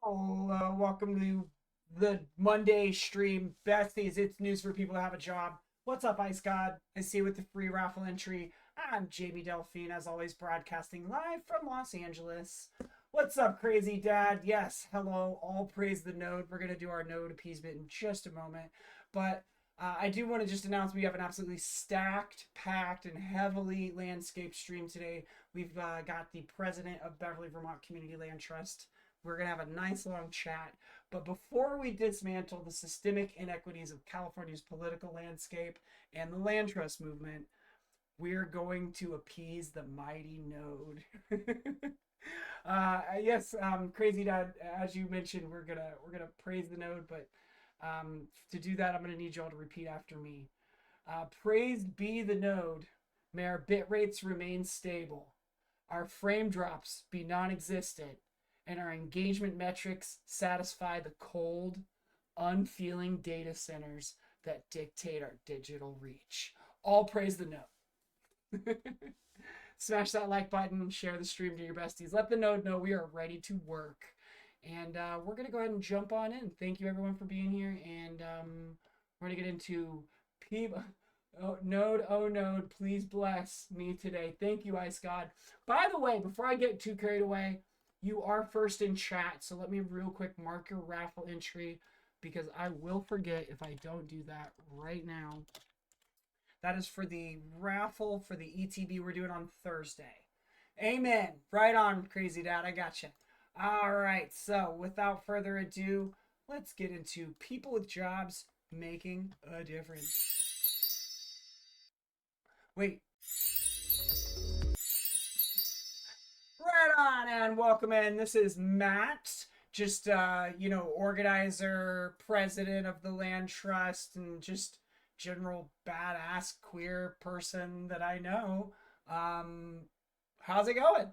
Welcome to the Monday stream. Besties, it's news for people to have a job. What's up, Ice God? I see you with the free raffle entry. I'm Jamie Delphine, as always, broadcasting live from Los Angeles. What's up, Crazy Dad? Yes, hello. All praise the node. We're going to do our node appeasement in just a moment. But I do want to just announce we have an absolutely stacked, packed, and heavily landscape stream today. We've got the president of Beverly, Vermont Community Land Trust. We're going to have a nice long chat. But before we dismantle the systemic inequities of California's political landscape and the land trust movement, we're going to appease the mighty node. Yes, Crazy Dad, as you mentioned, we're gonna praise the node, but to do that, I'm gonna need y'all to repeat after me. Praised be the node. May our bit rates remain stable. Our frame drops be non existent, and our engagement metrics satisfy the cold, unfeeling data centers that dictate our digital reach. All praise the node. Smash that like button, share the stream to your besties. Let the node know we are ready to work. And we're going to go ahead and jump on in. Thank you, everyone, for being here. And we're going to get into people. Oh, node, please bless me today. Thank you, Ice God. By the way, before I get too carried away, you are first in chat. So let me real quick mark your raffle entry because I will forget if I don't do that right now. That is for the raffle for the ETB we're doing on Thursday. Amen. Right on, Crazy Dad. I got you. All right. So without further ado, let's get into people with jobs making a difference. Wait. Right on, and welcome in. This is Matt, just organizer, president of the land trust, and just general badass queer person that I know. Um, how's it going?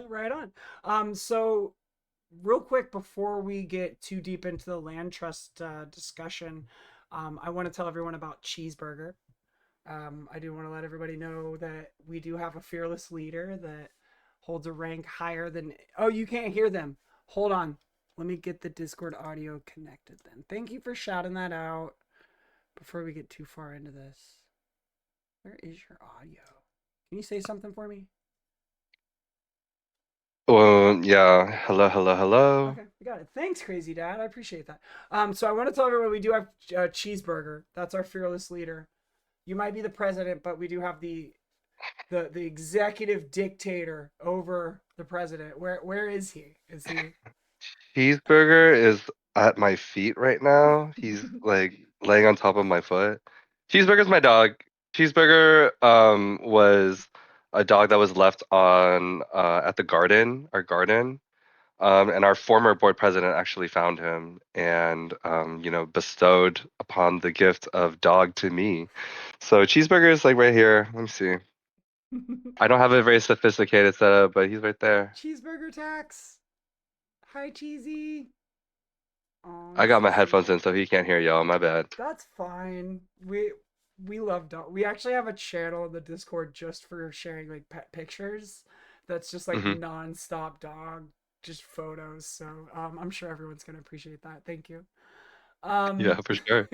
Right on. So real quick before we get too deep into the land trust discussion, I want to tell everyone about Cheeseburger. I do want to let everybody know that we do have a fearless leader that holds a rank higher than. Oh, you can't hear them. Hold on. Let me get the Discord audio connected then. Thank you for shouting that out before we get too far into this. Where is your audio? Can you say something for me? Well, yeah. Hello, hello, hello. Okay, we got it. Thanks, Crazy Dad. I appreciate that. So I want to tell everyone we do have Cheeseburger. That's our fearless leader. You might be the president, but we do have the executive dictator over the president. Where is he? Is he? Cheeseburger is at my feet right now. He's like laying on top of my foot. Cheeseburger's my dog. Cheeseburger was a dog that was left on at the garden, our garden. And our former board president actually found him and bestowed upon the gift of dog to me. So Cheeseburger is like right here. Let me see. I don't have a very sophisticated setup, but he's right there. Cheeseburger tax. Hi, Cheesy. Oh, I he's got so my headphones sweet. in, so he can't hear y'all. My bad. That's fine. We love dog. We actually have a channel in the Discord just for sharing like pet pictures. That's just like Hmm. nonstop dog, just photos. So I'm sure everyone's gonna appreciate that. Thank you. Yeah, Um, for sure.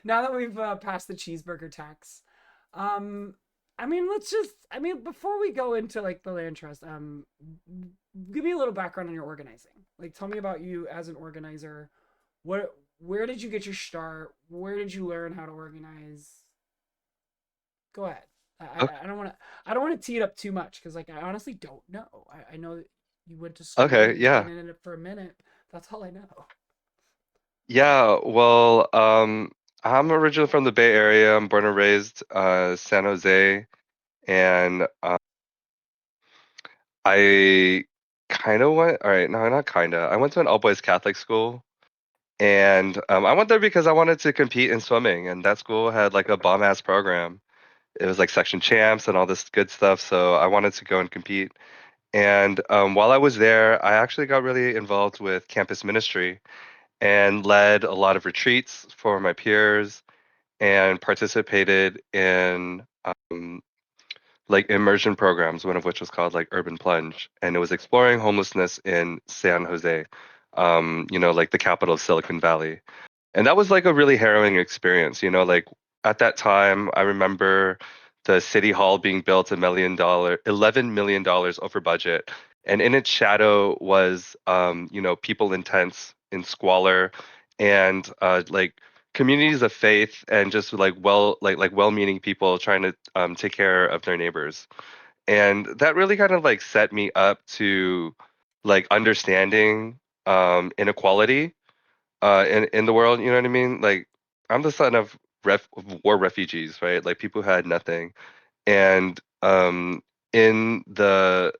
now that we've passed the cheeseburger tax, um, I mean, let's just. I mean, before we go into like the land trust, give me a little background on your organizing. Like, tell me about you as an organizer. Where did you get your start? Where did you learn how to organize? Go ahead. O- I don't want to. I don't want to tee it up too much because like I honestly don't know. I know that you went to school Okay, and you've been yeah. in it for a minute. That's all I know. Yeah, well, I'm originally from the Bay Area. I'm born and raised San Jose, and I kind of went, all right, no, not kind of. I went to an all-boys Catholic school, and I went there because I wanted to compete in swimming, and that school had like a bomb-ass program. It was like section champs and all this good stuff, so I wanted to go and compete. And while I was there, I actually got really involved with campus ministry. and led a lot of retreats for my peers and participated in like immersion programs, one of which was called like Urban Plunge, and it was exploring homelessness in San Jose, like the capital of Silicon Valley. And that was like a really harrowing experience, like at that time, I remember the city hall being built $11 million over budget. And in its shadow was, people in tents, in squalor, and like communities of faith and just like well-meaning people trying to take care of their neighbors. And that really kind of like set me up to like understanding inequality in the world, you know what I mean? Like I'm the son of war refugees, right? Like people who had nothing. And in the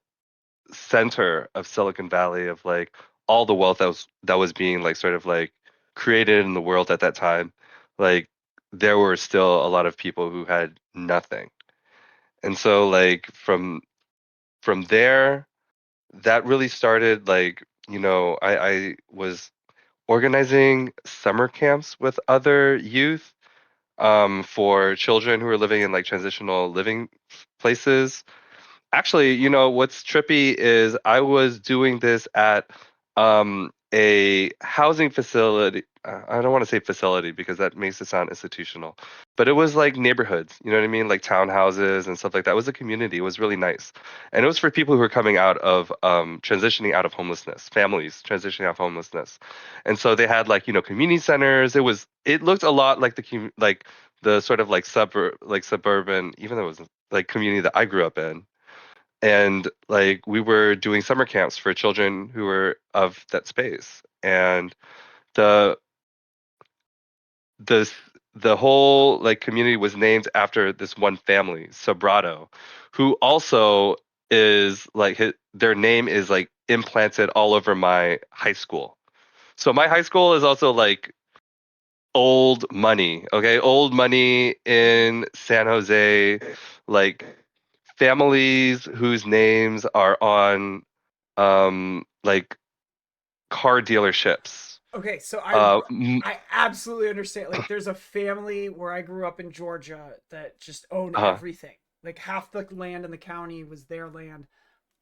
center of Silicon Valley of like all the wealth that was being like sort of like created in the world at that time, like there were still a lot of people who had nothing. And so like from there, that really started like, I was organizing summer camps with other youth for children who are living in like transitional living places. Actually, what's trippy is I was doing this at a housing facility. I don't want to say facility because that makes it sound institutional, but it was like neighborhoods, you know what I mean? Like townhouses and stuff like that. It was a community. It was really nice. And it was for people who were coming out of transitioning out of homelessness, families transitioning out of homelessness. And so they had like, community centers. It looked a lot like like the sort of like suburban, even though it was like community that I grew up in, and like we were doing summer camps for children who were of that space. And the the the whole like community was named after this one family, Sobrato, who also is like their name is like implanted all over my high school. So my high school is also like old money, okay? Old money in San Jose, like families whose names are on like car dealerships. Okay, so Uh, m- I absolutely understand. Like, there's a family where I grew up in Georgia that just owned uh, everything. Like half the land in the county was their land.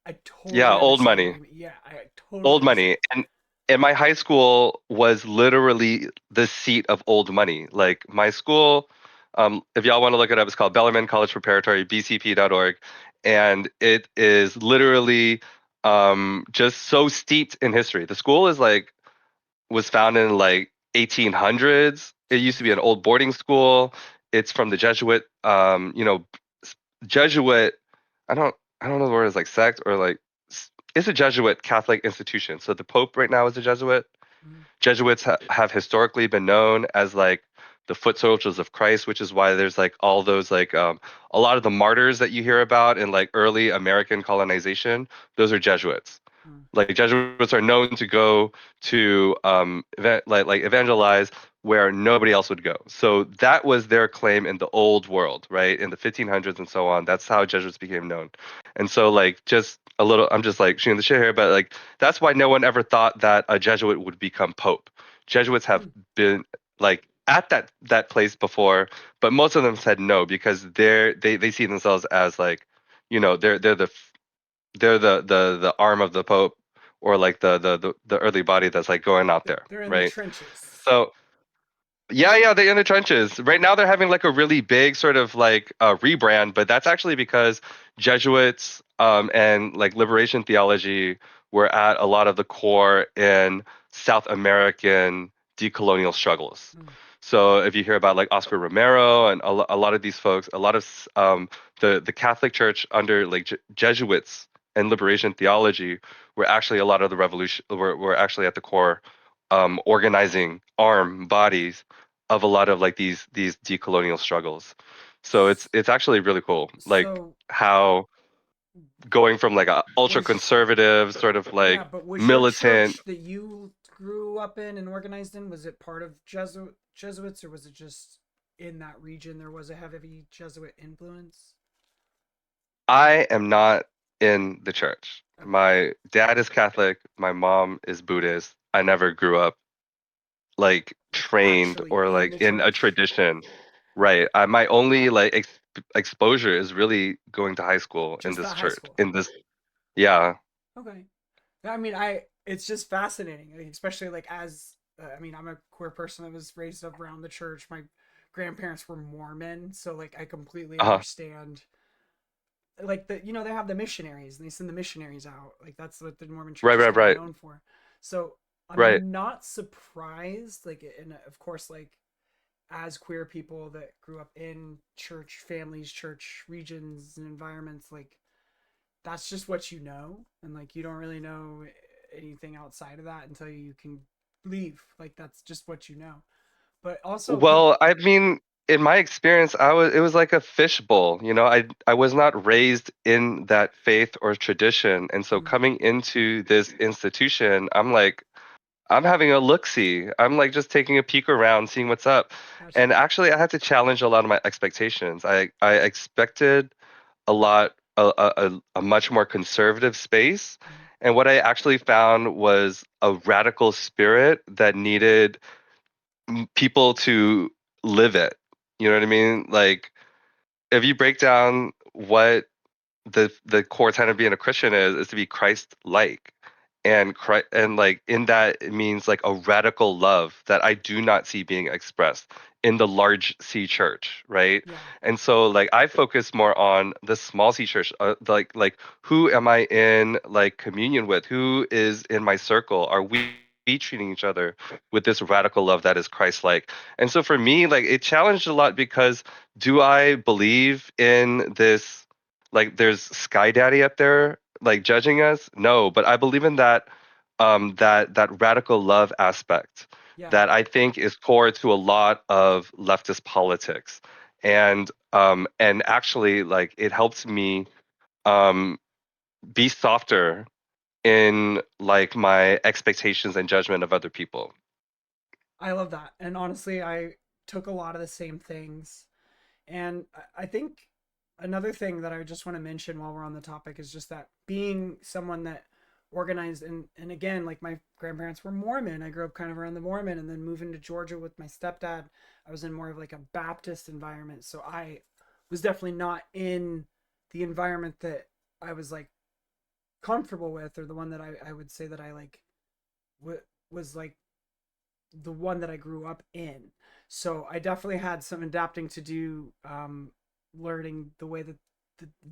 I yeah, totally old understand what money, you mean. Yeah, I totally old understand. money, and my high school was literally the seat of old money. Like my school, if y'all want to look it up, it's called Bellarmine College Preparatory, bcp.org, and it is literally just so steeped in history. The school is like was founded in like 1800s. It used to be Jeez. an old boarding school. It's from the Jesuit, Jesuit. I don't, I don't know the word is like sect or like it's a Jesuit Catholic institution. So the Pope right now is a Jesuit. Mm. Jesuits have historically been known as like the foot soldiers of Christ, which is why there's like all those like a lot of the martyrs that you hear about in like early American colonization. Those are Jesuits. Mm. Like Jesuits are known to go to like evangelize where nobody else would go. So that was their claim in the old world, right? In the 1500s and so on. That's how Jesuits became known. And so like just a little, I'm just like shooting the shit here, but like that's why no one ever thought that a Jesuit would become pope. Jesuits have Mm. been like at that place before, but most of them said no because they see themselves as like, they're the arm of the Pope or like the early body that's like going out there, They're in the right? trenches. So yeah, yeah, they're in the trenches. Right now they're having like a really big sort of like rebrand, but that's actually because Jesuits and like liberation theology were at a lot of the core in South American decolonial struggles. Mm. So if you hear about like Oscar Romero and a lot of these folks, a lot of the Catholic Church under like Jesuits and liberation theology were actually a lot of the revolution were actually at the core organizing arm bodies of a lot of like these decolonial struggles. So it's actually really cool, like So how going from like a ultra was conservative sort of yeah, like but was your militant. church that you grew up in and organized in, was it part of Jesuits, or was it just in that region there was a heavy Jesuit influence? I am not in the church. Okay. My dad is Catholic, my mom is Buddhist. I never grew up like like trained actually or in like the in a church. tradition. Right. My only like exposure is really going to high school in Just this that high church. school. In this, yeah. Okay. I mean, I it's just fascinating, like, especially like as I mean, I'm a queer person that was raised up around the church. My grandparents were Mormon, so like I completely Uh-huh. understand. Like they have the missionaries and they send the missionaries out. Like that's what the Mormon Church Right, is right, kind of right, known for. So right. I'm not surprised. Like, and of course, like as queer people that grew up in church families, church regions, and environments, like that's just what you know, and like you don't really know anything outside of that until you can leave. Like that's just what you know. But also, people. Well, I mean, in my experience, it was like a fishbowl. I was not raised in that faith or tradition. And so Mm, coming into this institution, I'm having a look-see. I'm like just taking a peek around, seeing what's up. gotcha. And actually, I had to challenge a lot of my expectations. I expected a lot, a much more conservative space. Mm, And what I actually found was a radical spirit that needed people to live it. You know what I mean? Like if you break down what the core tenet of being a Christian is to be Christ-like. And Christ, and like in that it means like a radical love that I do not see being expressed in the large C church, right? yeah, And so like I focus more on the small C church, like who am I in like communion with? Who is in my circle? Are we treating each other with this radical love that is Christ-like? And so for me, like it challenged a lot because do I believe in this? Like there's Sky Daddy up there like judging us? No, but I believe in that radical love aspect yeah. that I think is core to a lot of leftist politics. And actually like it helps me um be softer in like my expectations and judgment of other people. I love that. And honestly, I took a lot of the same things. And I think another thing that I just want to mention while we're on the topic is just that being someone that organized and again, like my grandparents were Mormon. I grew up kind of around the Mormon and then moving to Georgia with my stepdad. I was in more of like a Baptist environment. So I was definitely not in the environment that I was like comfortable with, or the one that I would say that I like was like the one that I grew up in. So I definitely had some adapting to do, learning the way that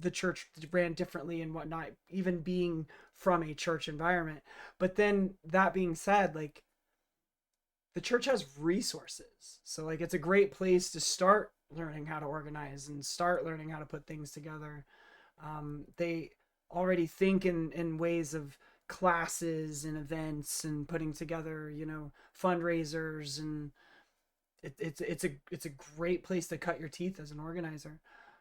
the church ran differently and whatnot, even being from a church environment. But then that being said, like the church has resources. So like it's a great place to start learning how to organize and start learning how to put things together. They already think in ways of classes and events and putting together, fundraisers, and it's a great place to cut your teeth as an organizer.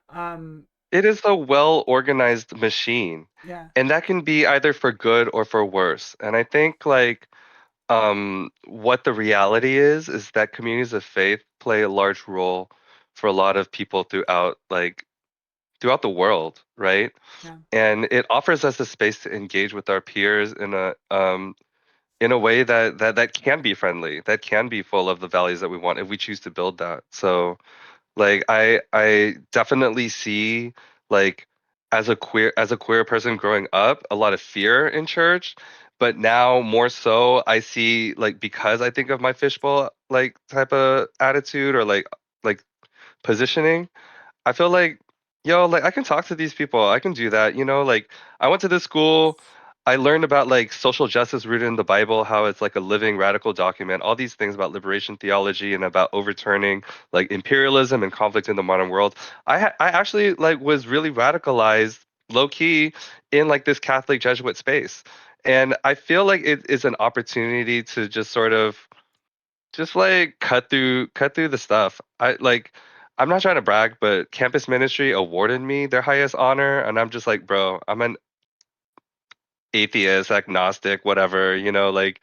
Um, It is a well organized machine, yeah, and that can be either for good or for worse. And I think like what the reality is that communities of faith play a large role for a lot of people throughout the world, right? yeah, And it offers us a space to engage with our peers in a way that can be friendly, that can be full of the values that we want if we choose to build that. So like I definitely see like as a queer person growing up, a lot of fear in church, but now more so I see like because I think of my fishbowl like type of attitude or like positioning, I feel like, yo, like I can talk to these people. I can do that. Like I went to this school. I learned about like social justice rooted in the Bible, how it's like a living radical document, all these things about liberation theology and about overturning like imperialism and conflict in the modern world. I actually like was really radicalized low key in like this Catholic Jesuit space. And I feel like it is an opportunity to just sort of just like cut through the stuff. I'm not trying to brag, but campus ministry awarded me their highest honor, and I'm just like, bro, I'm an atheist, agnostic, whatever, like,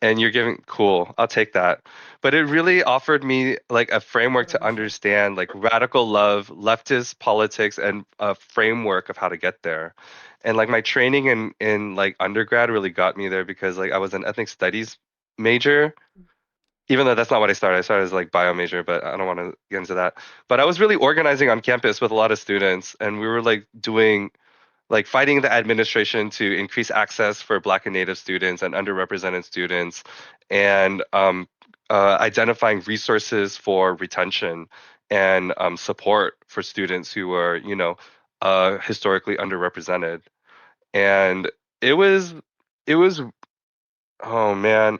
and you're giving cool, I'll take that. But it really offered me like a framework to 100%. understand like radical love, leftist politics, and a framework of how to get there. And like my training in like undergrad really got me there because like I was an ethnic studies major even though that's not what I started. I started as like bio major, but I don't want to get into that. But I was really organizing on campus with a lot of students, and we were like doing like fighting the administration to increase access for Black and Native students and underrepresented students, and identifying resources for retention and support for students who are, historically underrepresented. And it was, it was Oh man.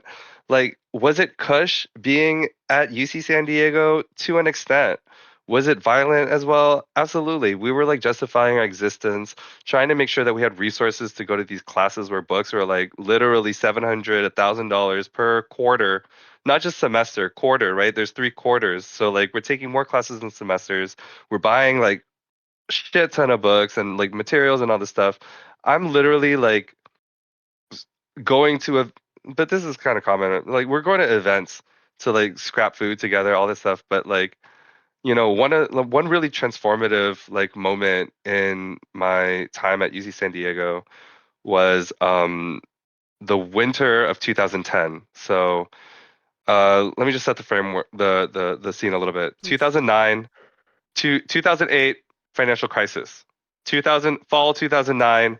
Like, was it Kush being at UC San Diego? To an extent. Was it violent as well? Absolutely. We were like justifying our existence, trying to make sure that we had resources to go to these classes where books were like literally 700, $1,000 per quarter, not just semester, quarter, right? There's 3 quarters. So like we're taking more classes than semesters. We're buying like shit ton of books and like materials and all this stuff. I'm literally like going to a but this is kind of common. Like we're going to events to like scrap food together, all this stuff. But like, one really transformative like moment in my time at UC San Diego was the winter of 2010. So let me just set the framework the scene a little bit. Please. 2009 to 2008 financial crisis. 2000 fall 2009,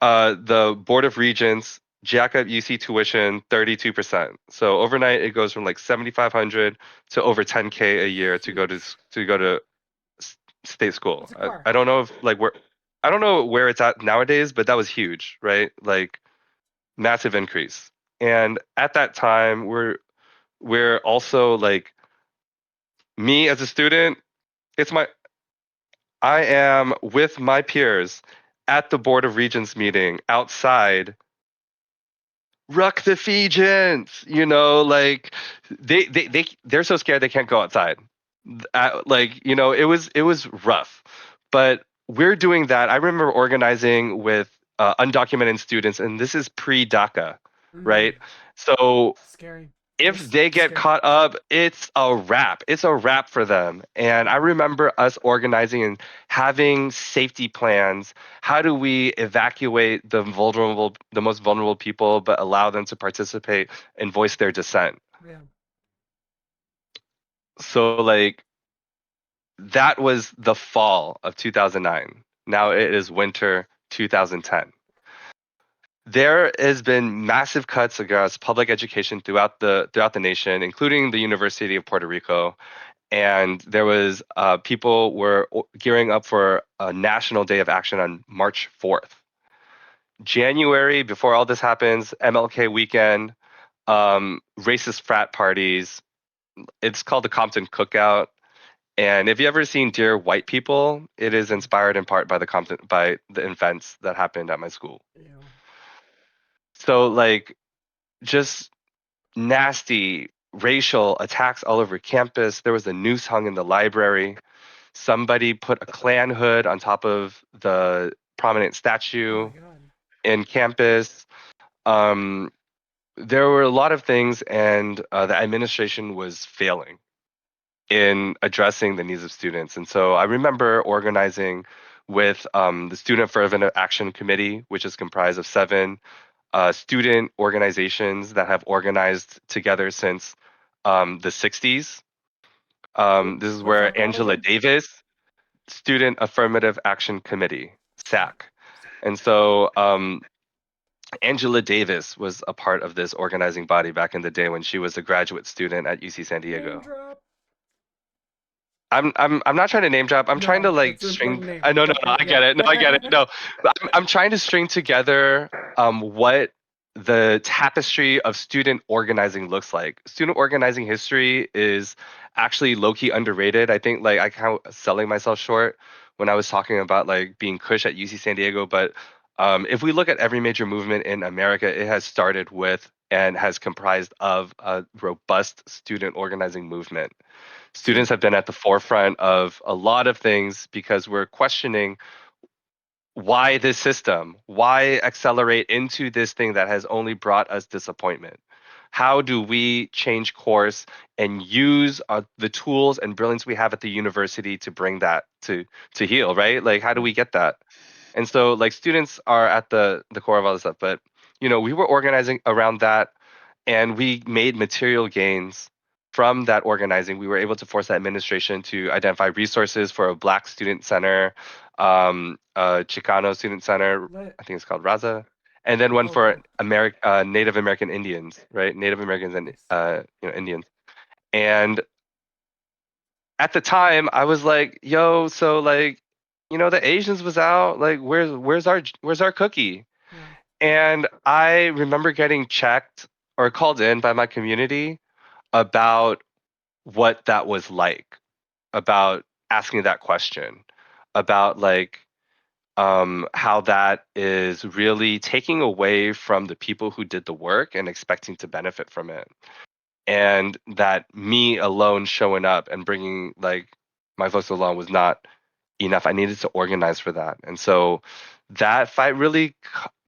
the Board of Regents jack up UC tuition 32%. So overnight it goes from like 7,500 to over 10K a year to go to Huge. state school. What's a I, car? I don't know if like where I don't know where it's at nowadays, but that was huge, right? Like massive increase. And at that time we're also like me as a student, it's my I am with my peers at the Board of Regents meeting outside. Ruck the Fijians, like they're so scared they can't go outside. Like, it was rough, but we're doing that. I remember organizing with undocumented students, and this is pre-DACA, Mm, right? So scary. if Just they get scary. caught up, it's a wrap. It's a wrap for them. And I Yeah. remember us organizing and having safety plans. How do we evacuate the most vulnerable people, but allow them to participate and voice their dissent? Yeah. So, like, that was the fall of 2009. Now it is winter 2010. There has been massive cuts across public education throughout the nation, including the University of Puerto Rico, and there was people were gearing up for a national day of action on March 4th. January, before all this happens, MLK weekend, racist frat parties. It's called the Compton Cookout. And if you ever seen Dear White People, it is inspired in part by the events that happened at my school. Yeah. So like just nasty racial attacks all over campus. There was a noose hung in the library. Somebody put a Klan hood on top of the prominent Oh my statue God. in campus. Um, there were a lot of things, and the administration was failing in addressing the needs of students. And so I remember organizing with the Student Affirmative Action Committee, which is comprised of 7 student organizations that have organized together since the 60s. Cool. This is What's that where called Angela again? Davis, Student Affirmative Action Committee, SAC. And so Angela Davis was a part of this organizing body back in the day when she was a graduate student at UC San Name Diego. drop. I'm not trying to name drop. I'm trying to No, like that's an string. important name. I know, no, no, Definitely. I get it. No, I get it. Yeah. No, but I'm trying to string together what the tapestry of student organizing looks like. Student organizing history is actually low key underrated. I think like I kind of selling myself short when I was talking about like being Kush at UC San Diego, but if we look at every major movement in America, it has started with and has comprised of a robust student organizing movement. True. Students have been at the forefront of a lot of things because we're questioning why this system, why accelerate into this thing that has only brought us disappointment. How do we change course and use the tools and brilliance we have at the university to bring that to heal, right? Like how do Yeah. we get that? And so like students are at the core of all this stuff, but we were organizing around that, and we made material gains. from that organizing, we were able to force the administration to identify resources for a Black student center, a Chicano student center, Lit. I think it's called Raza, and then one Oh, for cool. Native American Indians, right? Native Americans and Nice. Indians. And at the time, I was like, "Yo, so like, the Asians was out. Like, where's our cookie?" Yeah. And I remember getting checked or called in by my community about what that was like, about asking that question, about like how that is really taking away from the people who did the work and expecting to benefit from it. And that me alone showing up and bringing like my voice alone was not enough. I needed to organize for that. And so that fight really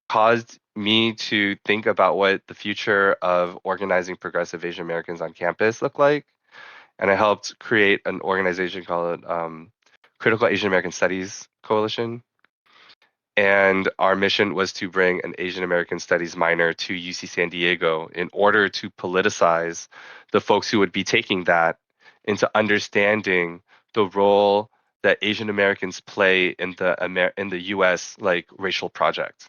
caused me to think about what the future of organizing progressive Asian Americans on campus looked like. And I helped create an organization called Critical Asian American Studies Coalition. And our mission was to bring an Asian American Studies minor to UC San Diego in order to politicize the folks who would be taking that into understanding the role that Asian Americans play in the US like racial project,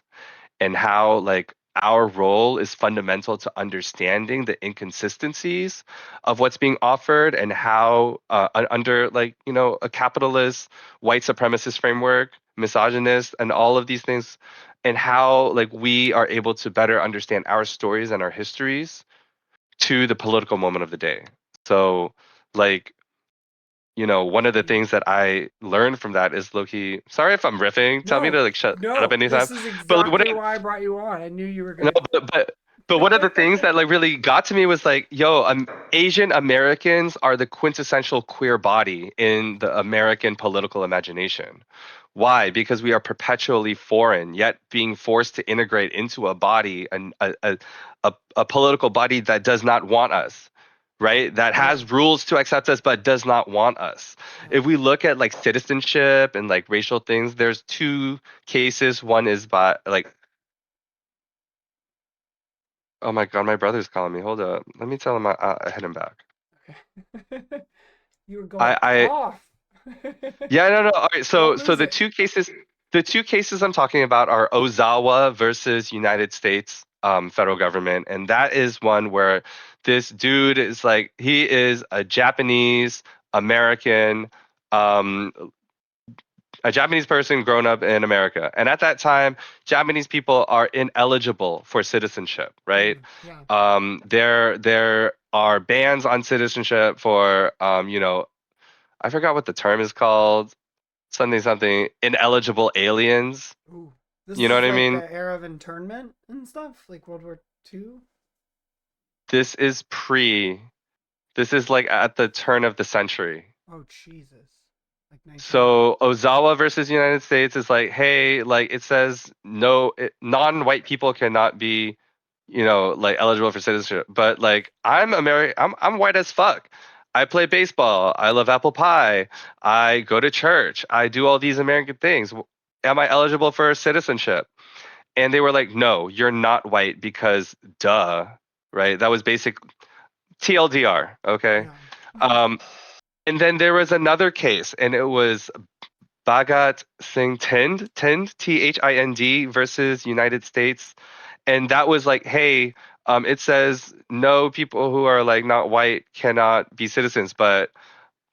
and how like our role is fundamental to understanding the inconsistencies of what's being offered, and how under like a capitalist white supremacist framework, misogynist, and all of these things, and how like we are able to better understand our stories and our histories to the political moment of the day. So like one of the Sweet. things that I learned from that is Loki. Sorry if I'm riffing. Tell me No, to like shut up no, anytime. this is But like, exactly why I brought you on. I knew you were no, gonna. but one of the things that like really got to me was like, yo, Asian Americans are the quintessential queer body in the American political imagination. Why? Because we are perpetually foreign, yet being forced to integrate into a body, and a political body that does not want us, right? That Yeah, has rules to accept us, but does not want us. yeah. If we look at like citizenship and like racial things, there's two cases. One is by like, oh my God, my brother's calling me. Hold up. Let me tell him I hit him back. Okay. You were going I off. Yeah, no, no. All right. Don't So lose the it. two cases I'm talking about are Ozawa versus United States federal government, and that is one where this dude is like, he is um a Japanese person grown up in America. And at that time, Japanese people are ineligible for citizenship, right? Yeah. There are bans on citizenship for I forgot what the term is called, something something ineligible aliens. Ooh. This You know what is I like mean? the era of internment and stuff, like World War II. This is pre. This is like at the turn of the century. Oh Jesus. Like 1900. So Ozawa versus United States is like, hey, like it says no, non-white people cannot be, like eligible for citizenship. But like I'm white as fuck. I play baseball. I love apple pie. I go to church. I do all these American things. Am I eligible for citizenship? And they were like, no, you're not white because duh, right? That was basic TLDR. Okay. Yeah. Um, and then there was another case, and it was Bhagat Singh Thind versus United States. And that was like, hey, it says no, people who are like not white cannot be citizens, but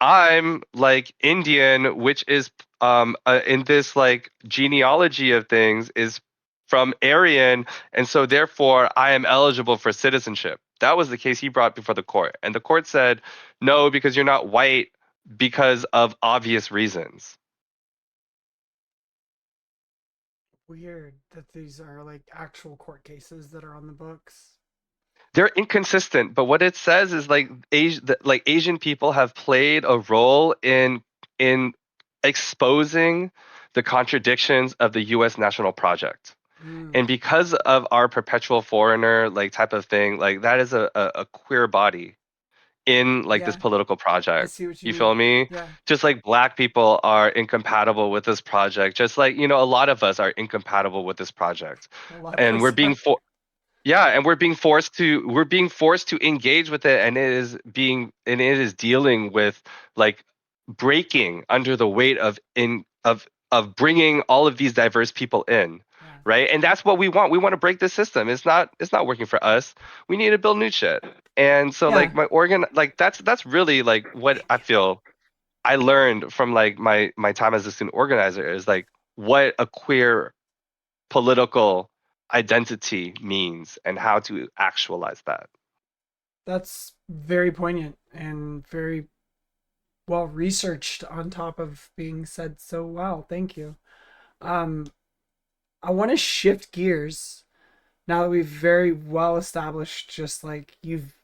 I'm like Indian, which is in this like genealogy of things is from Aryan, and so therefore I am eligible for citizenship. That was the case he brought before the court, and the court said no, because you're not white because of obvious reasons. Weird that these are like actual court cases that are on the books. They're inconsistent, but what it says is like Asian people have played a role in exposing the contradictions of the U.S. national project. Mm. And because of our perpetual foreigner like type of thing, like that is a queer body in like this Yeah, political I project. see what you You feel mean. me? Yeah, Just like black people are incompatible with this project, just like a lot of us are incompatible with this project, a lot of and we're us being are. for Yeah, and we're being forced to engage with it, and it is dealing with like breaking under the weight of bringing all of these diverse people in, Yeah. right? And that's what we want. We want to break the system. It's not working for us. We need to build new shit. And so Yeah. like my organ like that's really like what I feel I learned from like my time as a student organizer is like what a queer political identity means and how to actualize that. That's very poignant and very well researched on top of being said so well. Thank you. Um, I want to shift gears now that we've very well established, just like you've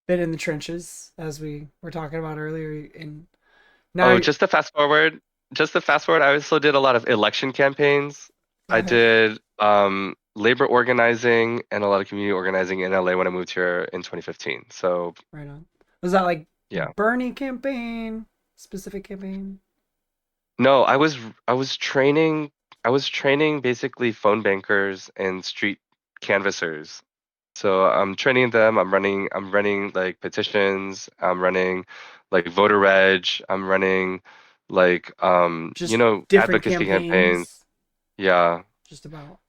been in the trenches, as we were talking about earlier. And Oh, now, just to fast forward, I also did a lot of election campaigns. I okay, did labor organizing and a lot of community organizing in LA when I moved here in 2015. So right on. Was that like yeah. Bernie campaign, specific campaign? No, I was training basically phone bankers and street canvassers. So I'm training them. I'm running like petitions. I'm running like voter reg. I'm running like Just different advocacy campaigns. campaigns, Yeah. just about.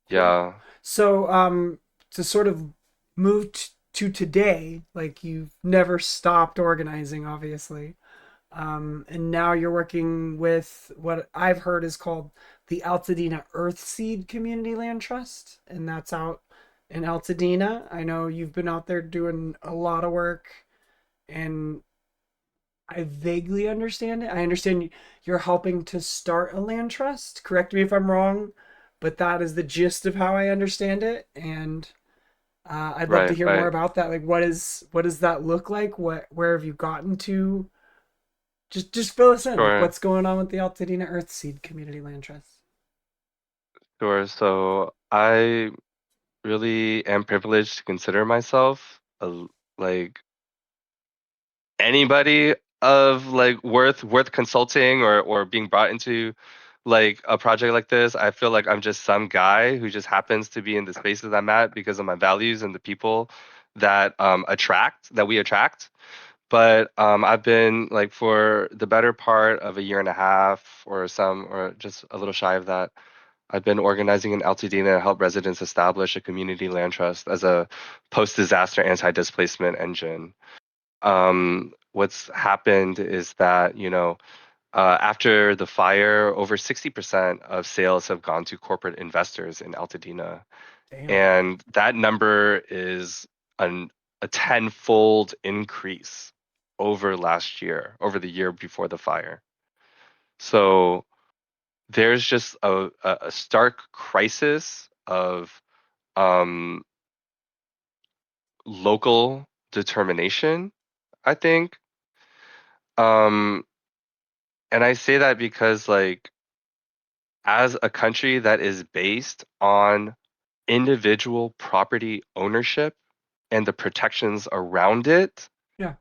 Cool. Yeah. So, to sort of move to today, like you've never stopped organizing, obviously. And now you're working with what I've heard is called the Altadena Earthseed Community Land Trust, and that's out in Altadena. I know you've been out there doing a lot of work, and I vaguely understand it. I understand you're helping to start a land trust. Correct me if I'm wrong, but that is the gist of how I understand it. And I'd love to Right, hear more right. about that. Like, what does that look like? Where have you gotten to? Just fill us in. Like, Sure. what's going on with the Altadena Earthseed Community Land Trust? Sure. So I really am privileged to consider myself like anybody of like worth consulting or being brought into like a project like this. I feel like I'm just some guy who just happens to be in the spaces I'm at because of my values and the people that we attract. But I've been like for the better part of a year and a half or just a little shy of that. I've been organizing in Altadena to help residents establish a community land trust as a post-disaster anti-displacement engine. What's happened is that, after the fire, over 60% of sales have gone to corporate investors in Altadena. Damn. And that number is an, a tenfold increase over last year, over the year before the fire. So there's just a stark crisis of um, local determination, I think. Um, and I say that because, like, as a country that is based on individual property ownership and the protections around it, Yeah.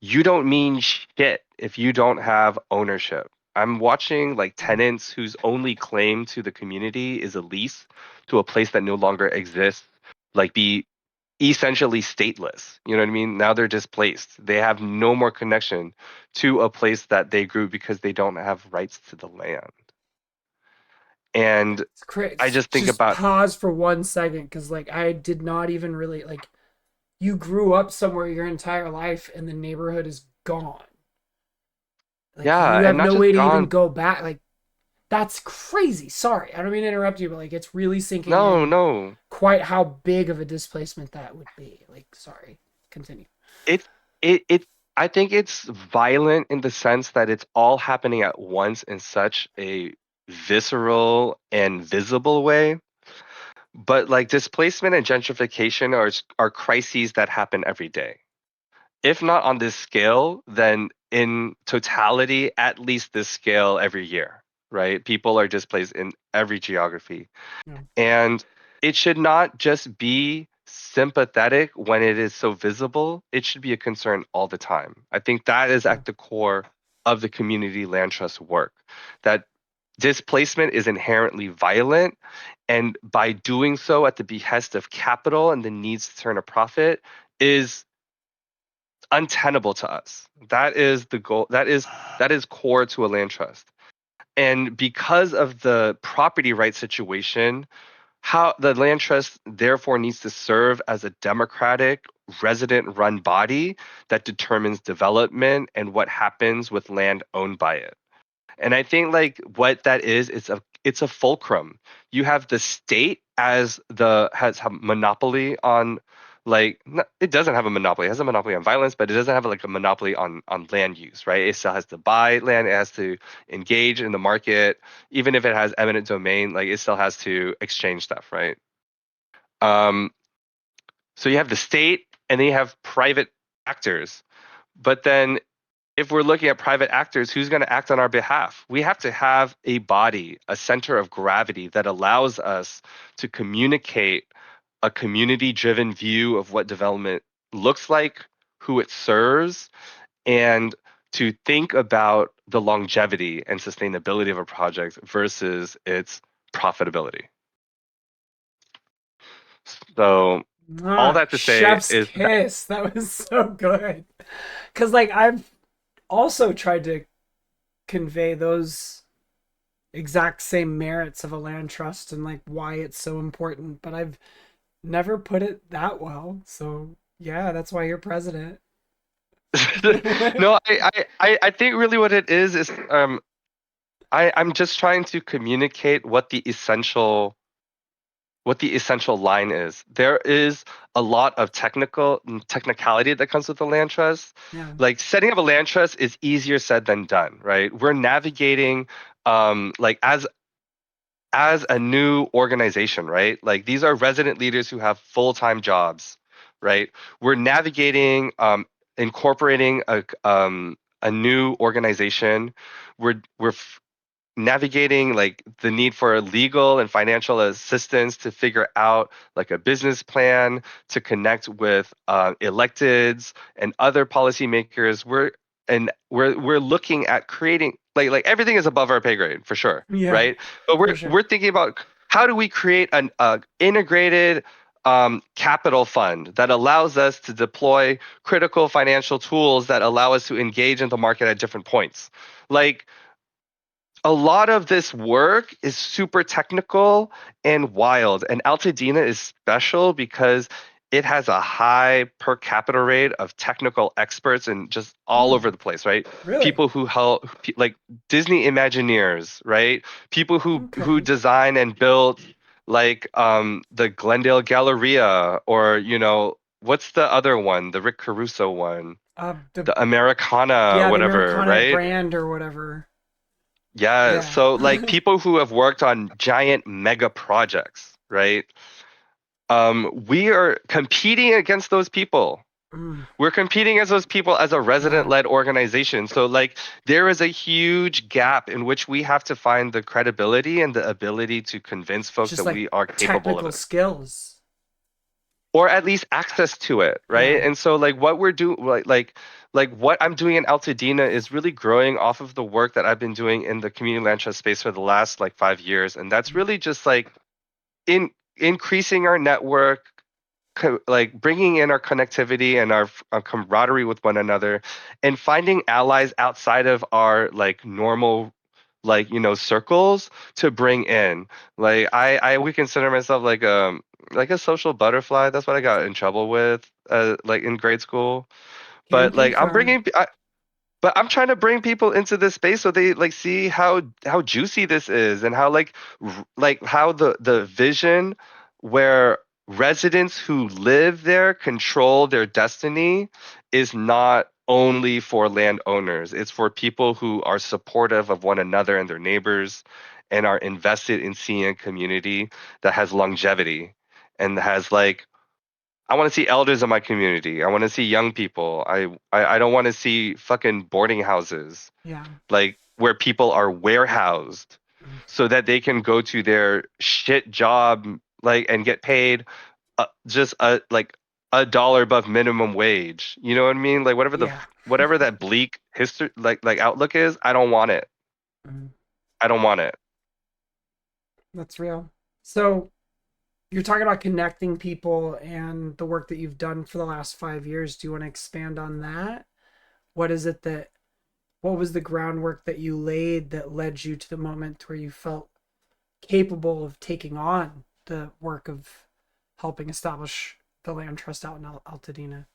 you don't mean shit if you don't have ownership. I'm watching like Mm. tenants whose only claim to the community is a lease to a place that no longer exists, like be essentially stateless. You know what I mean? Now they're displaced. They have no more connection to a place that they grew because they don't have rights to the land. And It's crazy. I just think Just about, pause for 1 second, because like I did not even really like. You grew up somewhere your entire life, and the neighborhood is gone. Like yeah, you and have not no just way to even gone. go back. Like that's crazy. Sorry, I don't mean to interrupt you, but like it's really sinking No, in no. quite how big of a displacement that would be. Like, sorry, continue. It it I think it's violent in the sense that it's all happening at once in such a visceral and visible way. But like displacement and gentrification are crises that happen every day. If not on this scale, then in totality, at least this scale every year, right? People are displaced in every geography. Yeah, And it should not just be sympathetic when it is so visible. It should be a concern all the time. I think that is yeah, at the core of the community land trust work. That displacement is inherently violent, and by doing so at the behest of capital and the needs to turn a profit is untenable to us. That is the goal. That is core to a land trust. And because of the property right situation, how the land trust therefore needs to serve as a democratic resident run body that determines development and what happens with land owned by it. And I think like what that is, it's a fulcrum. You have the state as the has a monopoly on it doesn't have a monopoly. It has a monopoly on violence, but it doesn't have like a monopoly on land use, right? It still has to buy land, it has to engage in the market, even if it has eminent domain, like it still has to exchange stuff, right? Um, so you have the state and then you have private actors. But then if we're looking at private actors, who's going to act on our behalf? We have to have a body, a center of gravity that allows us to communicate a community driven view of what development looks like, who it serves, and to think about the longevity and sustainability of a project versus its profitability. So, all Ah, that to say chef's is that kiss. That was so good. Cause like I've also tried to convey those exact same merits of a land trust and like why it's so important, but I've never put it that well. So yeah, that's why you're president. no, I think really what it is I'm just trying to communicate what the essential line is. There is a lot of technicality that comes with the land trust. Yeah. Like setting up a land trust is easier said than done, right? We're navigating like as a new organization, right? Like these are resident leaders who have full-time jobs, right? We're navigating incorporating a new organization. We're navigating like the need for legal and financial assistance to figure out like a business plan to connect with electeds and other policymakers. We're looking at creating like everything is above our pay grade for sure, Yeah, right? But for we're sure. we're thinking about how do we create an integrated capital fund that allows us to deploy critical financial tools that allow us to engage in the market at different points. Like a lot of this work is super technical and wild. And Altadena is special because it has a high per capita rate of technical experts and just all Hmm, over the place, right? really? People who help, like Disney Imagineers, right? People who Okay. design and build like the Glendale Galleria, or what's the other one, the Rick Caruso one, The the Americana, yeah, the whatever, Americana right? brand or whatever. Yeah, Yeah. so like people who have worked on giant mega projects, right? We are competing against those people. Mm, We're competing as those people as a yeah. resident-led organization. So like there is a huge gap in which we have to find the credibility and the ability to convince folks Just that like we are capable of technical it, skills. or at least access to it, Yeah. right? And so like what we're doing, like what I'm doing in Altadena is really growing off of the work that I've been doing in the community land trust space for the last like 5 years, and that's really just like in increasing our network, like bringing in our connectivity and our camaraderie with one another, and finding allies outside of our like normal circles to bring in. Like I would consider myself like a social butterfly. That's what I got in trouble with like in grade school. Can But like confirm. but I'm trying to bring people into this space so they like see how juicy this is, and how like how the vision where residents who live there control their destiny is not only for landowners. It's for people who are supportive of one another and their neighbors and are invested in seeing a community that has longevity and has like I want to see elders in my community. I want to see young people. I don't want to see fucking boarding houses Yeah. like where people are warehoused Mm, so that they can go to their shit job like and get paid just a dollar above minimum wage. You know what I mean? Like yeah. whatever that bleak history like outlook is, I don't want it. Mm. I don't want it. That's real. So you're talking about connecting people and the work that you've done for the last 5 years. Do you want to expand on that? What is it that, what was the groundwork that you laid that led you to the moment where you felt capable of taking on the work of helping establish the land trust out in Altadena?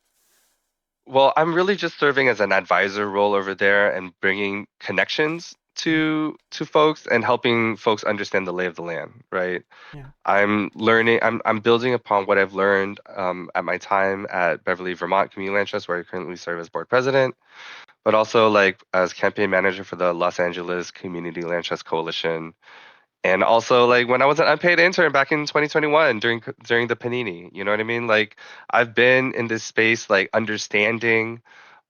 Well, I'm really just serving as an advisor role over there and bringing connections to folks and helping folks understand the lay of the land, right? Yeah. I'm building upon what I've learned at my time at Beverly, Vermont Community Land Trust, where I currently serve as board president, but also like as campaign manager for the Los Angeles Community Land Trust Coalition. And also like when I was an unpaid intern back in 2021 during the Panini, you know what I mean? Like I've been in this space like understanding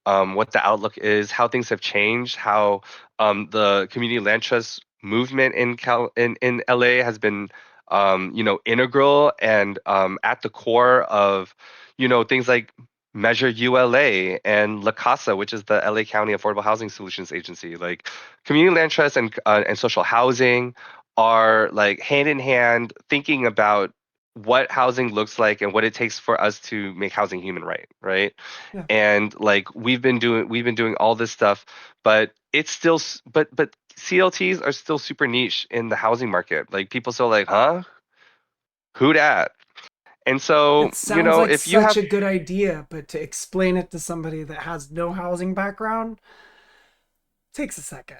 what the outlook is, how things have changed, how the community land trust movement in LA has been integral and at the core of things like Measure ULA and La Casa, which is the LA County Affordable Housing Solutions Agency. Like community land trust and social housing are like hand in hand thinking about what housing looks like and what it takes for us to make housing human right? Yeah. And like we've been doing all this stuff, but it's still but CLTs are still super niche in the housing market. Like people still like, huh, who dat? And so It sounds like if you such have, a good idea, but to explain it to somebody that has no housing background takes a second.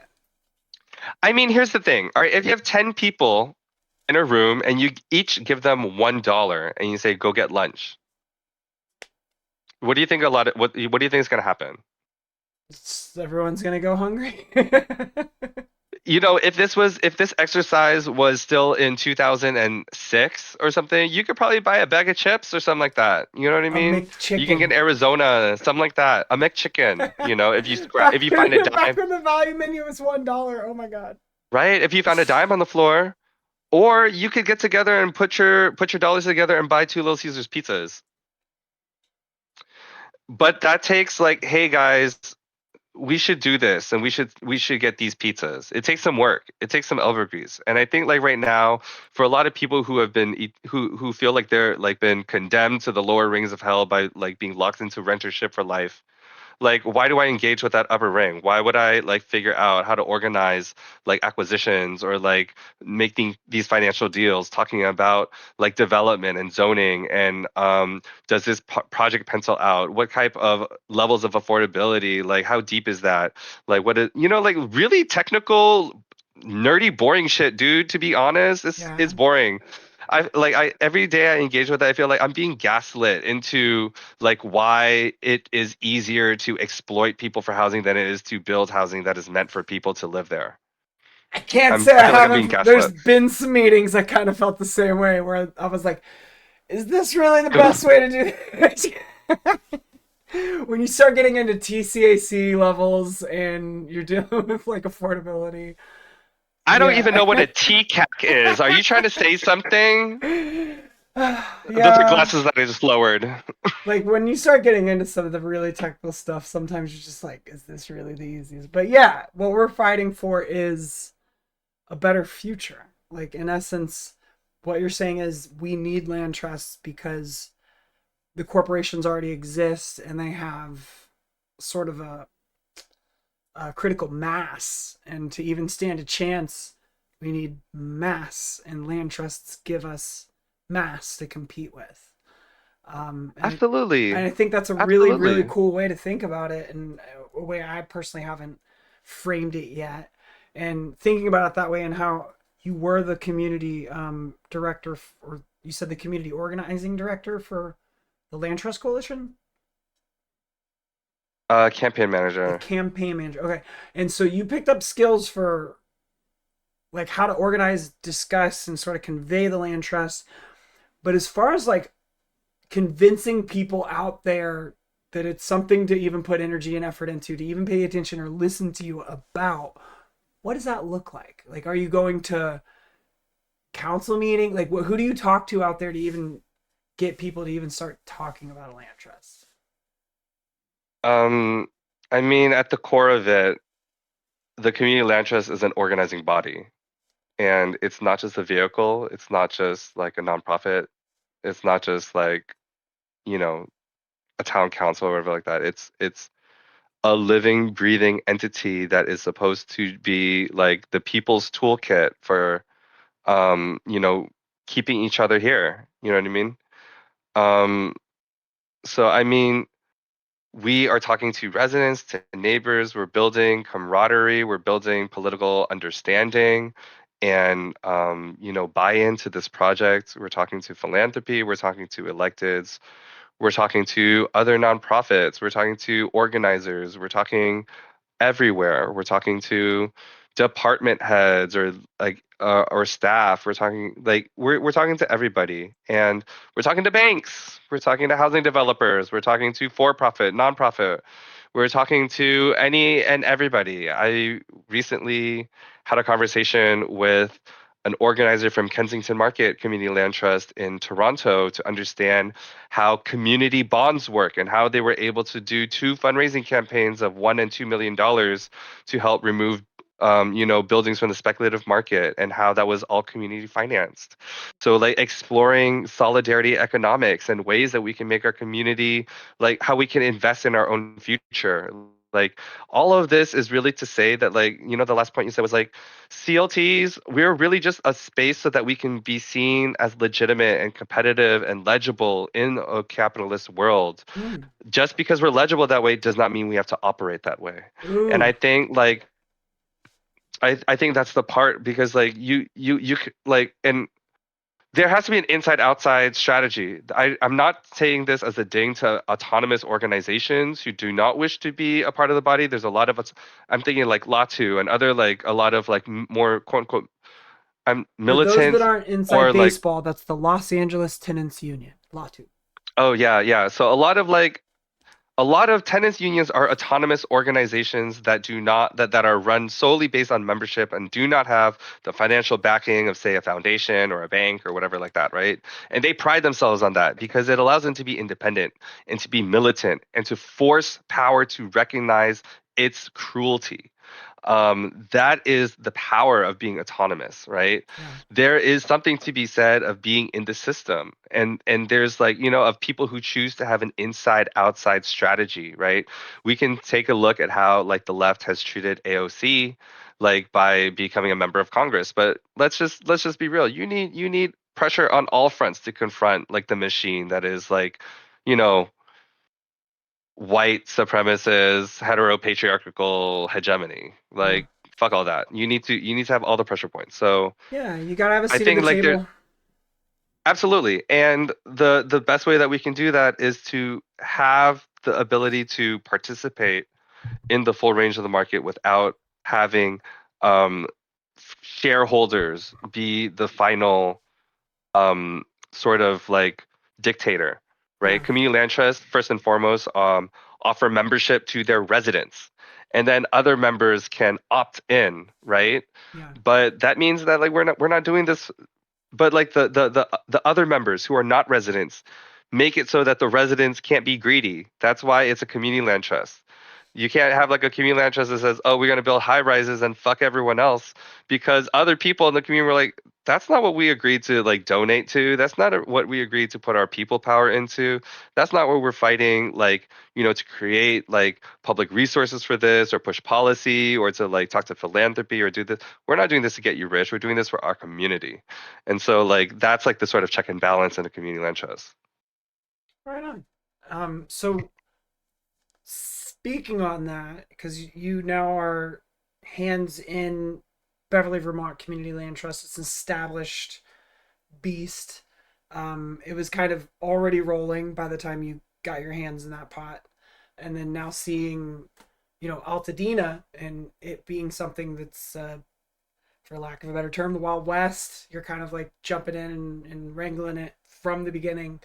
I mean, here's the thing, all right, if you have 10 people in a room and you each give them $1 and you say go get lunch, what do you think what do you think is going to happen? Everyone's gonna go hungry. If this exercise was still in 2006 or something, you could probably buy a bag of chips or something like that. You know what I A mean? You can get McChicken. Arizona, something like that. A McChicken, if back you find a when back dime, when the value menu was $1. Oh my god. right? If you found a dime on the floor, or you could get together and put your dollars together and buy two Little Caesars pizzas. But that takes like, hey guys, we should do this and we should get these pizzas. It takes some work. It takes some elbow grease. And I think like right now, for a lot of people who have been who feel like they're like been condemned to the lower rings of hell by like being locked into rentership for life, like why do I engage with that upper ring? Why would I like figure out how to organize like acquisitions or like making these financial deals, talking about like development and zoning and does this project pencil out? What type of levels of affordability? Like how deep is that? Like what is like really technical, nerdy, boring shit, dude. To be honest, it's Yeah. boring. I every day I engage with it, I feel like I'm being gaslit into like why it is easier to exploit people for housing than it is to build housing that is meant for people to live there. I can't say I I feel like I'm being haven't. There's gaslit. been some meetings I kind of felt the same way where I was like, is this really the best way to do this? When you start getting into TCAC levels and you're dealing with like affordability. I don't even Yeah. know what a TCAC is. Are you trying to say something? Those are Yeah. glasses that I just lowered. Like when you start getting into some of the really technical stuff, sometimes you're just like, is this really the easiest? But yeah, what we're fighting for is a better future. Like in essence, what you're saying is we need land trusts because the corporations already exist and they have sort of a critical mass. And to even stand a chance, we need mass, and land trusts give us mass to compete with. And Absolutely. I think that's a really, really Absolutely. cool way to think about it, and a way I personally haven't framed it yet. And thinking about it that way, and how you were the community director, or you said the community organizing director for the Land Trust Coalition, Campaign the manager. campaign manager. Okay, and so you picked up skills for like how to organize, discuss, and sort of convey the land trust. But as far as like convincing people out there that it's something to even put energy and effort into, to even pay attention or listen to you about, what does that look like? Like, are you going to council meeting? Like, who do you talk to out there to even get people to even start talking about a land trust? Um, I mean, at the core of it, the community land trust is an organizing body. and it's not just a vehicle, it's not just like a nonprofit, it's not just like, you know, a town council or whatever like that. It's a living, breathing entity that is supposed to be like the people's toolkit for you know, keeping each other here. You know what I mean? Um, so I mean, we are talking to residents, to neighbors, we're building camaraderie, we're building political understanding and you know, buy into this project. We're talking to philanthropy, we're talking to electeds, we're talking to other nonprofits, we're talking to organizers, we're talking everywhere. We're talking to department heads or like or staff. We're talking like we're talking to everybody, and we're talking to banks. We're talking to housing developers. We're talking to for-profit, nonprofit. We're talking to any and everybody. I recently had a conversation with an organizer from Kensington Market Community Land Trust in Toronto to understand how community bonds work and how they were able to do two fundraising campaigns of $1 and $2 million to help remove you know, buildings from the speculative market and how that was all community financed. So like exploring solidarity economics and ways that we can make our community, like how we can invest in our own future. Like all of this is really to say that, like, you know, the last point you said was like CLTs, we're really just a space so that we can be seen as legitimate and competitive and legible in a capitalist world. Mm. Just because we're legible that way does not mean we have to operate that way. And Ooh. I think like I think that's the part because like like, and there has to be an inside outside strategy. I'm not saying this as a ding to autonomous organizations who do not wish to be a part of the body. There's a lot of us. I'm thinking like Latu and other like a lot of like more quote unquote For those that militant aren't inside or like, baseball, that's the Los Angeles Tenants Union, LATU. oh yeah, yeah. So a lot of like a lot of tenants unions are autonomous organizations that do not that are run solely based on membership and do not have the financial backing of say a foundation or a bank or whatever like that, right? And they pride themselves on that because it allows them to be independent and to be militant and to force power to recognize its cruelty. That is the power of being autonomous, right? Yeah. There is something to be said of being in the system, and there's like, you know, of people who choose to have an inside outside strategy, right? We can take a look at how like the left has treated AOC, like by becoming a member of Congress. But let's just be real. You need pressure on all fronts to confront like the machine that is like, you know, white supremacist, heteropatriarchal hegemony. Yeah. Like fuck all that. You need to have all the pressure points. So Yeah. You gotta have a I seat at the think like there table. absolutely. And the best way that we can do that is to have the ability to participate in the full range of the market without having um shareholders be the final sort of like dictator, right? Yeah. Community land trust, first and foremost, offer membership to their residents, and then other members can opt in, right? Yeah. But that means that like we're not doing this, but like the other members who are not residents make it so that the residents can't be greedy. That's why it's a community land trust. You can't have like a community land trust that says, "Oh, we're going to build high rises and fuck everyone else," because other people in the community were like, "That's not what we agreed to like donate to. That's not what we agreed to put our people power into. That's not what we're fighting like, you know, to create like public resources for this or push policy or to like talk to philanthropy or do this. We're not doing this to get you rich. We're doing this for our community." And so like that's like the sort of check and balance in a community land trust. Right on. So speaking on that, because you now are hands in Beverly, Vermont Community Land Trust, it's an established beast. It was kind of already rolling by the time you got your hands in that pot, and then now seeing, you know, Altadena and it being something that's, for lack of a better term, the Wild West. You're kind of like jumping in and wrangling it from the beginning.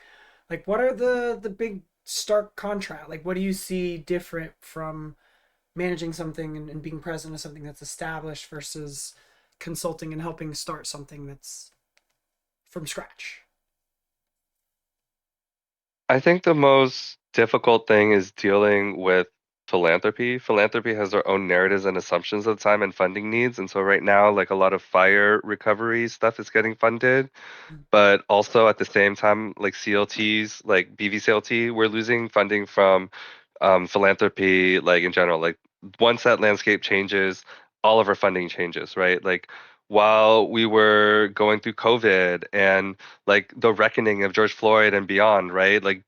Like, what are the big stark contrast? Like, what do you see different from managing something and being president of something that's established versus consulting and helping start something that's from scratch? I think the most difficult thing is dealing with philanthropy. Philanthropy has their own narratives and assumptions of time and funding needs. And so right now, like a lot of fire recovery stuff is getting funded, Mm. but also at the same time, like CLTs, like BVCLT, we're losing funding from philanthropy, like in general. Like once that landscape changes, all of our funding changes, right? Like while we were going through COVID and like the reckoning of George Floyd and beyond, right? Like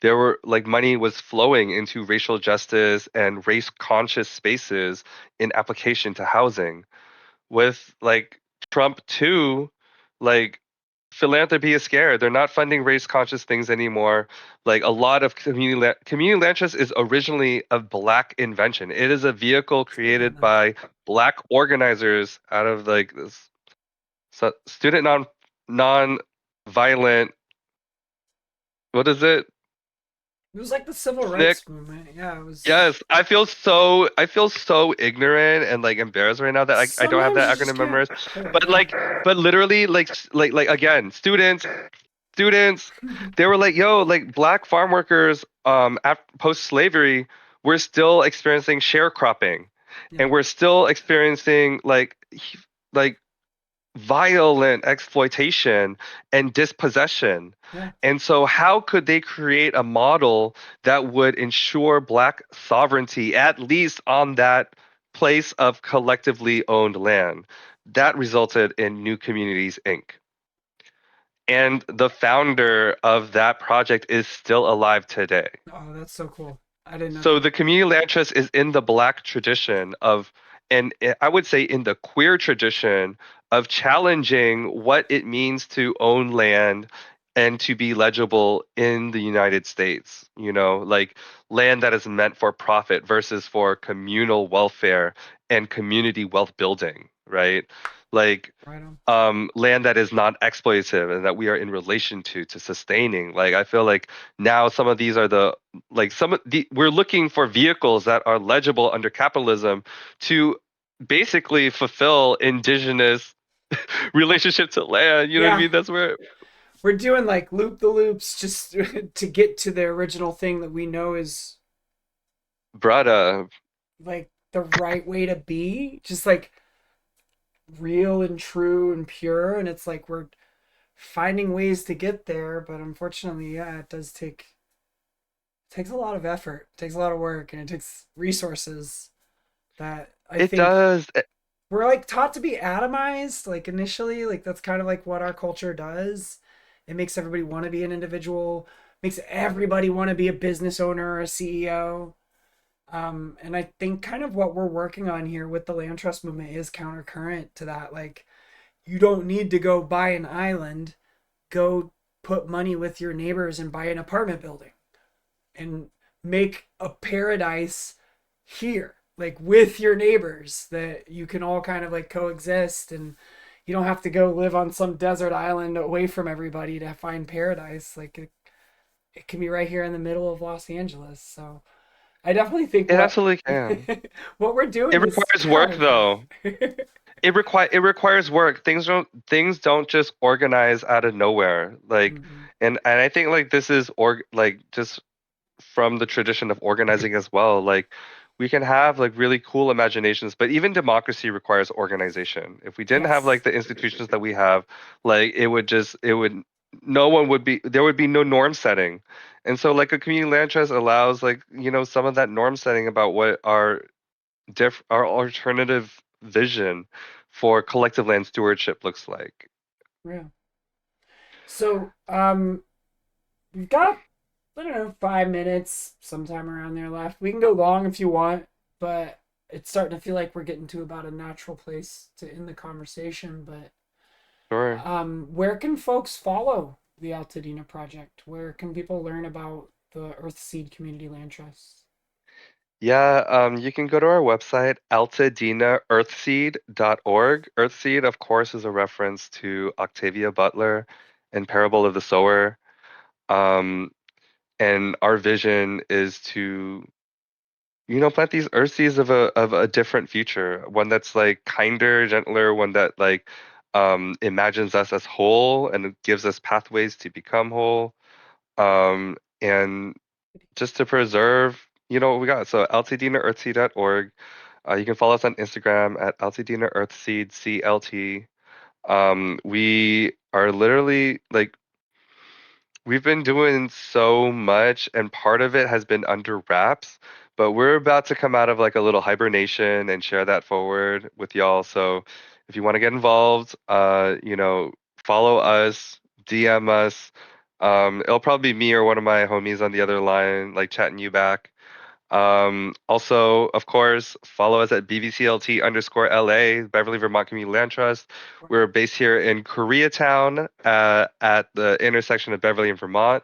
there were like money was flowing into racial justice and race conscious spaces in application to housing. With like Trump too, like philanthropy is scared. They're not funding race conscious things anymore. Like a lot of community land trust is originally a black invention. It is a vehicle Yeah, created by black organizers out of like this student non violent, what is it? it was like the civil SNCC. rights movement. Yeah, it was. Yes, I feel so ignorant and like embarrassed right now that I don't have Sometimes you that just acronym can't. memorized. But Yeah. like but literally like again, students they were like, yo, like black farm workers post slavery, we're still experiencing sharecropping Yeah. and we're still experiencing like violent exploitation and dispossession. Yeah. And so, how could they create a model that would ensure Black sovereignty, at least on that place of collectively owned land? That resulted in New Communities, Inc. And the founder of that project is still alive today. Oh, that's so cool. I didn't know So that. the community land trust is in the black tradition of, and I would say in the queer tradition of challenging what it means to own land and to be legible in the United States. You know, like land that is meant for profit versus for communal welfare and community wealth building, right? Like Right on. land that is not exploitative and that we are in relation to sustaining. Like I feel like now some of these are the like some of the we're looking for vehicles that are legible under capitalism to basically fulfill indigenous relationship to land. You know what I Yeah, mean? That's where we're doing like loop the loops just to get to the original thing that we know is Brada. like the right way to be, just like real and true and pure. And it's like we're finding ways to get there, but unfortunately, yeah, it does take takes a lot of effort, it takes a lot of work, and it takes resources that I It think does. we're like taught to be atomized like initially, like that's kind of like what our culture does. It makes everybody want to be an individual, makes everybody want to be a business owner or a CEO. And I think kind of what we're working on here with the land trust movement is countercurrent to that. Like you don't need to go buy an island, go put money with your neighbors and buy an apartment building and make a paradise here, like with your neighbors, that you can all kind of like coexist, and you don't have to go live on some desert island away from everybody to find paradise. Like it can be right here in the middle of Los Angeles. So I definitely think It what absolutely can. what we're It doing is requires work countercurrent. though. It requires work. Things don't just organize out of nowhere. Like Mm-hmm. and I think like this is like just from the tradition of organizing as well. Like we can have like really cool imaginations, but even democracy requires organization. If we didn't have like Yes. the institutions that we have, like it would no one would be there would be no norm setting. And so like a community land trust allows like, you know, some of that norm setting about what our alternative vision for collective land stewardship looks like. Yeah. So we've got, I don't know, 5 minutes, sometime around there left. We can go long if you want, but it's starting to feel like we're getting to about a natural place to end the conversation. But Sure. where can folks follow the Altadena project? Where can people learn about the Earthseed Community Land Trust? Yeah, you can go to our website, altadenaearthseed.org. Earthseed, of course, is a reference to Octavia Butler and Parable of the Sower. Um, and our vision is to, you know, plant these earth seeds of a different future, one that's like kinder, gentler, one that like imagines us as whole and gives us pathways to become whole. And just to preserve you know what we got. So ltdnearthseed.org. You can follow us on Instagram at ltdnearthseed, CLT. We are literally like we've been doing so much, and part of it has been under wraps, but we're about to come out of like a little hibernation and share that forward with y'all. So if you want to get involved, follow us, DM us. It'll probably be me or one of my homies on the other line, like chatting you back. Also, of course, follow us at BVCLT underscore LA, Beverly Vermont Community Land Trust. We're based here in Koreatown, at the intersection of Beverly and Vermont,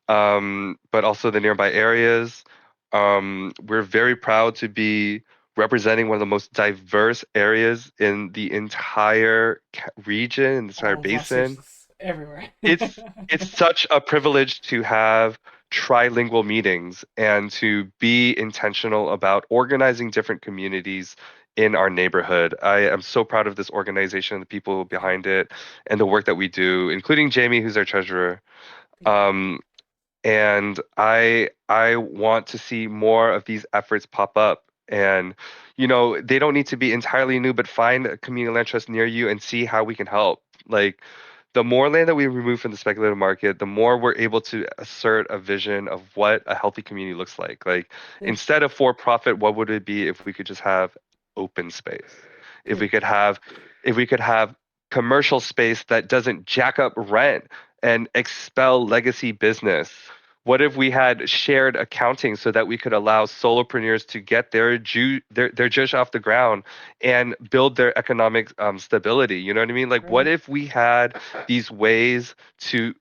but also the nearby areas. We're very proud to be representing one of the most diverse areas in the entire region, in the entire All of Los basin. Angeles, everywhere. It's such a privilege to have trilingual meetings and to be intentional about organizing different communities in our neighborhood. I am so proud of this organization, the people Thank you. behind it, and the work that we do, including Jamie, who's our treasurer. Thank you. Um, and I want to see more of these efforts pop up. And they don't need to be entirely new, but find a community land trust near you and see how we can help. Like the more land that we remove from the speculative market, the more we're able to assert a vision of what a healthy community looks like. Like Thank you. instead of for profit, what would it be if we could just have open space? If we Thank could have if we could have commercial space that doesn't jack up rent and expel legacy business. What if we had shared accounting so that we could allow solopreneurs to get their juice off the ground and build their economic stability? You know what I mean? Like, you. what Right. if we had these ways to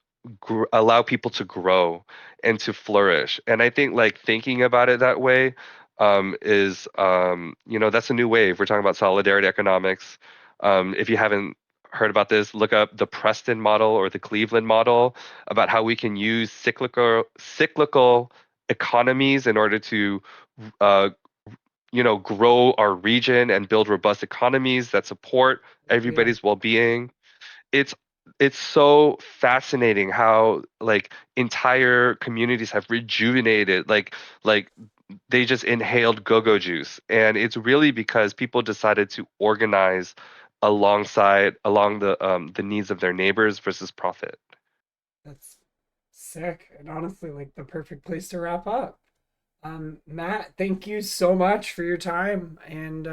allow people to grow and to flourish? And I think like thinking about it that way is that's a new wave. We're talking about solidarity economics. If you haven't heard about this, look up the Preston model or the Cleveland model about how we can use cyclical economies in order to uh, grow our region and build robust economies that support Yeah. everybody's well-being. It's it's so fascinating how like entire communities have rejuvenated, like they just inhaled go-go juice, and it's really because people decided to organize along the needs of their neighbors versus profit. That's sick. And honestly, like the perfect place to wrap up. Matt, thank you so much for your time. And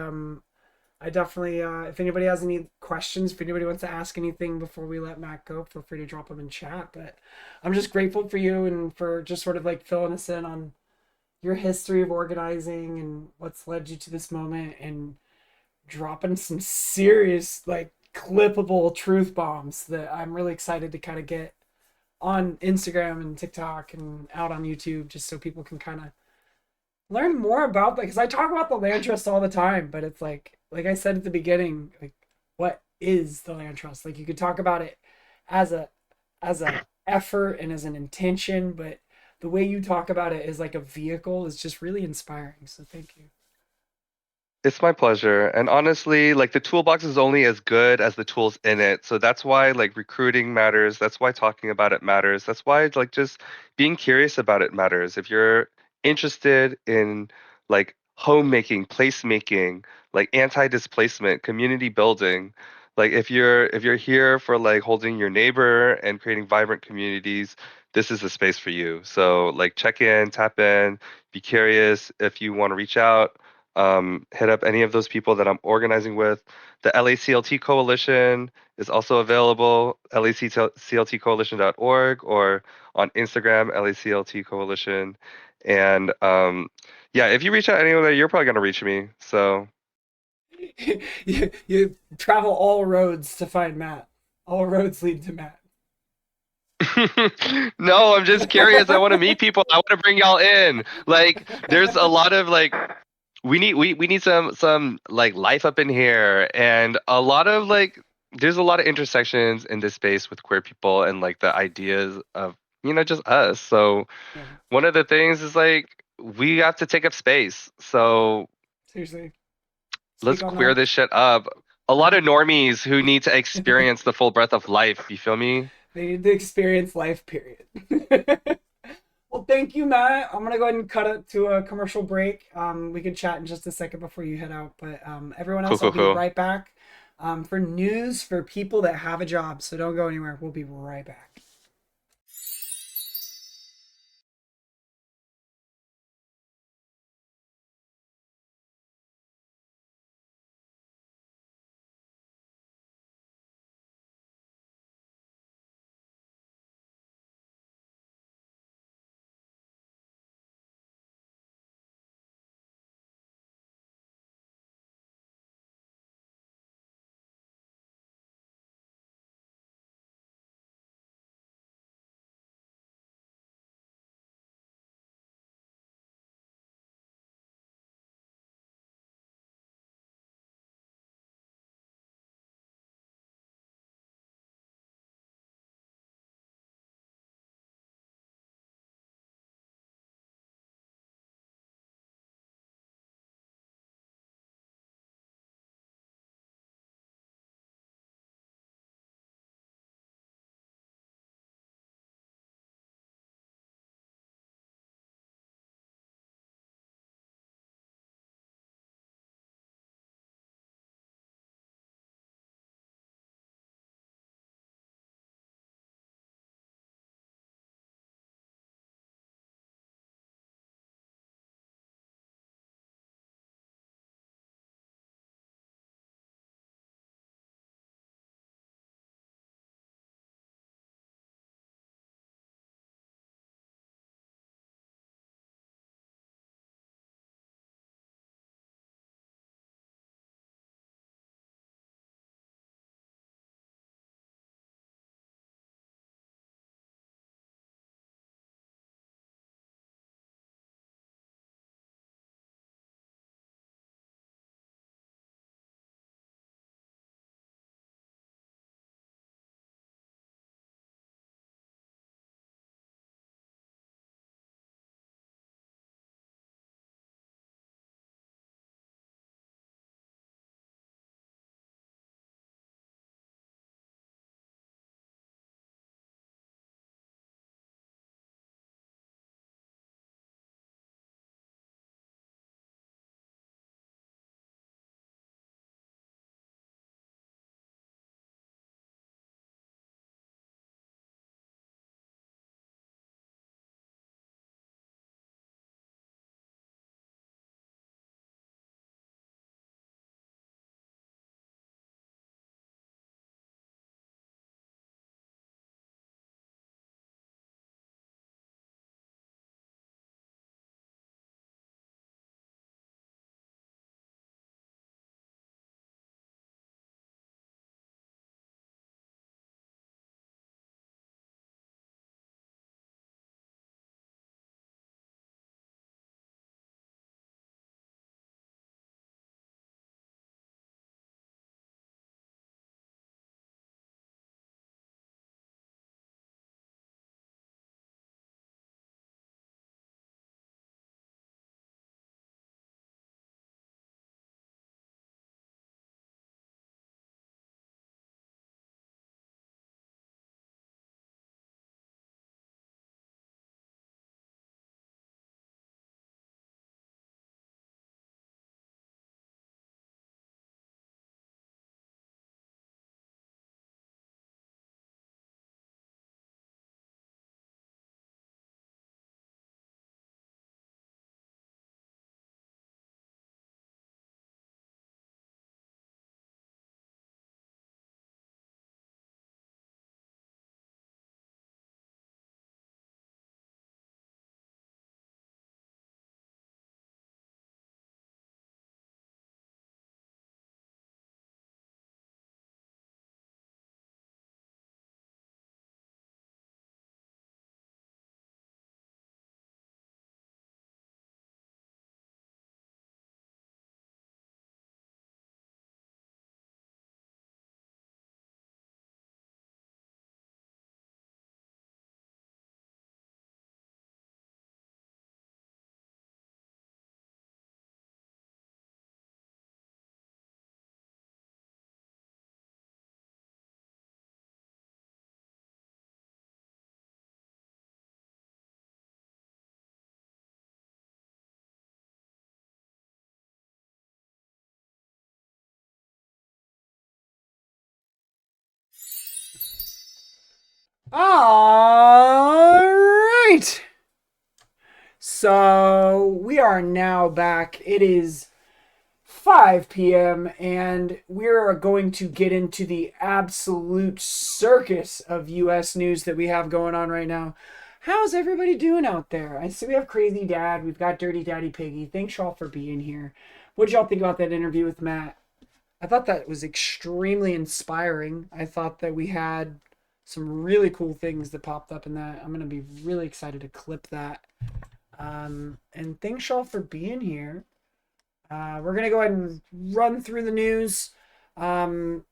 I definitely, if anybody has any questions, if anybody wants to ask anything before we let Matt go, feel free to drop them in chat. But I'm just grateful for you and for just sort of like filling us in on your history of organizing and what's led you to this moment and dropping some serious, like, clippable truth bombs that I'm really excited to kind of get on Instagram and TikTok and out on YouTube just so people can kind of learn more about that because I talk about the land trust all the time, but it's like I said at the beginning, like what is the land trust? Like you could talk about it as a effort and as an intention, but the way you talk about it as like a vehicle is just really inspiring. So thank you. It's my pleasure. And honestly, like the toolbox is only as good as the tools in it. So that's why like recruiting matters. That's why talking about it matters. That's why like just being curious about it matters. If you're interested in like homemaking, placemaking, like anti-displacement, community building, like if you're here for like holding your neighbor and creating vibrant communities, this is the space for you. So like check in, tap in, be curious if you want to reach out, hit up any of those people that I'm organizing with. The LACLT Coalition is also available, lacltcoalition.org, or on Instagram, LACLT Coalition. And yeah, if you reach out anywhere, you're probably going to reach me. So You travel all roads to find Matt. All roads lead to Matt. no, I'm just curious. I want to meet people. I want to bring y'all in. Like, there's a lot of like we need some like life up in here, and a lot of like there's a lot of intersections in this space with queer people and like the ideas of just us. So Yeah, one of the things is like we have to take up space. So seriously, let's speak on queer that. this shit up. A lot of normies who need to experience the full breadth of life. You feel me? They need to experience life, period. Well, thank you, Matt. I'm gonna go ahead and cut it to a commercial break. We can chat in just a second before you head out. But everyone Cool, else, I'll cool, be cool. right back for news for people that have a job. So don't go anywhere. We'll be right back. All right. So we are now back. It is 5 p.m. and we're going to get into the absolute circus of U.S. news that we have going on right now. How's everybody doing out there? I see we have Crazy Dad. We've got Dirty Daddy Piggy. Thanks y'all for being here. What did y'all think about that interview with Matt? I thought that was extremely inspiring. I thought that we had some really cool things that popped up in that. I'm going to be really excited to clip that. And thanks y'all for being here. We're going to go ahead and run through the news. I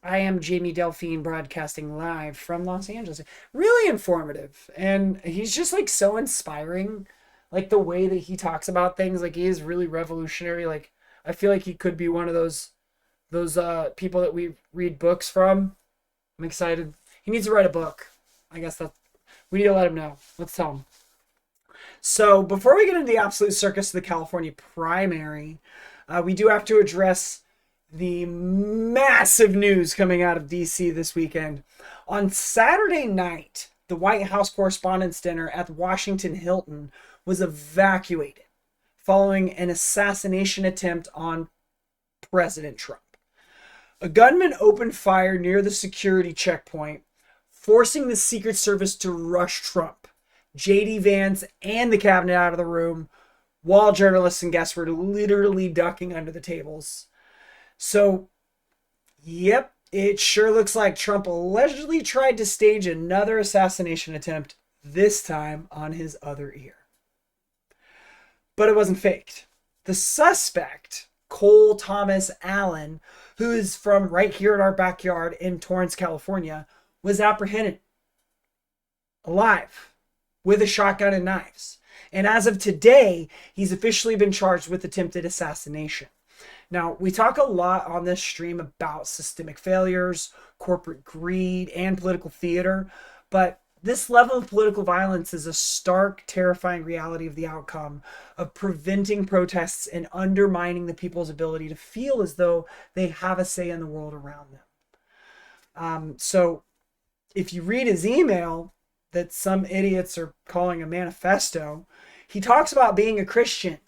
am Jamie Delphine broadcasting live from Los Angeles. Really informative. And he's just like so inspiring. Like the way that he talks about things, like he is really revolutionary. Like I feel like he could be one of those people that we read books from. I'm excited. He needs to write a book. I guess we need to let him know. Let's tell him. So before we get into the absolute circus of the California primary, we do have to address the massive news coming out of DC this weekend. On Saturday night, the White House Correspondents' Dinner at the Washington Hilton was evacuated following an assassination attempt on President Trump. A gunman opened fire near the security checkpoint, forcing the Secret Service to rush Trump, J.D. Vance, and the cabinet out of the room, while journalists and guests were literally ducking under the tables. So, yep, it sure looks like Trump allegedly tried to stage another assassination attempt, this time on his other ear. But it wasn't faked. The suspect, Cole Thomas Allen, who is from right here in our backyard in Torrance, California, was apprehended alive with a shotgun and knives. And as of today, he's officially been charged with attempted assassination. Now, we talk a lot on this stream about systemic failures, corporate greed, and political theater, but this level of political violence is a stark, terrifying reality of the outcome of preventing protests and undermining the people's ability to feel as though they have a say in the world around them. So if you read his email that some idiots are calling a manifesto, he talks about being a Christian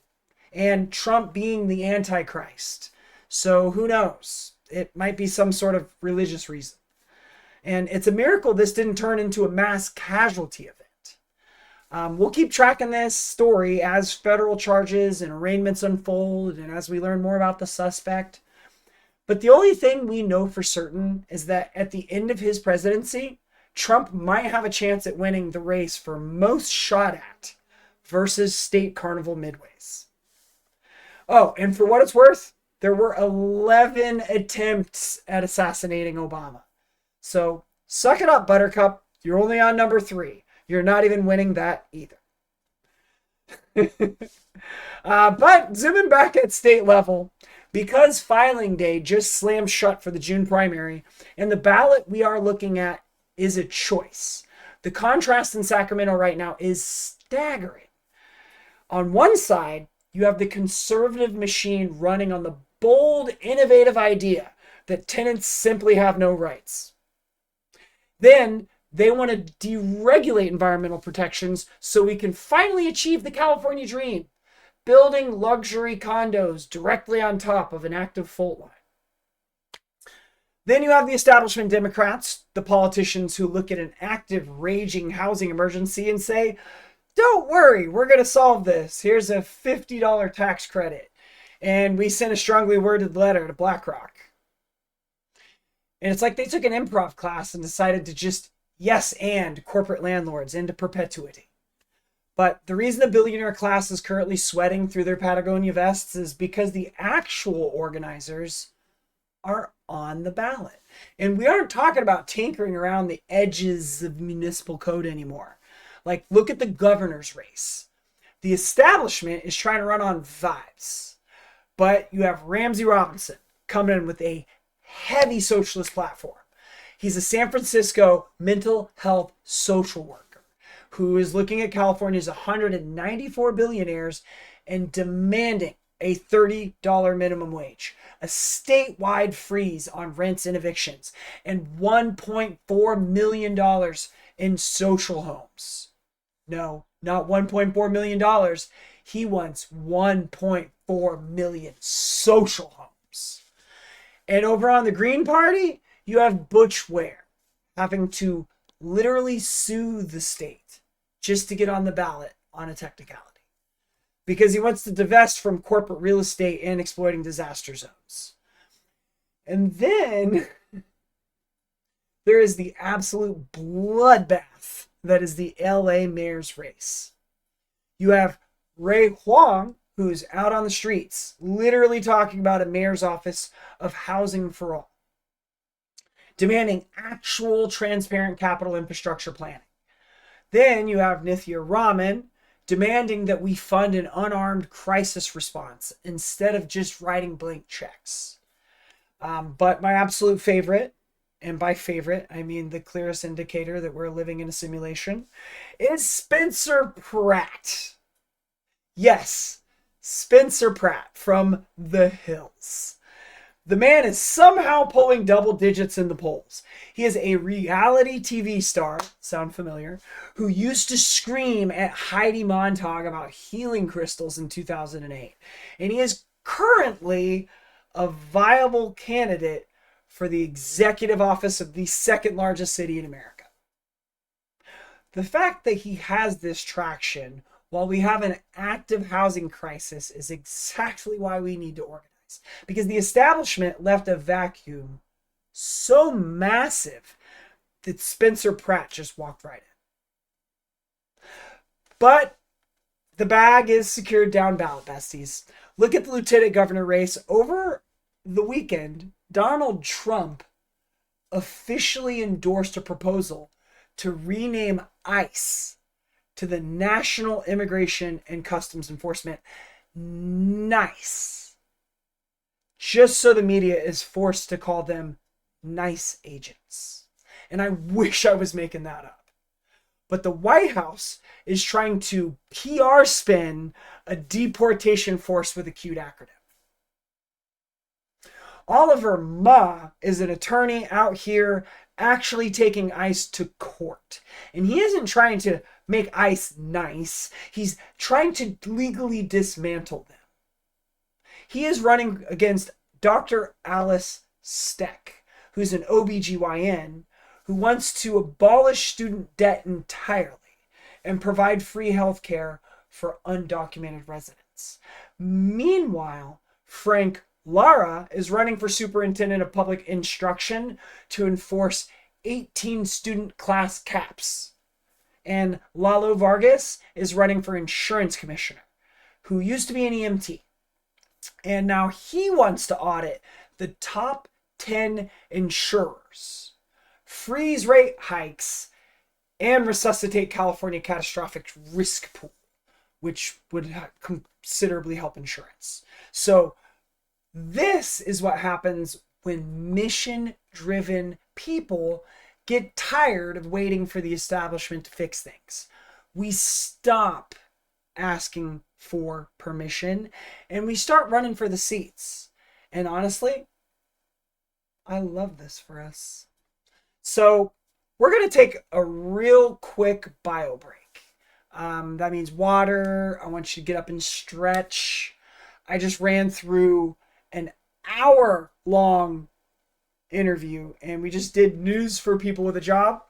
and Trump being the Antichrist. So who knows? It might be some sort of religious reason. And it's a miracle this didn't turn into a mass casualty event. We'll keep tracking this story as federal charges and arraignments unfold and as we learn more about the suspect. But the only thing we know for certain is that at the end of his presidency, Trump might have a chance at winning the race for most shot at versus state carnival midways. Oh, and for what it's worth, there were 11 attempts at assassinating Obama. So suck it up, Buttercup. You're only on number 3. You're not even winning that either. But zooming back at state level, because filing day just slammed shut for the June primary, and the ballot we are looking at is a choice. The contrast in Sacramento right now is staggering. On one side, you have the conservative machine running on the bold, innovative idea that tenants simply have no rights. Then they want to deregulate environmental protections so we can finally achieve the California dream, building luxury condos directly on top of an active fault line. Then you have the establishment Democrats, the politicians who look at an active, raging housing emergency and say, don't worry, we're going to solve this. Here's a $50 tax credit. And we sent a strongly worded letter to BlackRock. And it's like they took an improv class and decided to just yes and corporate landlords into perpetuity. But the reason the billionaire class is currently sweating through their Patagonia vests is because the actual organizers are on the ballot. And we aren't talking about tinkering around the edges of municipal code anymore. Like, look at the governor's race. The establishment is trying to run on vibes. But you have Ramsey Robinson coming in with a heavy socialist platform. He's a San Francisco mental health social worker who is looking at California's 194 billionaires and demanding a $30 minimum wage, a statewide freeze on rents and evictions, and $1.4 million in social homes. No, not $1.4 million. He wants 1.4 million social homes. And over on the Green Party, you have Butch Ware having to literally sue the state just to get on the ballot on a technicality, because he wants to divest from corporate real estate and exploiting disaster zones. And then there is the absolute bloodbath that is the LA mayor's race. You have Ray Huang, who's out on the streets, literally talking about a mayor's office of housing for all, demanding actual transparent capital infrastructure planning. Then you have Nithya Raman demanding that we fund an unarmed crisis response instead of just writing blank checks. But my absolute favorite, and by favorite, I mean the clearest indicator that we're living in a simulation, is Spencer Pratt. Yes, Spencer Pratt from The Hills. The man is somehow pulling double digits in the polls. He is a reality TV star, sound familiar, who used to scream at Heidi Montag about healing crystals in 2008. And he is currently a viable candidate for the executive office of the second largest city in America. The fact that he has this traction while we have an active housing crisis is exactly why we need to organize. Because the establishment left a vacuum so massive that Spencer Pratt just walked right in. But the bag is secured down ballot, besties. Look at the lieutenant governor race. Over the weekend, Donald Trump officially endorsed a proposal to rename ICE to the National Immigration and Customs Enforcement. Nice. Just so the media is forced to call them nice agents. And I wish I was making that up. But the White House is trying to PR spin a deportation force with a cute acronym. Oliver Ma is an attorney out here actually taking ICE to court. And he isn't trying to make ICE nice. He's trying to legally dismantle them. He is running against Dr. Alice Steck, who's an OBGYN who wants to abolish student debt entirely and provide free health care for undocumented residents. Meanwhile, Frank Lara is running for superintendent of public instruction to enforce 18 student class caps. And Lalo Vargas is running for insurance commissioner, who used to be an EMT. And now he wants to audit the top 10 insurers, freeze rate hikes, and resuscitate California catastrophic risk pool, which would considerably help insurance. So this is what happens when mission-driven people get tired of waiting for the establishment to fix things. We stop asking for permission and we start running for the seats. And honestly, I love this for us. So we're going to take a real quick bio break. That means water. I want you to get up and stretch. I just ran through an hour-long interview and we just did news for people with a job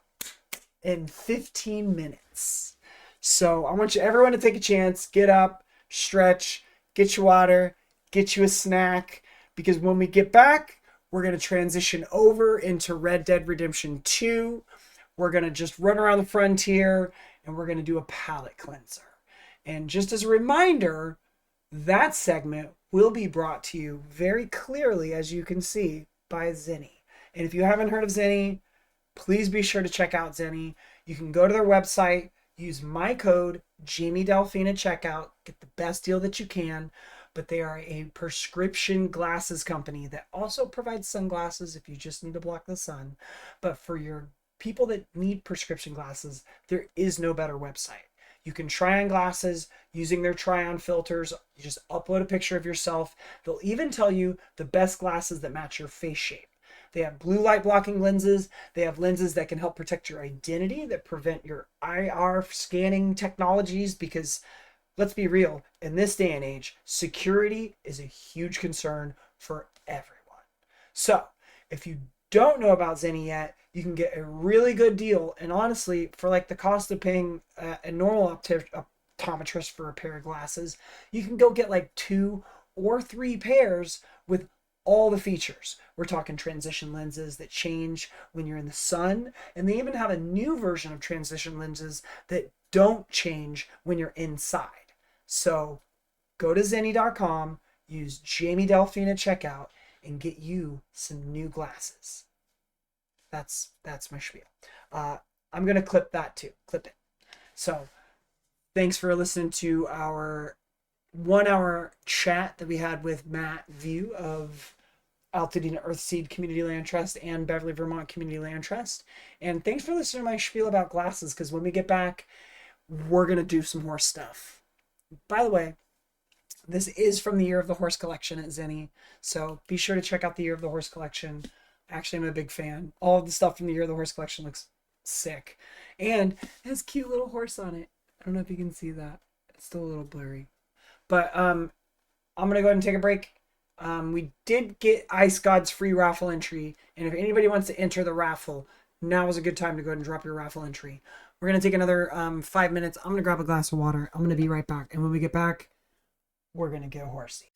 in 15 minutes. So I want everyone to take a chance, get up, stretch, get your water, get you a snack, because when we get back, we're going to transition over into Red Dead Redemption 2. We're going to just run around the frontier and we're going to do a palate cleanser. And just as a reminder, that segment will be brought to you very clearly, as you can see, by Zenny. And if you haven't heard of Zenny, please be sure to check out Zenny. You can go to their website, use my code, Jamie Delphine at checkout, get the best deal that you can. But they are a prescription glasses company that also provides sunglasses if you just need to block the sun. But for your people that need prescription glasses, there is no better website. You can try on glasses using their try-on filters. You just upload a picture of yourself. They'll even tell you the best glasses that match your face shape. They have blue light blocking lenses. They have lenses that can help protect your identity, that prevent your IR scanning technologies, because let's be real, in this day and age, security is a huge concern for everyone. So, if you don't know about Zenni yet, you can get a really good deal. And honestly, for like the cost of paying a normal optometrist for a pair of glasses, you can go get like 2 or 3 pairs with all the features. We're talking transition lenses that change when you're in the sun, and they even have a new version of transition lenses that don't change when you're inside. So go to Zenni.com, use Jamie Delphine at checkout, and get you some new glasses. That's my spiel. I'm gonna clip that too. Clip it. So thanks for listening to our 1 hour chat that we had with Matt View of Altadena Earthseed Community Land Trust and Beverly Vermont Community Land Trust. And thanks for listening to my spiel about glasses, because when we get back, we're gonna do some more stuff. By the way, this is from the Year of the Horse collection at Zenni, so be sure to check out the Year of the Horse collection. Actually, I'm a big fan. All of the stuff from the Year of the Horse collection looks sick, and it has a cute little horse on it. I don't know if you can see that. It's still a little blurry, but I'm gonna go ahead and take a break. We did get Ice God's free raffle entry, and if anybody wants to enter the raffle, now is a good time to go ahead and drop your raffle entry. We're gonna take another 5 minutes. I'm gonna grab a glass of water. I'm gonna be right back, and when we get back, we're gonna go horsey.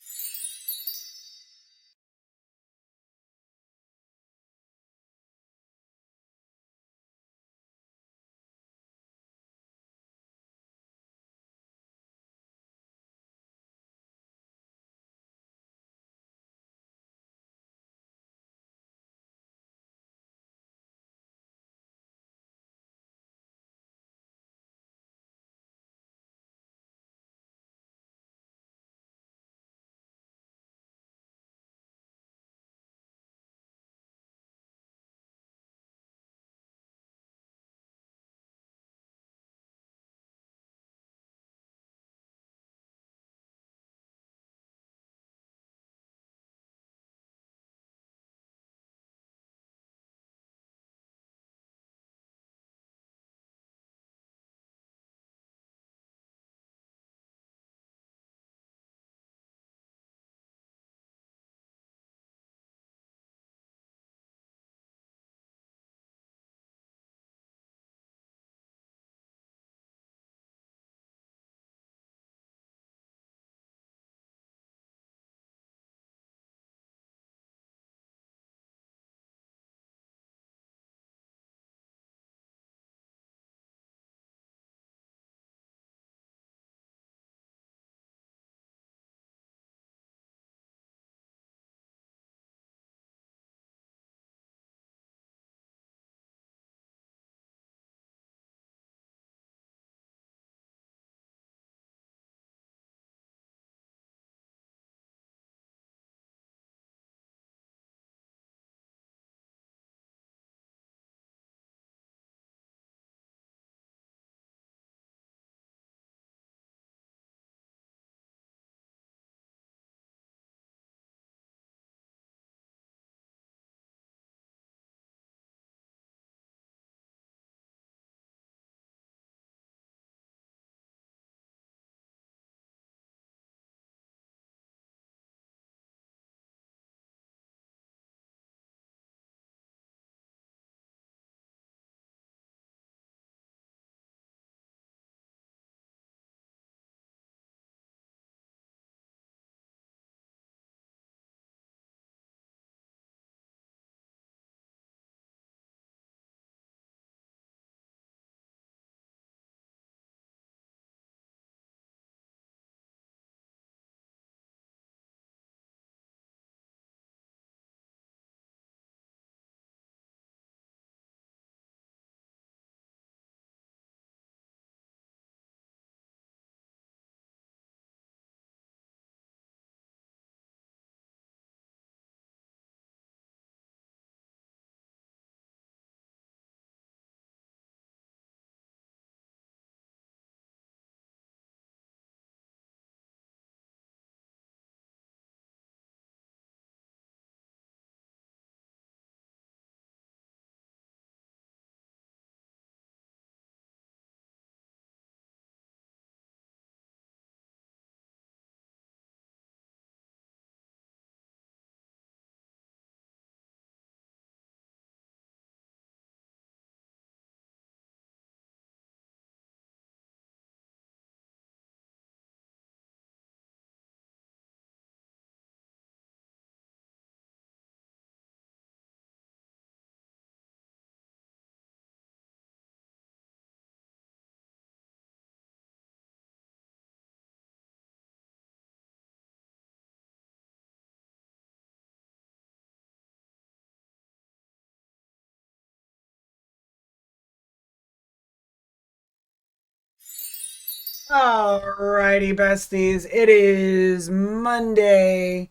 Alrighty, besties. It is Monday,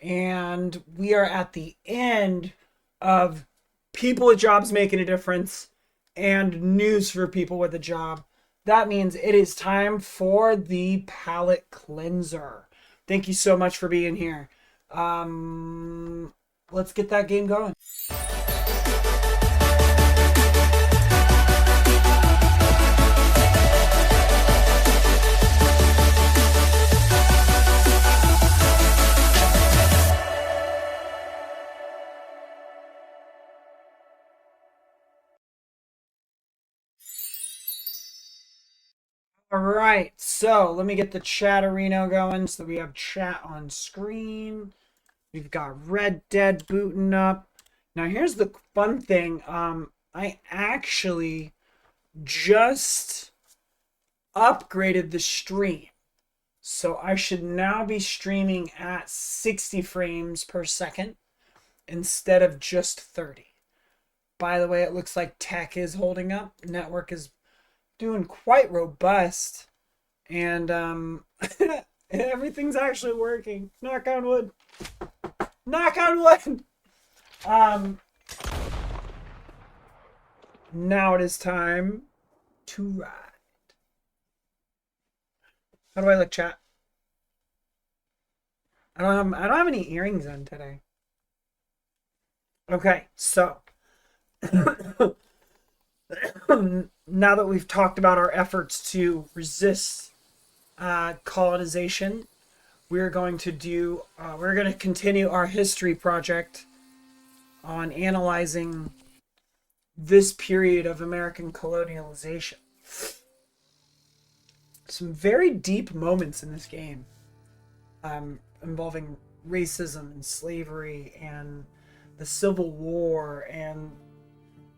and we are at the end of people with jobs making a difference and news for people with a job. That means it is time for the palate cleanser. Thank you so much for being here. Let's get that game going. All right, so let me get the chatterino going so we have chat on screen. We've got Red Dead booting up. Now here's the fun thing. I actually just upgraded the stream. So I should now be streaming at 60 frames per second instead of just 30. By the way, it looks like tech is holding up. Network is doing quite robust. And everything's actually working. Knock on wood. Knock on wood. Now it is time to ride. How do I look, chat? I don't have any earrings on today. Okay, so now that we've talked about our efforts to resist colonization, we're going to continue our history project on analyzing this period of American colonialization. Some very deep moments in this game, involving racism and slavery and the Civil War and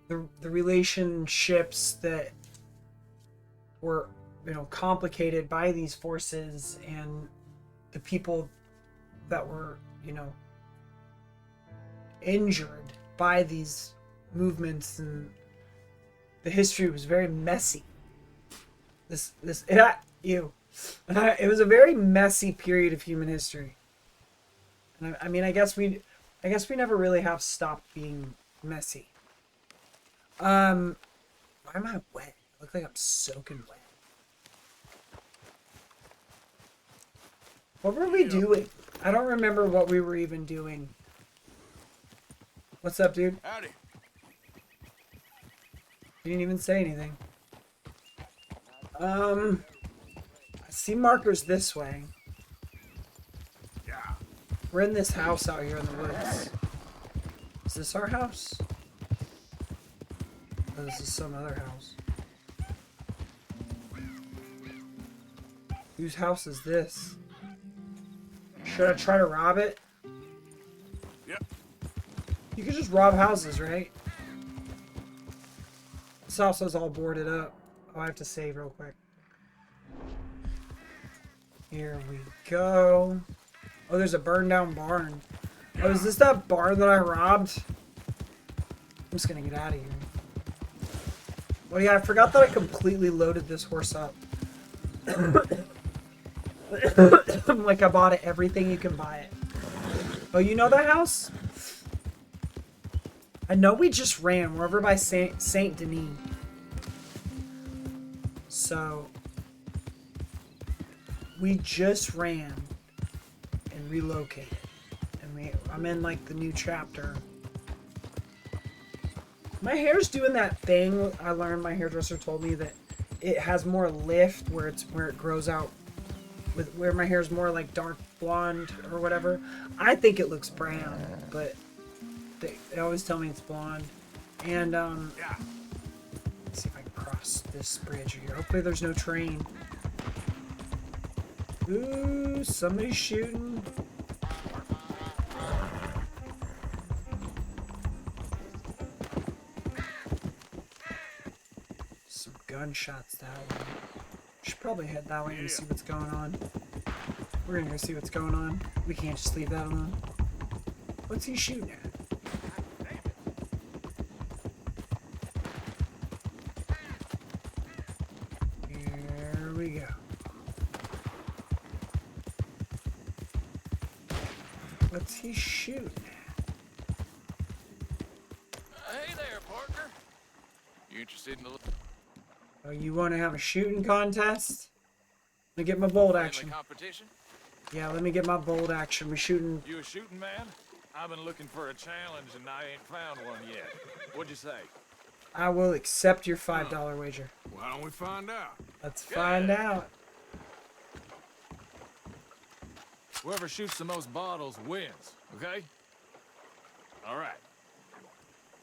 the relationships that were, complicated by these forces and the people that were, injured by these movements, and the history was very messy. It was a very messy period of human history. And I guess we never really have stopped being messy. Why am I wet? I look like I'm soaking wet. What were we doing? I don't remember what we were even doing. What's up, dude? Howdy. You didn't even say anything. I see markers this way. Yeah. We're in this house out here in the woods. Is this our house? Oh, this is some other house. Whose house is this? Should I try to rob it? Yep. You can just rob houses, right? This house is all boarded up. Oh, I have to save real quick. Here we go. Oh, there's a burned down barn. Oh, is this that barn that I robbed? I'm just gonna get out of here. Oh yeah, I forgot that I completely loaded this horse up. Like I bought it everything you can buy it. Oh, you know that house? I know we just ran. We're over by Saint Denis. So we just ran and relocated. And I'm in like the new chapter. My hair's doing that thing I learned. My hairdresser told me that it has more lift where it grows out, where my hair's more like dark blonde or whatever. I think it looks brown, but they always tell me it's blonde. And Yeah. let's see if I can cross this bridge here. Hopefully there's no train. Ooh, somebody's shooting. Some gunshots that way. Should probably head that way and see what's going on. We're gonna go see what's going on. We can't just leave that alone. What's he shooting at? Here we go. What's he shooting? Hey there, partner. You interested in the Oh, you want to have a shooting contest? Let me get my bold action. competition? Yeah, let me get my bold action. We're shooting. You a shooting man? I've been looking for a challenge and I ain't found one yet. What'd you say? I will accept your $5 wager. Why don't we find out? Let's find out. Whoever shoots the most bottles wins, okay? All right.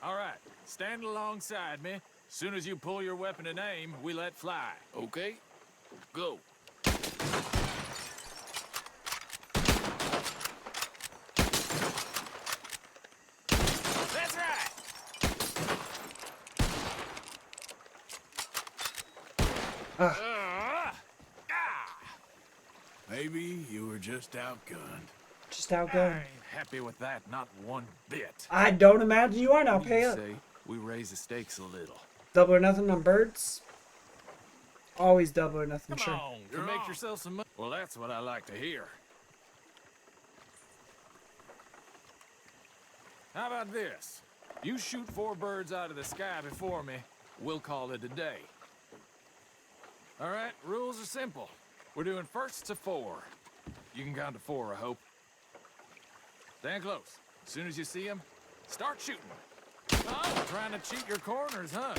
All right. Stand alongside me. Soon as you pull your weapon and aim, we let fly. Okay? Go. That's right. Ah. Maybe you were just outgunned. Just I outgoing. ain't happy with that, not one bit. I don't imagine you are now. What do you Pay up. say we raise the stakes a little? Double or nothing on birds. Always double or nothing. Come Sure. on, You're make on. yourself some money. Well, that's what I like to hear. How about this? You shoot 4 birds out of the sky before me, we'll call it a day. All right, rules are simple. We're doing first to 4. You can count to 4, I hope. Stand close. As soon as you see them, start shooting. Oh, trying to cheat your corners, huh?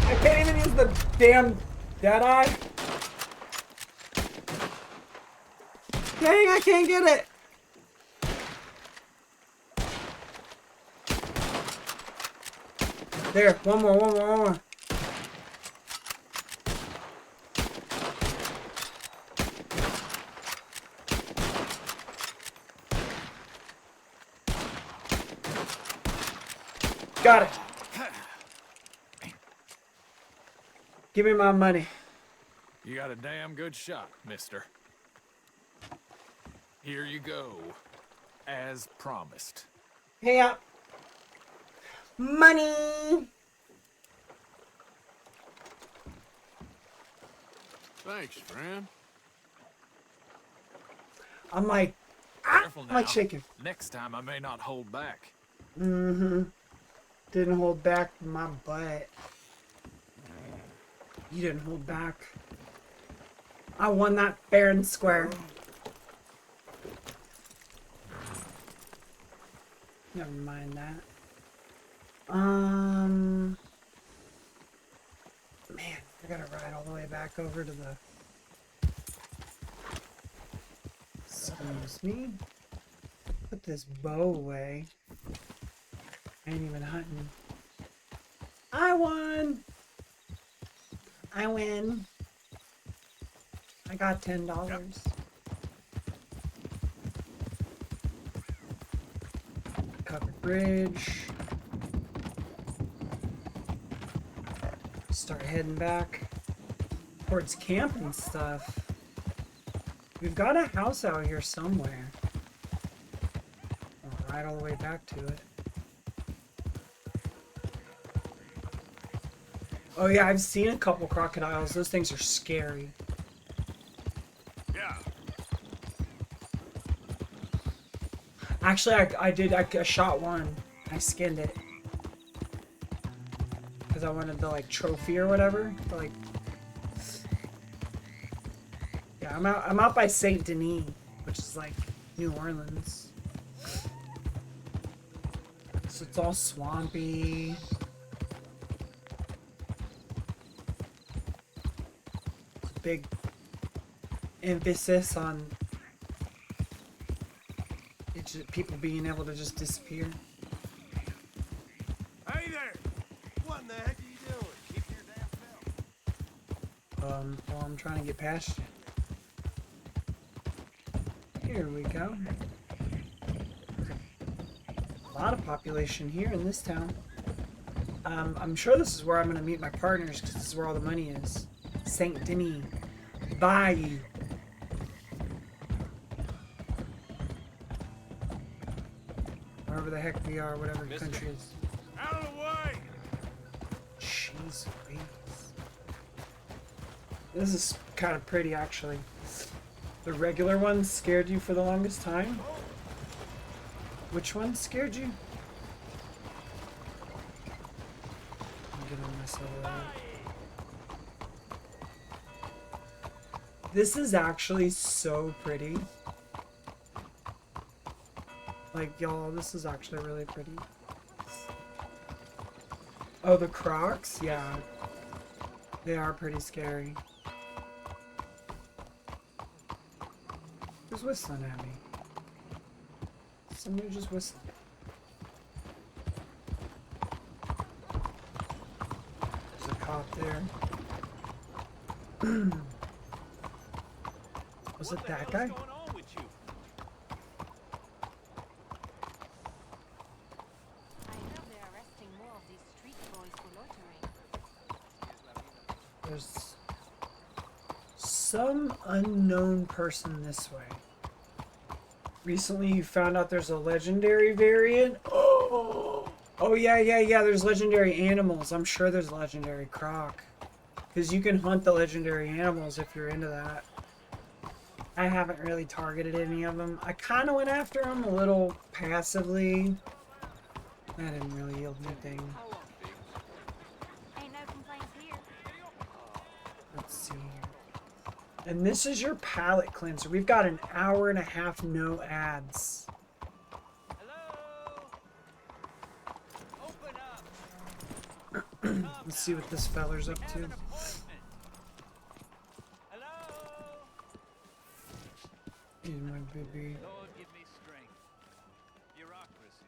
I can't even use the damn Deadeye. Dang, I can't get it. There, one more. Got it. Give me my money. You got a damn good shot, mister. Here you go. As promised. Pay up. Money. Thanks, friend. I'm like, Careful I'm like now. shaking. Next time I may not hold back. Mm-hmm. Didn't hold back my butt. You didn't hold back. I won that fair and square. Never mind that. Man, I gotta ride all the way back over to the... Excuse me? Put this bow away. I ain't even hunting. I won! I win. I got $10. Covered bridge. Start heading back towards camp and stuff. We've got a house out here somewhere. I'll ride all the way back to it. Oh yeah, I've seen a couple crocodiles. Those things are scary. Yeah. Actually, I shot one. I skinned it. Because I wanted the, like, trophy or whatever. But, like... Yeah, I'm out by Saint Denis, which is, like, New Orleans. So it's all swampy. Big emphasis on people being able to just disappear. Hey there! What in the heck are you doing? Keep your damn belt. Well, I'm trying to get past you. Here we go. A lot of population here in this town. I'm sure this is where I'm going to meet my partners, because this is where all the money is. Saint Denis. Bye. Wherever the heck we are, whatever the country is. Out of the way! Jeez Louise. This is kind of pretty, actually. The regular one scared you for the longest time? Which one scared you? I'm gonna mess it up. This is actually so pretty. Like, y'all, this is actually really pretty. Oh, the Crocs? Yeah. They are pretty scary. Who's whistling at me? Somebody just whistling. There's a cop there. Was it that guy? What's going on with you? I heard they're arresting more of these street boys for loitering. There's some unknown person this way. Recently you found out there's a legendary variant. Oh yeah, there's legendary animals. I'm sure there's legendary croc. Because you can hunt the legendary animals if you're into that. I haven't really targeted any of them. I kind of went after them a little passively. That didn't really yield anything. Ain't no complaints here. Let's see. And this is your palate cleanser. We've got an hour and a half, no ads. Hello? Open up! Let's see what this feller's up to. Hello? He's my baby. Lord, give me strength. Bureaucracy.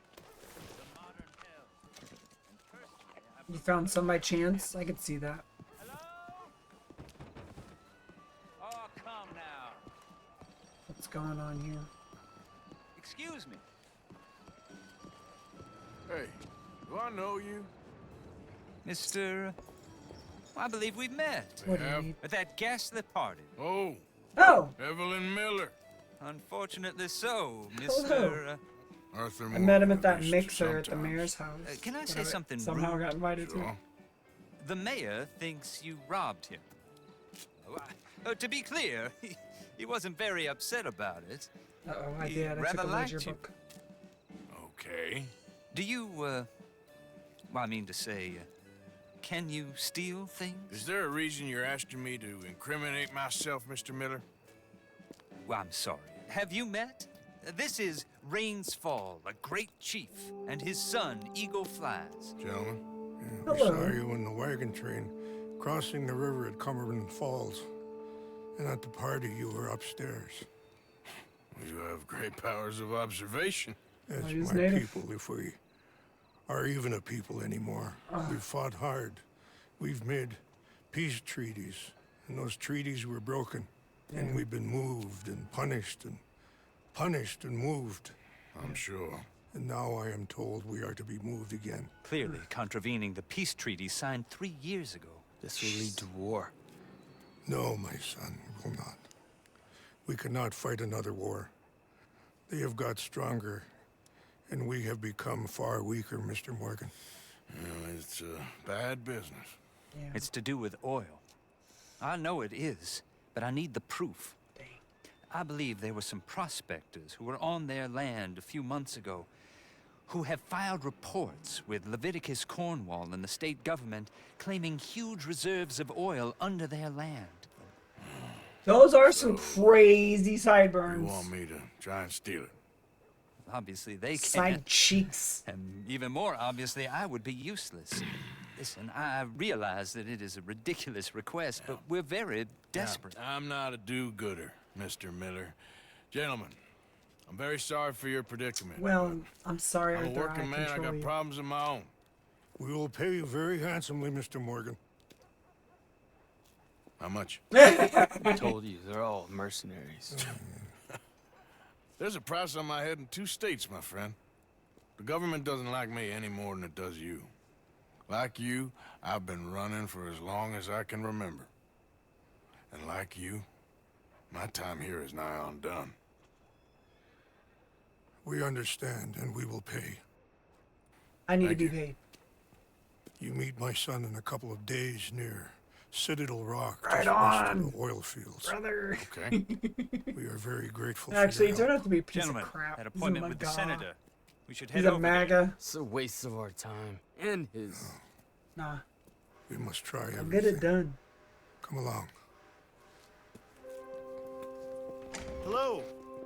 The modern hell. And personally, I have You found some by chance? I could see that. Hello? Oh, come now. What's going on here? Excuse me. Hey, do I know you? Mr. I believe we've met What do you Yep. need? at that ghastly party. Oh, Oh! Evelyn Miller. Unfortunately so, Hello. Mr. Arthur I met him Morgan at that wished mixer at the sometimes. mayor's house. Can I But say something somehow rude? got invited to. Sure. The mayor thinks you robbed him. To be clear, he wasn't very upset about it. Uh-oh, I He did. I took rather a ledger liked you. book. Okay. Do you, well, I mean to say, can you steal things? Is there a reason you're asking me to incriminate myself, Mr. Miller? Well, I'm sorry. Have you met? This is Rains Fall, a great chief, and his son, Eagle Flies. Gentlemen? Yeah, we Hello. saw you in the wagon train crossing the river at Cumberland Falls. And at the party, you were upstairs. You have great powers of observation. As he's my native. people, if we are even a people anymore. We've fought hard. We've made peace treaties. And those treaties were broken. And we've been moved and punished and moved. I'm sure. And now I am told we are to be moved again. Clearly contravening the peace treaty signed 3 years ago. This will lead to war. No, my son, it will not. We cannot fight another war. They have got stronger, and we have become far weaker, Mr. Morgan. Well, it's bad business. Yeah. It's to do with oil. I know it is, but I need the proof. Dang. I believe there were some prospectors who were on their land a few months ago who have filed reports with Leviticus Cornwall and the state government claiming huge reserves of oil under their land. Those are some crazy You sideburns. want me to try and steal it? Obviously, they can't. Side cheeks. And even more obviously, I would be useless. Listen, I realize that it is a ridiculous request, but we're very desperate. Now, I'm not a do-gooder, Mr. Miller. Gentlemen, I'm very sorry for your predicament. Well, I'm sorry, I'm a Arthur. working man. I control got you. problems of my own. We will pay you very handsomely, Mr. Morgan. How much? I told you, they're all mercenaries. There's a price on my head in 2 states, my friend. The government doesn't like me any more than it does you. Like you, I've been running for as long as I can remember. And like you, My time here is nigh on done. We understand, and we will pay. I need to Thank be you. paid. You meet my son in a couple of days near Citadel Rock, Right just west on. of the oil fields. Brother. Okay. We are very grateful Actually, you for your don't help. have to be a piece Gentlemen, of crap. that He's a appointment with the MAGA. senator. We should He's head a over there. MAGA. It's a waste of our time. And his. Nah, We must try I'll everything. get it done. Come along. Hello,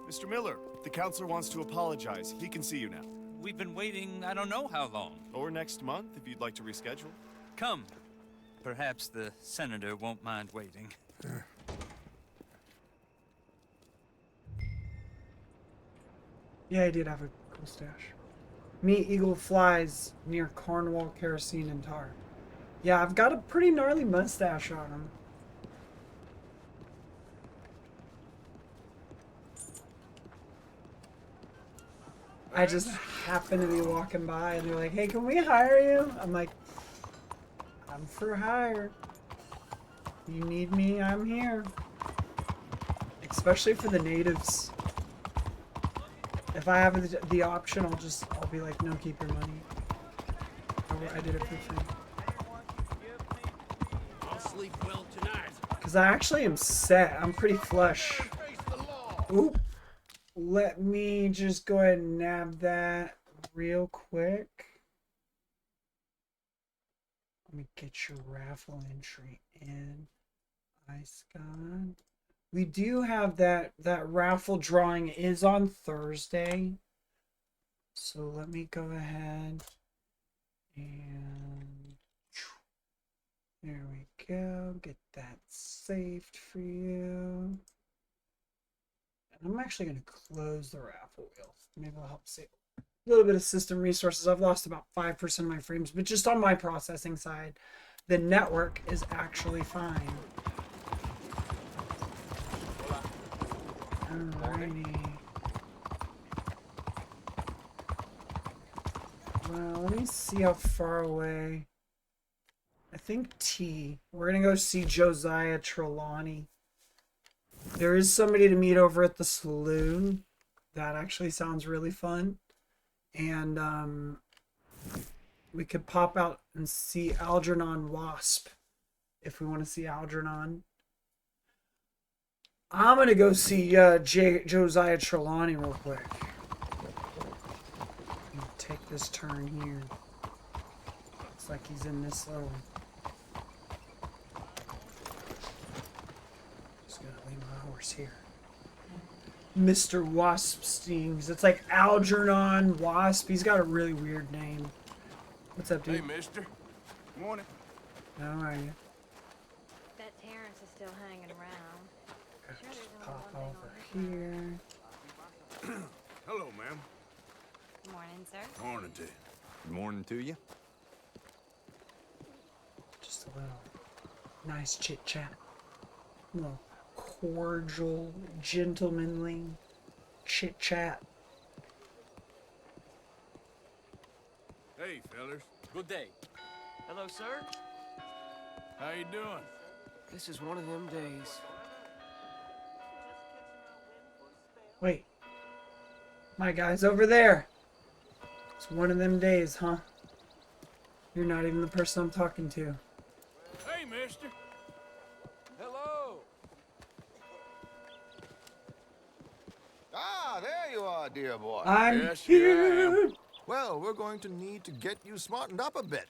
Mr. Miller. The counselor wants to apologize. He can see you now. We've been waiting I don't know how long. Or next month, if you'd like to reschedule. Come. Perhaps the senator won't mind waiting. Yeah, I did have a cool stash. Meet eagle flies near Cornwall, kerosene, and tar. Yeah, I've got a pretty gnarly mustache on him. I just happen to be walking by and they're like, hey, can we hire you? I'm like, I'm for hire. You need me, I'm here. Especially for the natives. If I have the option, I'll be like, no, keep your money. I did it for free. I'll sleep well tonight. Because I actually am set. I'm pretty flush. Oop. Let me just go ahead and nab that real quick. Let me get your raffle entry in. Ice God. We do have that raffle drawing is on Thursday. So let me go ahead and there we go. Get that saved for you. And I'm actually going to close the raffle wheel. Maybe it'll help save a little bit of system resources. I've lost about 5% of my frames, but just on my processing side, the network is actually fine. Alrighty. Well, let me see how far away. I think T. We're gonna go see Josiah Trelawney. There is somebody to meet over at the saloon. That actually sounds really fun. And we could pop out and see Algernon Wasp if we want to see Algernon. I'm gonna go see Josiah Trelawney real quick. Take this turn here. Looks like he's in this little. Just gonna leave my horse here. Mr. Wasp Stings. It's like Algernon Wasp. He's got a really weird name. What's up, dude? Hey, mister. Morning. How are you? Bet Terrence is still hanging around. Sure, there's Just only pop one over thing on his mind. here. Hello, ma'am. Good morning, sir. Morning to you. Good morning to you. Just a little nice chit chat. A little cordial, gentlemanly chit chat. Hey, fellers. Good day. Hello, sir. How you doing? This is one of them days. Wait. My guy's over there. It's one of them days, huh? You're not even the person I'm talking to. Hey, mister. Hello. Ah, there you are, dear boy. I'm Yes, here I am. here. Well, we're going to need to get you smartened up a bit.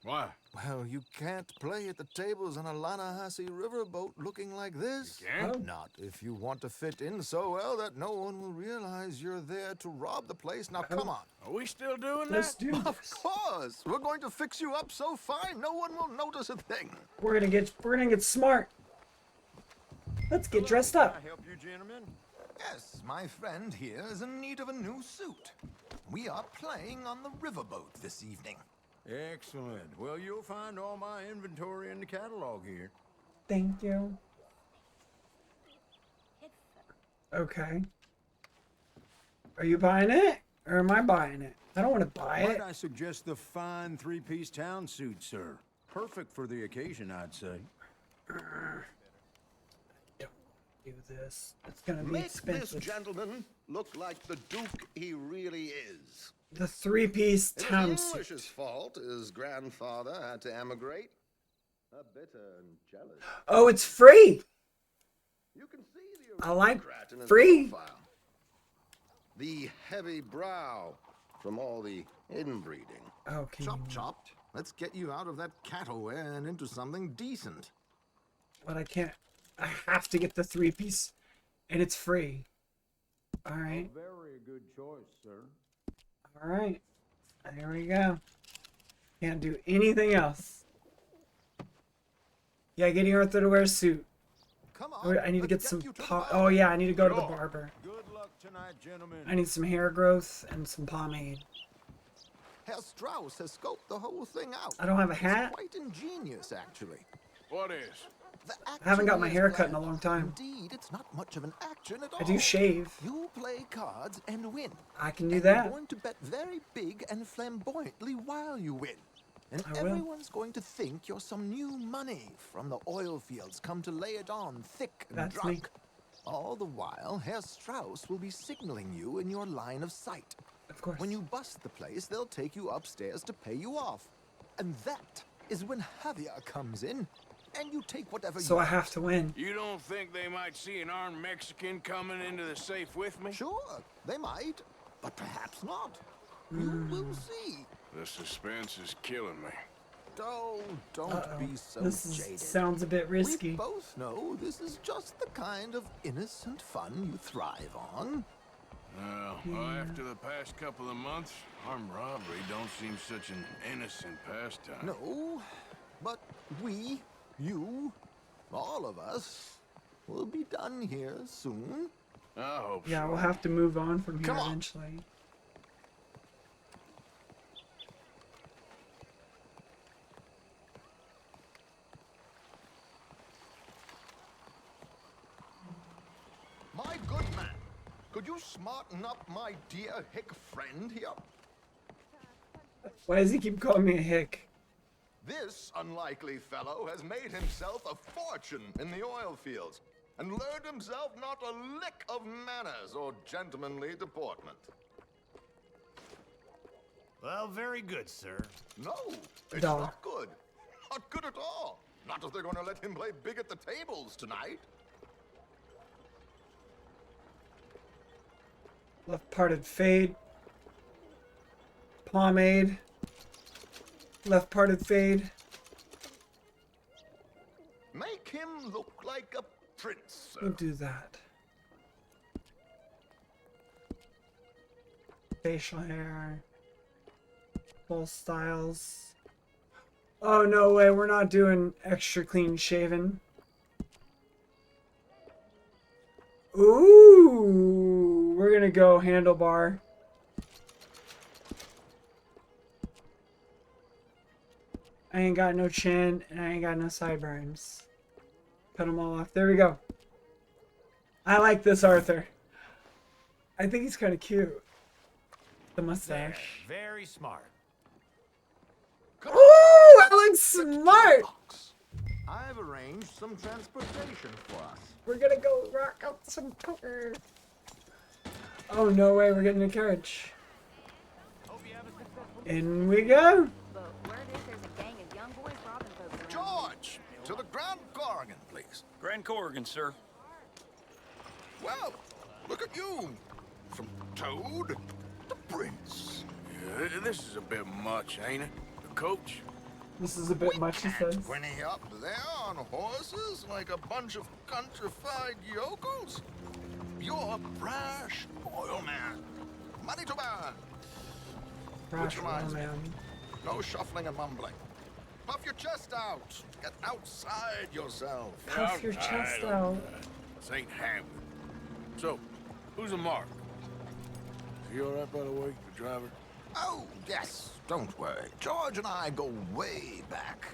Why? Well, you can't play at the tables on a Lannahechee riverboat looking like this. You can't? Not if you want to fit in so well that no one will realize you're there to rob the place. Now, come on. Are we still doing Let's that? do Of this. course. We're going to fix you up so fine no one will notice a thing. We're gonna get smart. Let's get dressed up. Can I help you, gentlemen? Yes, my friend here is in need of a new suit. We are playing on the riverboat this evening. Excellent. Well, you'll find all my inventory in the catalog here. Thank you. Okay. Are you buying it? Or am I buying it? I don't want to buy Might it. I suggest the fine three-piece town suit, sir? Perfect for the occasion, I'd say. do this. It's gonna be Make this expensive. gentleman look like the Duke he really is. The 3-piece It town was suit. English's fault his grandfather had to emigrate. A bitter and jealous. Oh, it's free. You can see the I like aristocrat in his free. profile. The heavy brow from all the inbreeding. Oh, can Chop you? chopped. Let's get you out of that cattle wear and into something decent. But I can't. I have to get the 3-piece, and it's free. All right. Very good choice, sir. All right. There we go. Can't do anything else. Yeah, getting Arthur to wear a suit. Come Oh, on. I need to let's get some you to the oh barber. yeah, I need to go to the Sure. barber. Good luck tonight, gentlemen. I need some hair growth and some pomade. Herr Strauss has scoped the whole thing out. I don't have a It's hat. quite ingenious, actually. What is? The I haven't got action my is hair cut in a planned. long time. Indeed, it's not much of an action at all. I do shave. You play cards and win. I can do And that. You're going to bet very big and flamboyantly while you win. And I will. everyone's going to think you're some new money from the oil fields come to lay it on thick and That's me. drunk. All the while, Herr Strauss will be signaling you in your line of sight. Of course. When you bust the place, they'll take you upstairs to pay you off. And that is when Javier comes in, and you take whatever So you I have to win. You don't think they might see an armed Mexican coming into the safe with me? Sure, they might, but perhaps not. You will see. The suspense is killing me. Oh, don't Uh-oh. be so This jaded. sounds a bit risky. We both know this is just the kind of innocent fun you thrive on. Well, after the past couple of months, armed robbery don't seem such an innocent pastime. No, but we, you, all of us, will be done here soon. I hope Yeah, so. we'll have to move on from here Come on. eventually. My good man, could you smarten up my dear hick friend here? Why does he keep calling me a hick? This unlikely fellow has made himself a fortune in the oil fields and learned himself not a lick of manners or gentlemanly deportment. Well, very good, sir. No, it's Duh. not good. Not good at all. Not if they're going to let him play big at the tables tonight. Left parted fade. Pomade. Left parted fade. Make him look like a prince, sir. We'll do that. Facial hair. Full styles. Oh, no way. We're not doing extra clean shaven. Ooh. We're going to go handlebar. I ain't got no chin and I ain't got no sideburns. Cut them all off. There we go. I like this Arthur. I think he's kind of cute. The mustache. Very smart. Come Ooh, I look smart. I've arranged some transportation for us. We're gonna go rock out some poker. Oh, no way. We're getting a carriage. In we go. But word is there's a gang of young boys robbing folks around. George, to the Grand Corrigan, please. Grand Corrigan, sir. Well, look at you. From Toad to Prince. Yeah, this is a bit much, ain't it? The coach? This is a bit much, he says. Whinny up there on horses like a bunch of countrified yokels. You're a brash oil man. Money to burn. Brash reminds me. man. No shuffling and mumbling. Puff your chest out. Get outside yourself. Puff your chest I out. don't- This ain't happening. So, who's a mark? Is he alright, by the way, the driver? Oh, yes, don't worry. George and I go way back.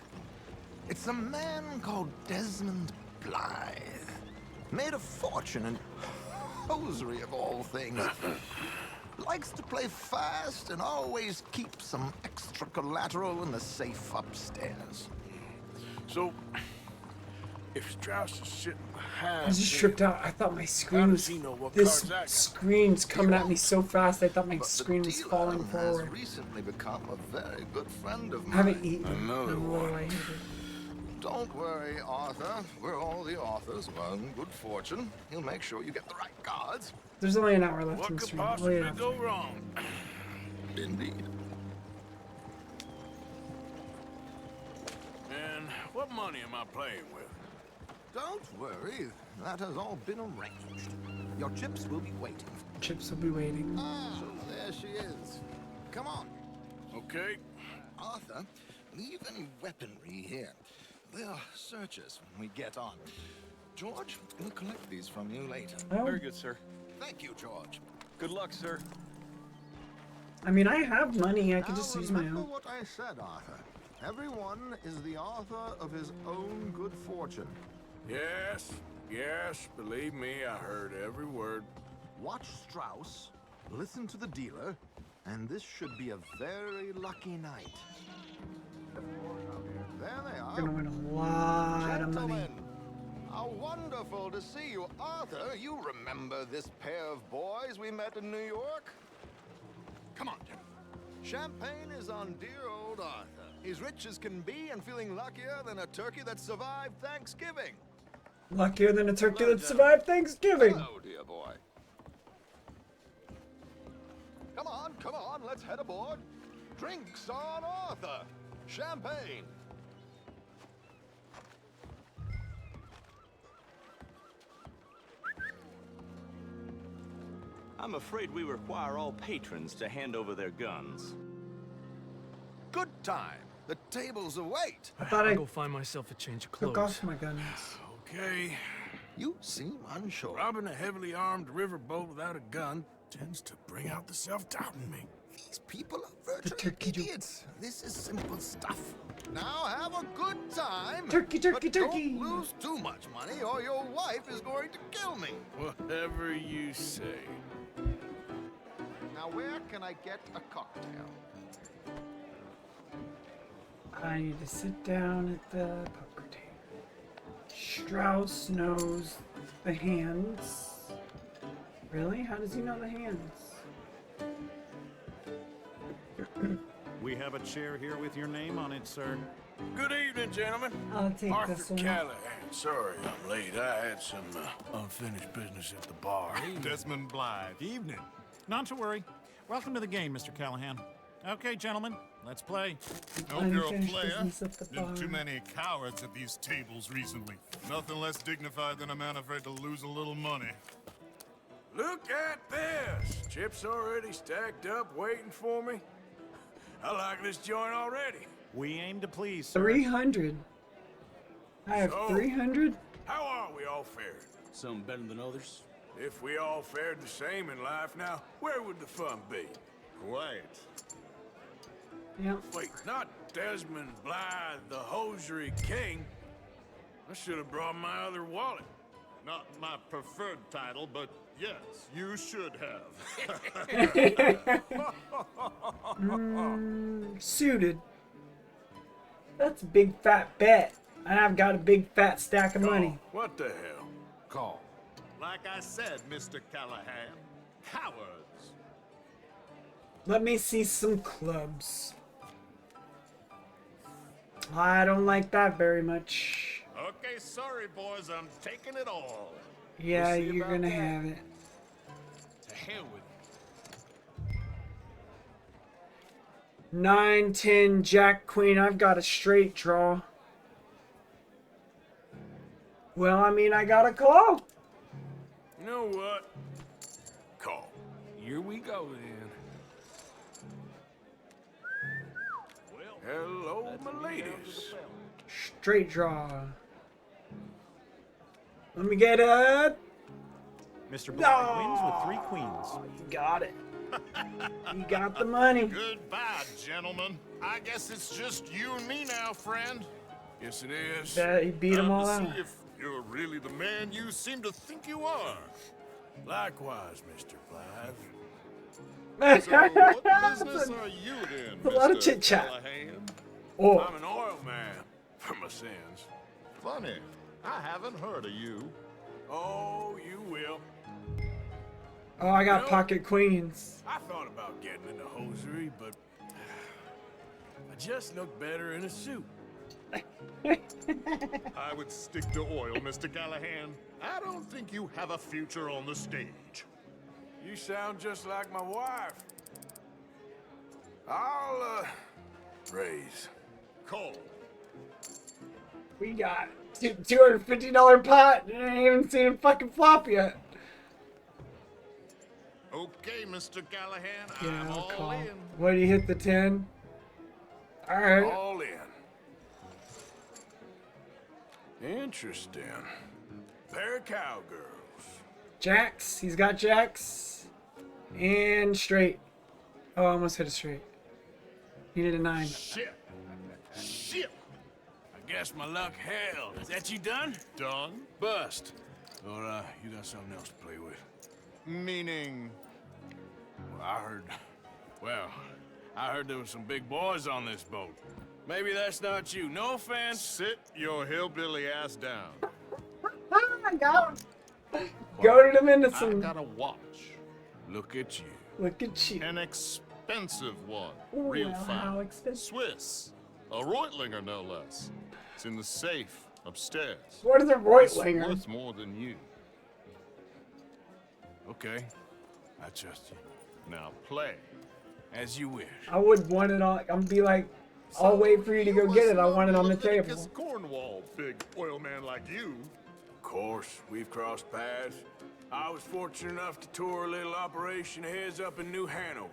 It's a man called Desmond Blythe. Made a fortune in hosiery of all things. Likes to play fast and always keeps some extra collateral in the safe upstairs. So, If Strauss is sitting behind I just me, tripped out. I thought my screen how was. does he know what This cards I got? screen's coming at me so fast. I thought my But the screen was dealer falling has forward. recently become a very good friend of I mine. haven't eaten. Another I'm a little one. lightheaded. Don't worry, Arthur. We're all the authors of our good fortune. He'll make sure you get the right cards. There's only an hour left What in the could stream. Oh, possibly yeah. go wrong? Indeed. And what money am I playing with? Don't worry. That has all been arranged. Your chips will be waiting. Chips will be waiting. Ah, there she is. Come on. Okay. Arthur, leave any weaponry here. They'll search us when we get on. George, we'll collect these from you later. Oh. Very good, sir. Thank you, George. Good luck, sir. I mean, I have money. I can Now just use my remember own. what I said, Arthur. Everyone is the author of his own good fortune. Yes, yes, believe me, I heard every word. Watch Strauss, listen to the dealer, and this should be a very lucky night. There they are. Gonna win a lot of money. Gentlemen, how wonderful to see you. Arthur, you remember this pair of boys we met in New York? Come on, gentlemen. Champagne is on dear old Arthur. He's rich as can be and feeling luckier than a turkey that survived Thanksgiving. Luckier than a turkey that survived Thanksgiving. Hello, dear boy. Come on, let's head aboard. Drinks on Arthur. Champagne. I'm afraid we require all patrons to hand over their guns. Good time. The tables await. I thought I I'll go find myself a change of clothes. took off my guns. Okay. You seem unsure. Robbing a heavily armed riverboat without a gun tends to bring out the self-doubt in me. These people are The virtually turkey idiots. This is simple stuff. Now have a good time. Turkey, turkey, but turkey. Don't lose too much money or your wife is going to kill me. Whatever you say. Now where can I get a cocktail? I need to sit down at the poker table. Strauss knows the hands. Really? How does he know the hands? We have a chair here with your name on it, sir. Good evening, gentlemen. I'll take Arthur this one. Callahan. Sorry I'm late. I had some unfinished business at the bar. Desmond Blythe. Evening. Not to worry. Welcome to the game, Mr. Callahan. Okay, gentlemen, let's play. Hope you're a Unfinished player. business at the Been bar. too many cowards at these tables recently. Nothing less dignified than a man afraid to lose a little money. Look at this. Chips already stacked up waiting for me. I like this joint already. We aim to please, sir. 300. I have So- 300? How are we all fared? Some better than others. If we all fared the same in life now, where would the fun be? Quiet. Yep. Wait, not Desmond Blythe, the hosiery king. I should have brought my other wallet. Not my preferred title, but yes, you should have. Suited. That's a big fat bet. And I've got a big fat stack of money. What the hell? Call. Like I said, Mr. Callahan, cowards. Let me see some clubs. I don't like that very much. Okay, sorry, boys, I'm taking it all. Yeah, We'll see you're about gonna that. have it. To hell with it. 9, 10, Jack, Queen. I've got a straight draw. Well, I mean, I got a call. You know what? Call. Here we go then. Hello, my ladies. Straight draw. Let me get it. Mr. Blythe wins with 3 queens. You got it. You got the money. Goodbye, gentlemen. I guess it's just you and me now, friend. Yes, it is. Bet he beat them Time all to out. see if you're really the man you seem to think you are. Likewise, Mr. Blythe. So, what business are you in, a lot of Mr. chit-chat. Callahan? Oh, I'm an oil man for my sins. Funny. I haven't heard of you. Oh, you will. Oh, I got No. pocket queens. I thought about getting into hosiery, but I just look better in a suit. I would stick to oil, Mr. Callahan. I don't think you have a future on the stage. You sound just like my wife. I'll, raise. Cole. We got $250 pot. And I ain't even seen him fucking flop yet. Okay, Mr. Callahan, Yeah, I'm I'll all call. in. What, do you hit the 10? Alright. All in. Interesting. Pair of cowgirls. Jacks. He's got jacks. And straight. Oh, I almost hit a straight. He did a 9. Shit. Shit. I guess my luck held. Is that you done? Done? Bust. Or, you got something else to play with? Meaning? I heard there was some big boys on this boat. Maybe that's not you. No offense. Sit your hillbilly ass down. I got him. Goaded him into I some. got a watch. Look at you. Look at you. An expensive one. Ooh, Real well, fine. how expensive? Swiss. A Reutlinger, no less. It's in the safe upstairs. What is a It's Reutlinger? worth more than you. Okay. I trust you. Now play. As you wish. I would want it on. I'm gonna be like, I'll wait for you to go get it. I want it on the table. Leviticus Cornwall, big oil man like you. Of course, we've crossed paths. I was fortunate enough to tour a little operation of his up in New Hanover.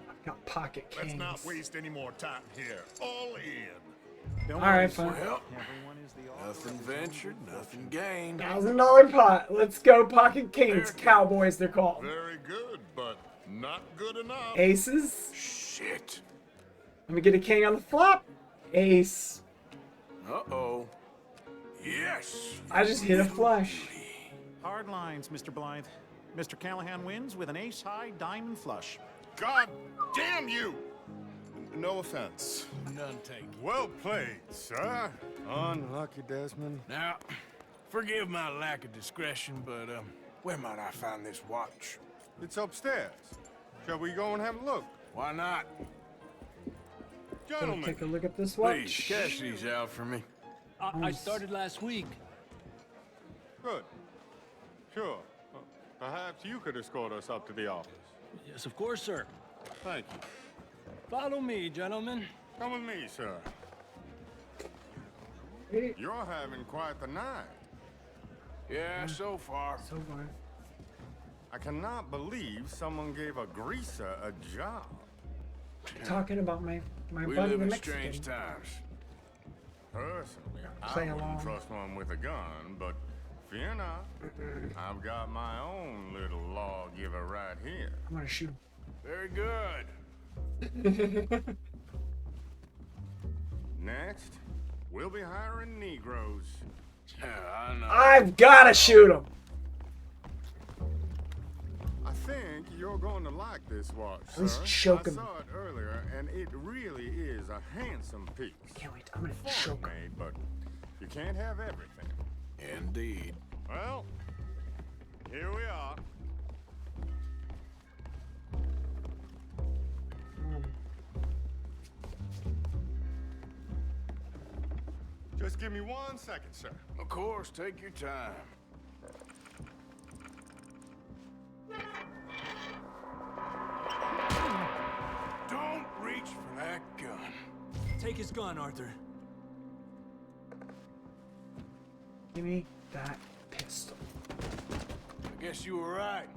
I've got pocket kings. Let's not waste any more time here. All in. Don't Alright, worry, fine. sir. Well, Everyone is the nothing ventured, nothing gained. $1,000 pot. Let's go, pocket kings. Cowboys, they're called. Very good, but not good enough. Aces. Shit. Let me get a king on the flop. Ace. Uh-oh. Yes. I just hit a flush. Hard lines, Mr. Blythe. Mr. Callahan wins with an ace-high diamond flush. God damn you! No offense. None taken. Well played, sir. Unlucky, Desmond. Now, forgive my lack of discretion, but, where might I find this watch? It's upstairs. Shall we go and have a look? Why not? Gonna Gentlemen, take a look at this Please, watch. cash these out for me. I started last week. good. Sure. Perhaps you could escort us up to the office. Yes, of course, sir. Thank you. Follow me, gentlemen. Come with me, sir. You're having quite the night. Yeah, so far. So far. I cannot believe someone gave a greaser a job. Talking about my We buddy live the in Mexican. strange times. Personally, Play I wouldn't along. trust one with a gun, but fear not. I've got my own little lawgiver right here. I'm gonna shoot him. Very good. Next, we'll be hiring Negroes. Yeah, I know. I've gotta shoot him. I think you're going to like this watch, Let's sir. choke I him. saw it earlier, and it really is a handsome piece. Can't wait. I'm gonna Foreign choke him. made, but you can't have everything. Indeed. Well, here we are. Just give me 1 second, sir. Of course, take your time. Don't reach for that gun. Take his gun, Arthur. Give me that pistol. I guess you were right.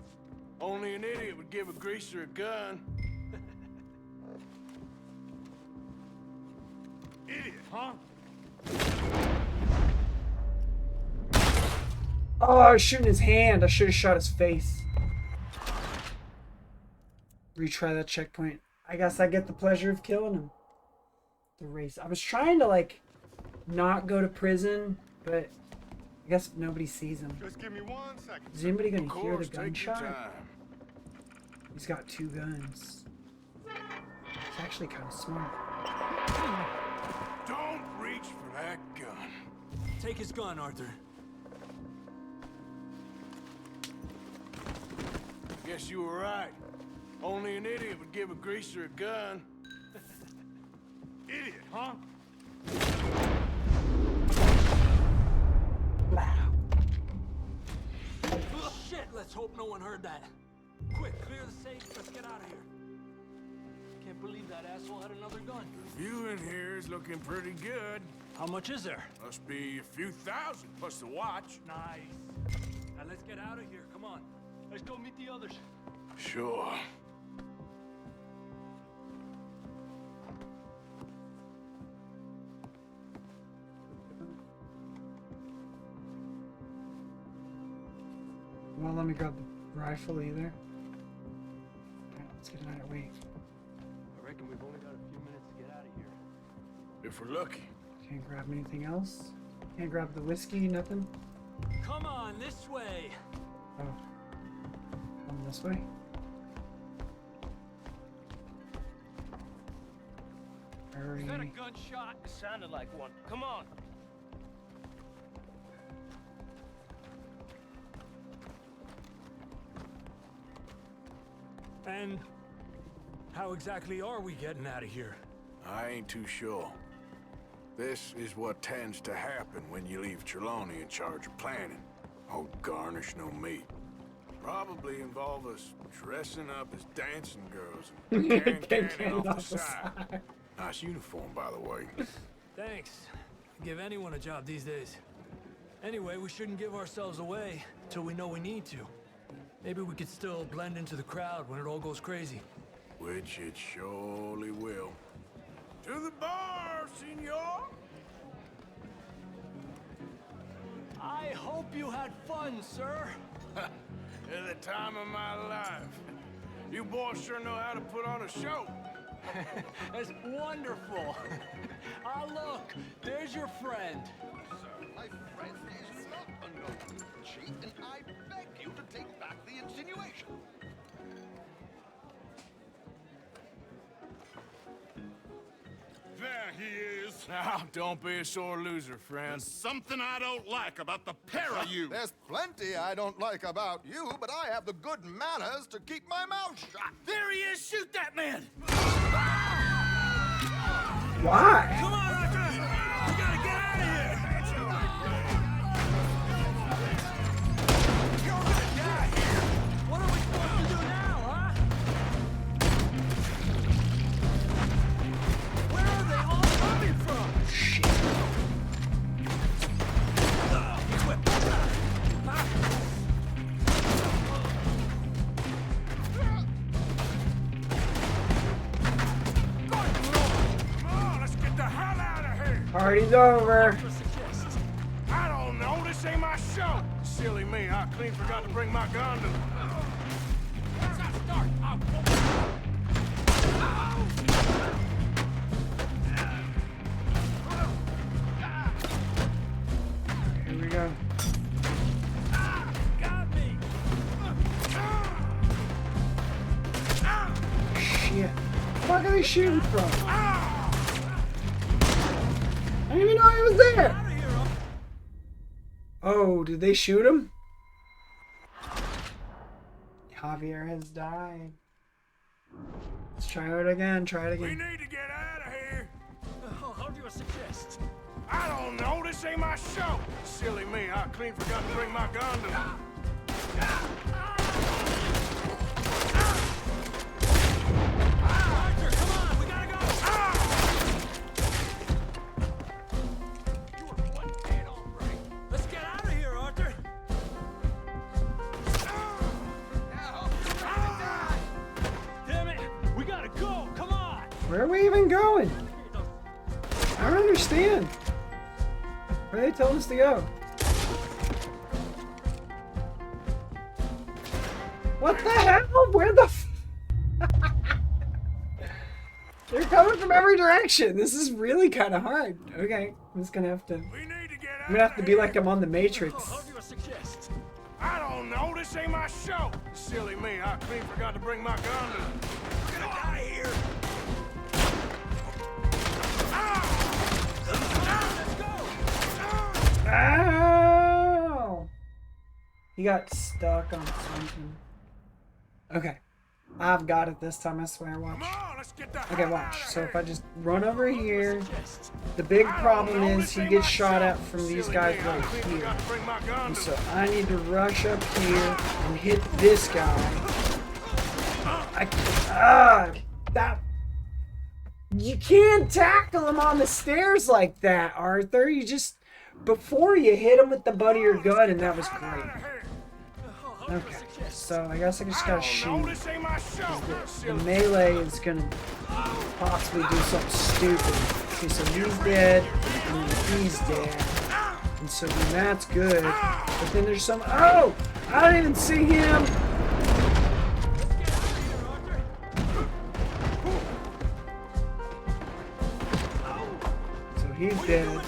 Only an idiot would give a greaser a gun. Idiot, huh? Oh, I was shooting his hand. I should have shot his face. Retry that checkpoint. I guess I get the pleasure of killing him. The race. I was trying to, like, not go to prison, but I guess nobody sees him. Just give me 1 second. Is anybody Of gonna hear the course, take your gunshot? time. He's got 2 guns. It's actually kind of smart. Don't reach for That gun. Take his gun, Arthur. Guess you were right. Only an idiot would give a greaser a gun. Idiot, huh? Shit, let's hope no one heard that. Quick, clear the safe. Let's get out of here. Can't believe that asshole had another gun. The view in here is looking pretty good. How much is there? Must be a few thousand, plus the watch. Nice. Now let's get out of here. Come on. Let's go meet the others. Sure. Won't let me grab the rifle either. Alright, let's get out of the way. I reckon we've only got a few minutes to get out of here. If we're lucky. Can't grab anything else. Can't grab the whiskey, nothing. Come on, this way. Oh. Come this way. Hurry. Is that a gunshot? It sounded like one. Come on. And how exactly are we getting out of here? I ain't too sure. This is what tends to happen when you leave Trelawney in charge of planning. Oh, garnish no meat. Probably involve us dressing up as dancing girls and cannon off the side. Nice uniform, by the way. Thanks. Give anyone a job these days. Anyway, we shouldn't give ourselves away till we know we need to. Maybe we could still blend into the crowd when it all goes crazy. Which it surely will. To the bar, senor! I hope you had fun, sir. At the time of my life. You boys sure know how to put on a show. That's wonderful. Ah, look, there's your friend. Sir, my friend is not a noble cheat, and I beg you to take back the insinuation. There he is. Now, don't be a sore loser, friend. There's something I don't like about the pair of you. There's plenty I don't like about you, but I have the good manners to keep my mouth shut. There he is! Shoot that man! Why? Come on, Arthur! We gotta get out of here! You're gonna die here! What are we supposed to do now, huh? Where are they all coming from? Shit! Party's over. I don't know, this ain't my show. Silly me, I clean forgot to bring my gun to... Let's not start. Here we go. Got me. Shit. Where are they shooting from? I didn't even know he was there. Oh, did they shoot him? Javier has died. Let's try it again. Try it We again. need to get out of here. How do you suggest? I don't know, this ain't my show. Silly me, I clean forgot to bring my gun to... Arthur, come on, we gotta go. You were one dead, all right. Let's get out of here, Arthur. Damn it, we gotta go. Come on. Where are we even going? I don't understand. Where are they telling us to go? What the hell? Where the f— They're coming from every direction. This is really kind of hard. Okay, I'm just gonna have to... We need to get out I'm gonna have to be like I'm on the Matrix. How do you suggest? I don't know, this ain't my show. Silly me, I clean forgot to bring my gun to... We're gonna die here. Let's go. Ow! He got stuck on something. Okay. I've got it this time, I swear. Watch. Okay, watch. So if I just run over here, the big problem is he gets shot at from these guys right here. And so I need to rush up here and hit this guy. You can't tackle him on the stairs like that, Arthur. You just, before you hit him with the butt of your gun, and that was great. Okay, so I guess I just gotta shoot. The melee is gonna possibly do something stupid. Okay, so he's dead, and then he's dead. And so then that's good. But then there's some, oh! I don't even see him! So he's dead.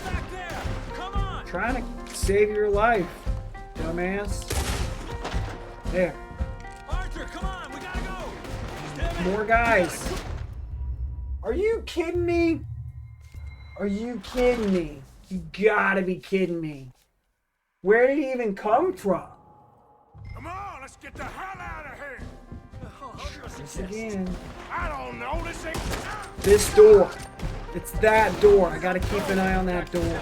Trying to save your life, dumbass. There. Arthur, come on, we gotta go. More guys. Are you kidding me? Are you kidding me? You gotta be kidding me. Where did he even come from? Come on, let's get the hell out of here. This again. I don't know, this ain't... This door. It's that door. I gotta keep an eye on that door.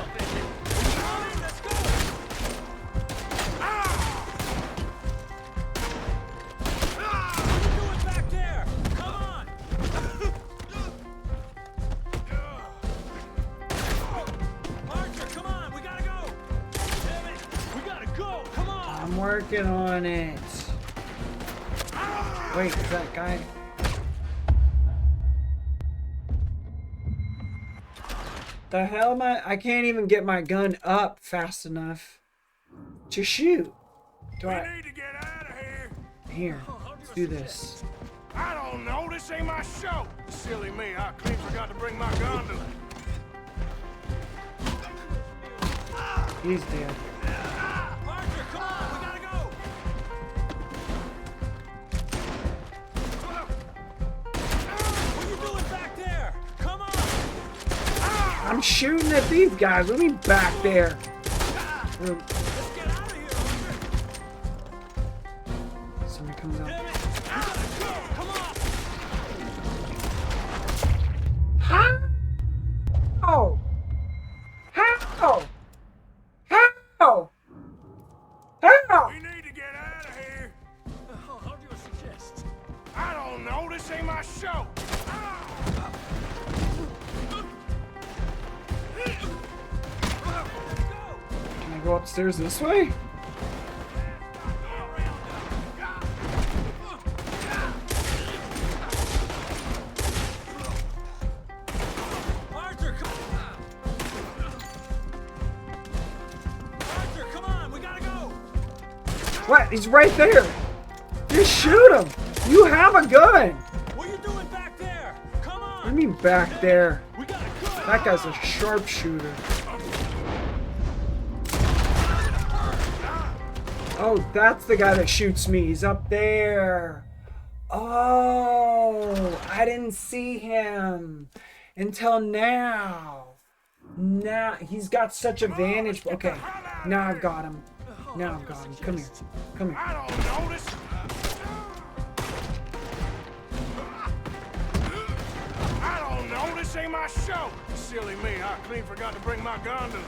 Working on it. Wait, is that guy? The hell am I can't even get my gun up fast enough to shoot. Do I need to get out of here. Here, let's do this. I don't know, this ain't my show. Silly me, I clean forgot to bring my gun to it. He's dead. I'm shooting at these guys. Let me back there. Somebody comes out. How? How? How? How? We need to get out of here. How do you suggest? I don't know, this ain't my show. Can I go upstairs this way? Arthur, come on, we gotta go. What? He's right there. Just shoot him. You have a gun. What are you doing back there? Come on. What do you mean back there? That guy's a sharpshooter. Oh, that's the guy that shoots me. He's up there. Oh, I didn't see him until now. Now, he's got such a vantage. Okay, now I've got him. Now I've got him. Come here. Come here. I don't know this. I don't know, this ain't my show. Silly me, I clean forgot to bring my gun to it.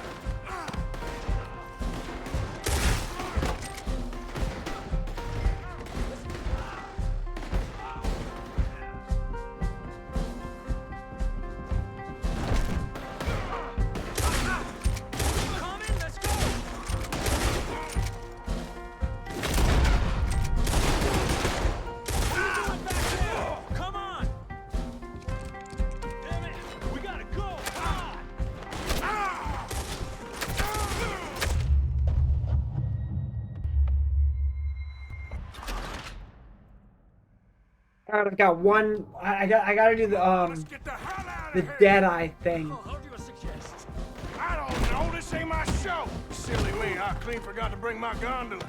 I've got one. I gotta do the Deadeye thing. I don't know, this ain't my show. Silly me, I clean forgot to bring my gun to it.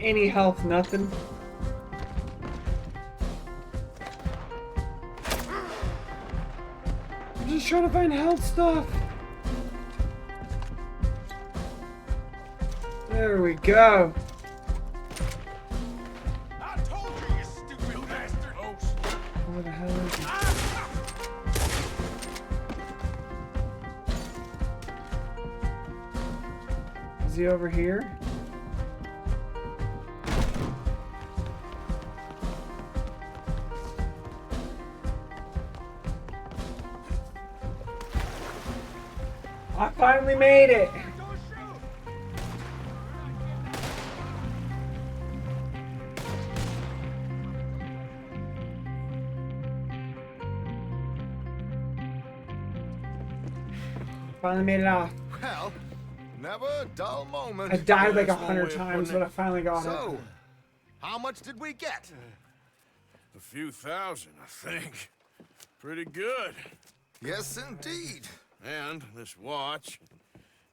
any health, nothing. I'm just trying to find health stuff. There we go. I told you, you stupid bastard! Where the hell is he? Is he over here? I finally made it! Finally made it off. Well, never a dull moment. I died like That's one 100 way of times, putting but it. I finally got So, it. how much did we get? A few thousand, I think. Pretty good. Yes, indeed. And this watch,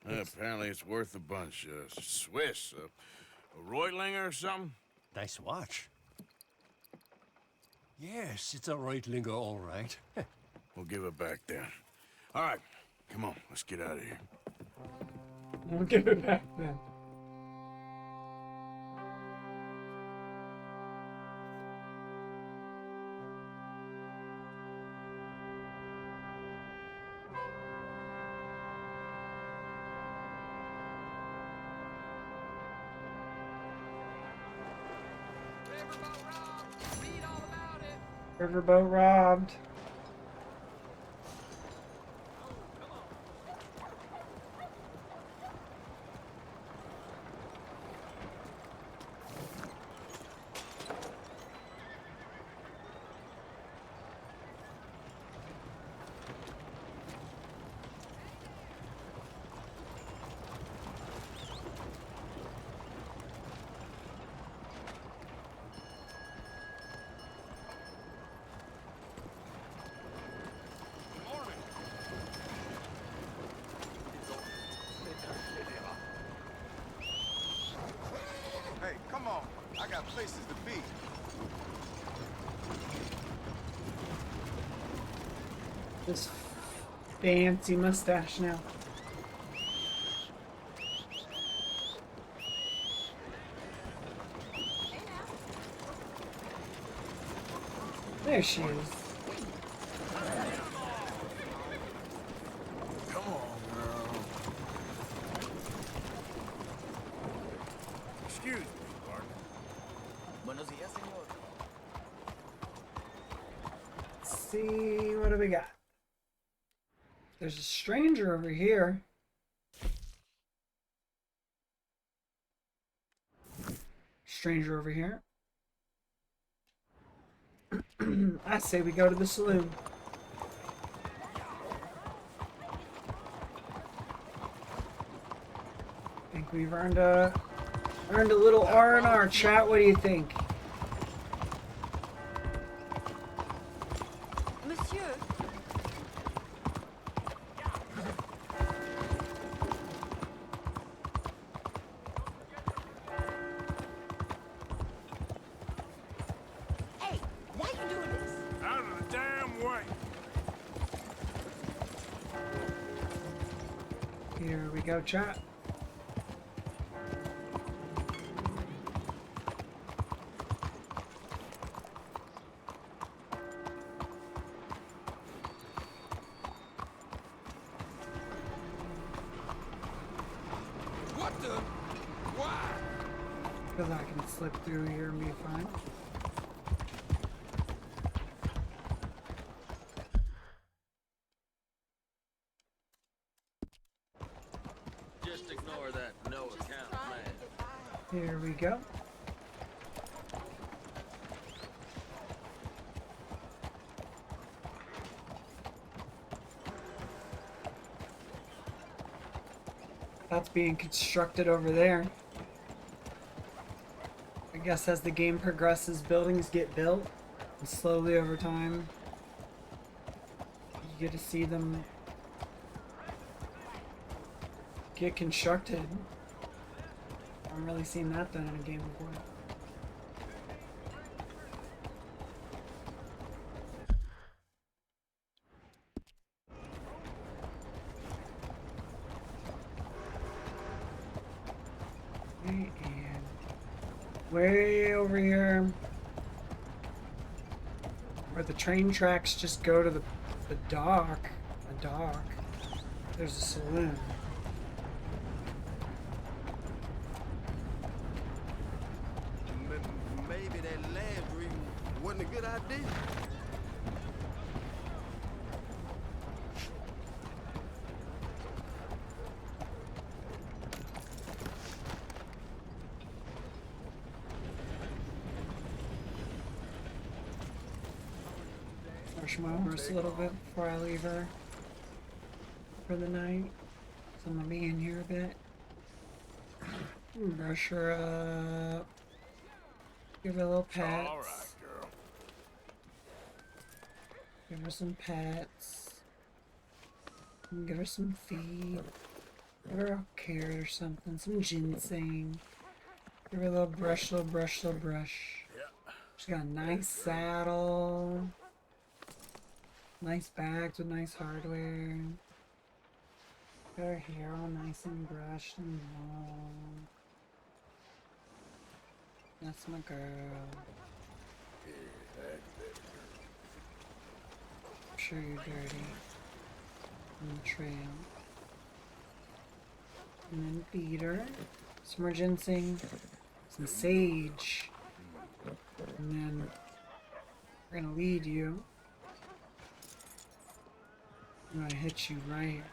apparently it's worth a bunch. Swiss, a Reutlinger or something? Nice watch. Yes, it's a Reutlinger, all right. We'll give it back then. All right, come on, let's get out of here. We'll give it back then. Riverboat robbed. Hey, come on. I got places to be. This fancy mustache now. There she is. Come on, girl. Excuse me, partner. Buenos días, señor. Let's see, what do we got? There's a stranger over here. Stranger over here. I say we go to the saloon. I think we've earned a little R&R. Chat, what do you think? Monsieur, hey, why you doing this? Out of the damn way. Here we go, chat. What the? Why? Because I can slip through here and be fine. Just ignore that no account man. Here we go. That's being constructed over there. I guess as the game progresses, buildings get built, and slowly over time, you get to see them get constructed. haven't really seen that done in a game before. Okay, and way over here, where the train tracks just go to the dock. The dock. There's a saloon. Maybe that land dream wasn't a good idea. Brush my horse a little bit before I leave her for the night. So I'm gonna be in here a bit. Brush her up. Give her a little pets. All right, girl. Give her some pets. Give her some feed. Give her a carrot or something. Some ginseng. Give her a little brush, little brush, little brush. She's got a nice saddle. Nice bags with nice hardware. Got her hair all nice and brushed and long. That's my girl. I'm sure you're dirty. On the trail. And then feed her. Some more ginseng. Some sage. And then we're gonna lead you. I'm gonna hit you right here.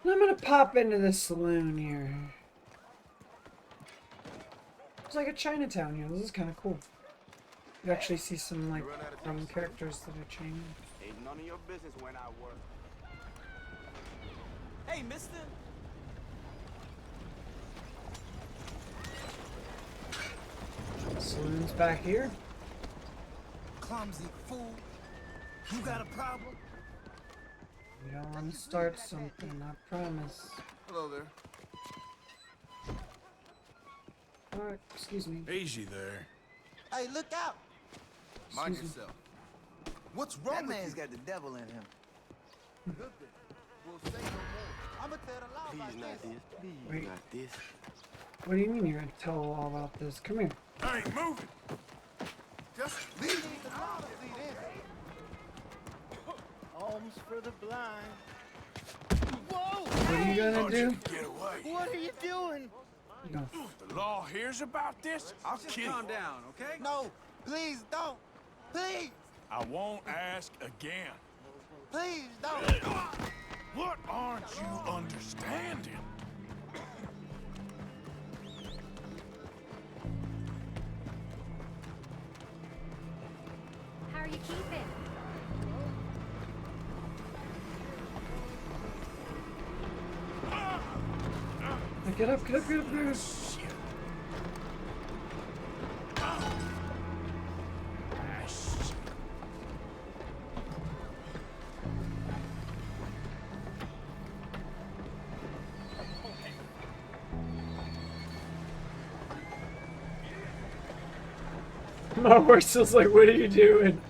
And I'm gonna pop into this saloon here. It's like a Chinatown here. This is kind of cool. You actually see some like characters that are changing. Ain't none of your business when I work. Hey, mister. Saloon's back here. Clumsy fool. You got a problem? We don't want to start something, I promise. Hello there. Alright, excuse me. Easy there. Hey, look out. Mind Excuse me. yourself. What's wrong That with man's you? got the devil in him. We'll say no more. I'ma tell the law about Please not this. this. Please Wait. not this. What do you mean you're gonna tell all about this? Come here. I ain't moving. Just leave. The law to see this. Alms for the blind. Whoa! What are you gonna Thought do? you could get away. What are you doing? You gonna The law hears about this, I'll kill you. down, okay? No, please don't. Please, I won't ask again. please don't. What aren't you understanding? How are you keeping? get up, get up, get up, get up. My horse is like, what are you doing?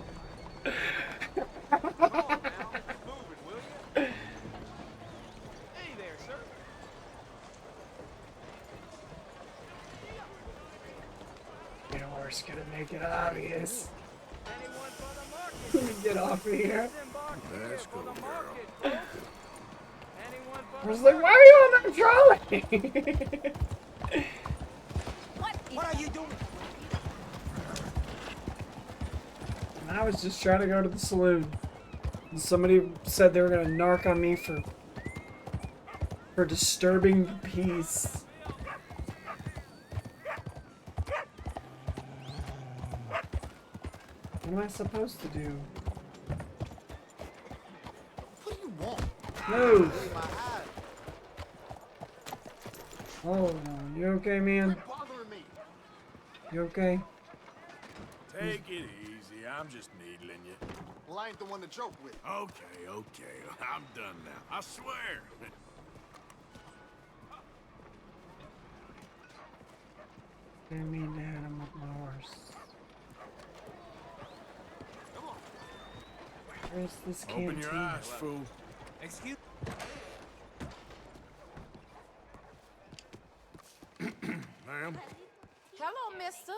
Your horse gonna make it obvious. Let me get off of here. Let's go, girl. I was like, why are you on that trolley? What are you doing? And I was just trying to go to the saloon. And somebody said they were gonna narc on me for disturbing the peace. What am I supposed to do? What do you want? Move! My eyes. Oh no, you okay, man? Bothering me. You okay? Take it easy. I'm just needling you. Well, I ain't the one to joke with. Okay, okay. I'm done now. I swear. Give me that. I'm with my horse. Where's this canteen? Open your eyes, fool. Excuse Ma'am? Hello, mister.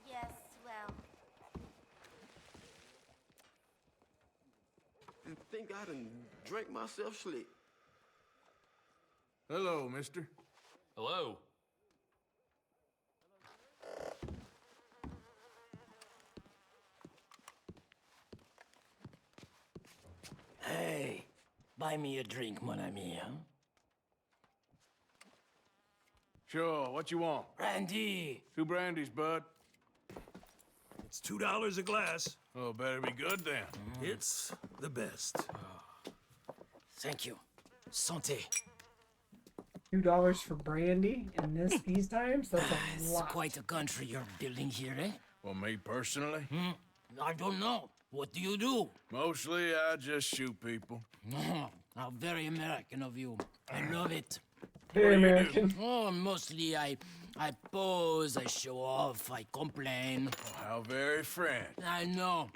Yes, well, I think I done drank myself slick. Hello, mister. Hello. Hey, buy me a drink, mon ami, huh? Sure, what you want? Brandy. 2 brandies, bud. It's $2 a glass. Oh, better be good then. It's the best. Thank you. Santé. $2 for brandy in these times? That's a It's lot. quite a country you're building here, eh? Well, me personally? I don't know. What do you do? Mostly, I just shoot people. How very American of you. I love it. Very American. Oh, mostly I pose, I show off, I complain. How very French. I know.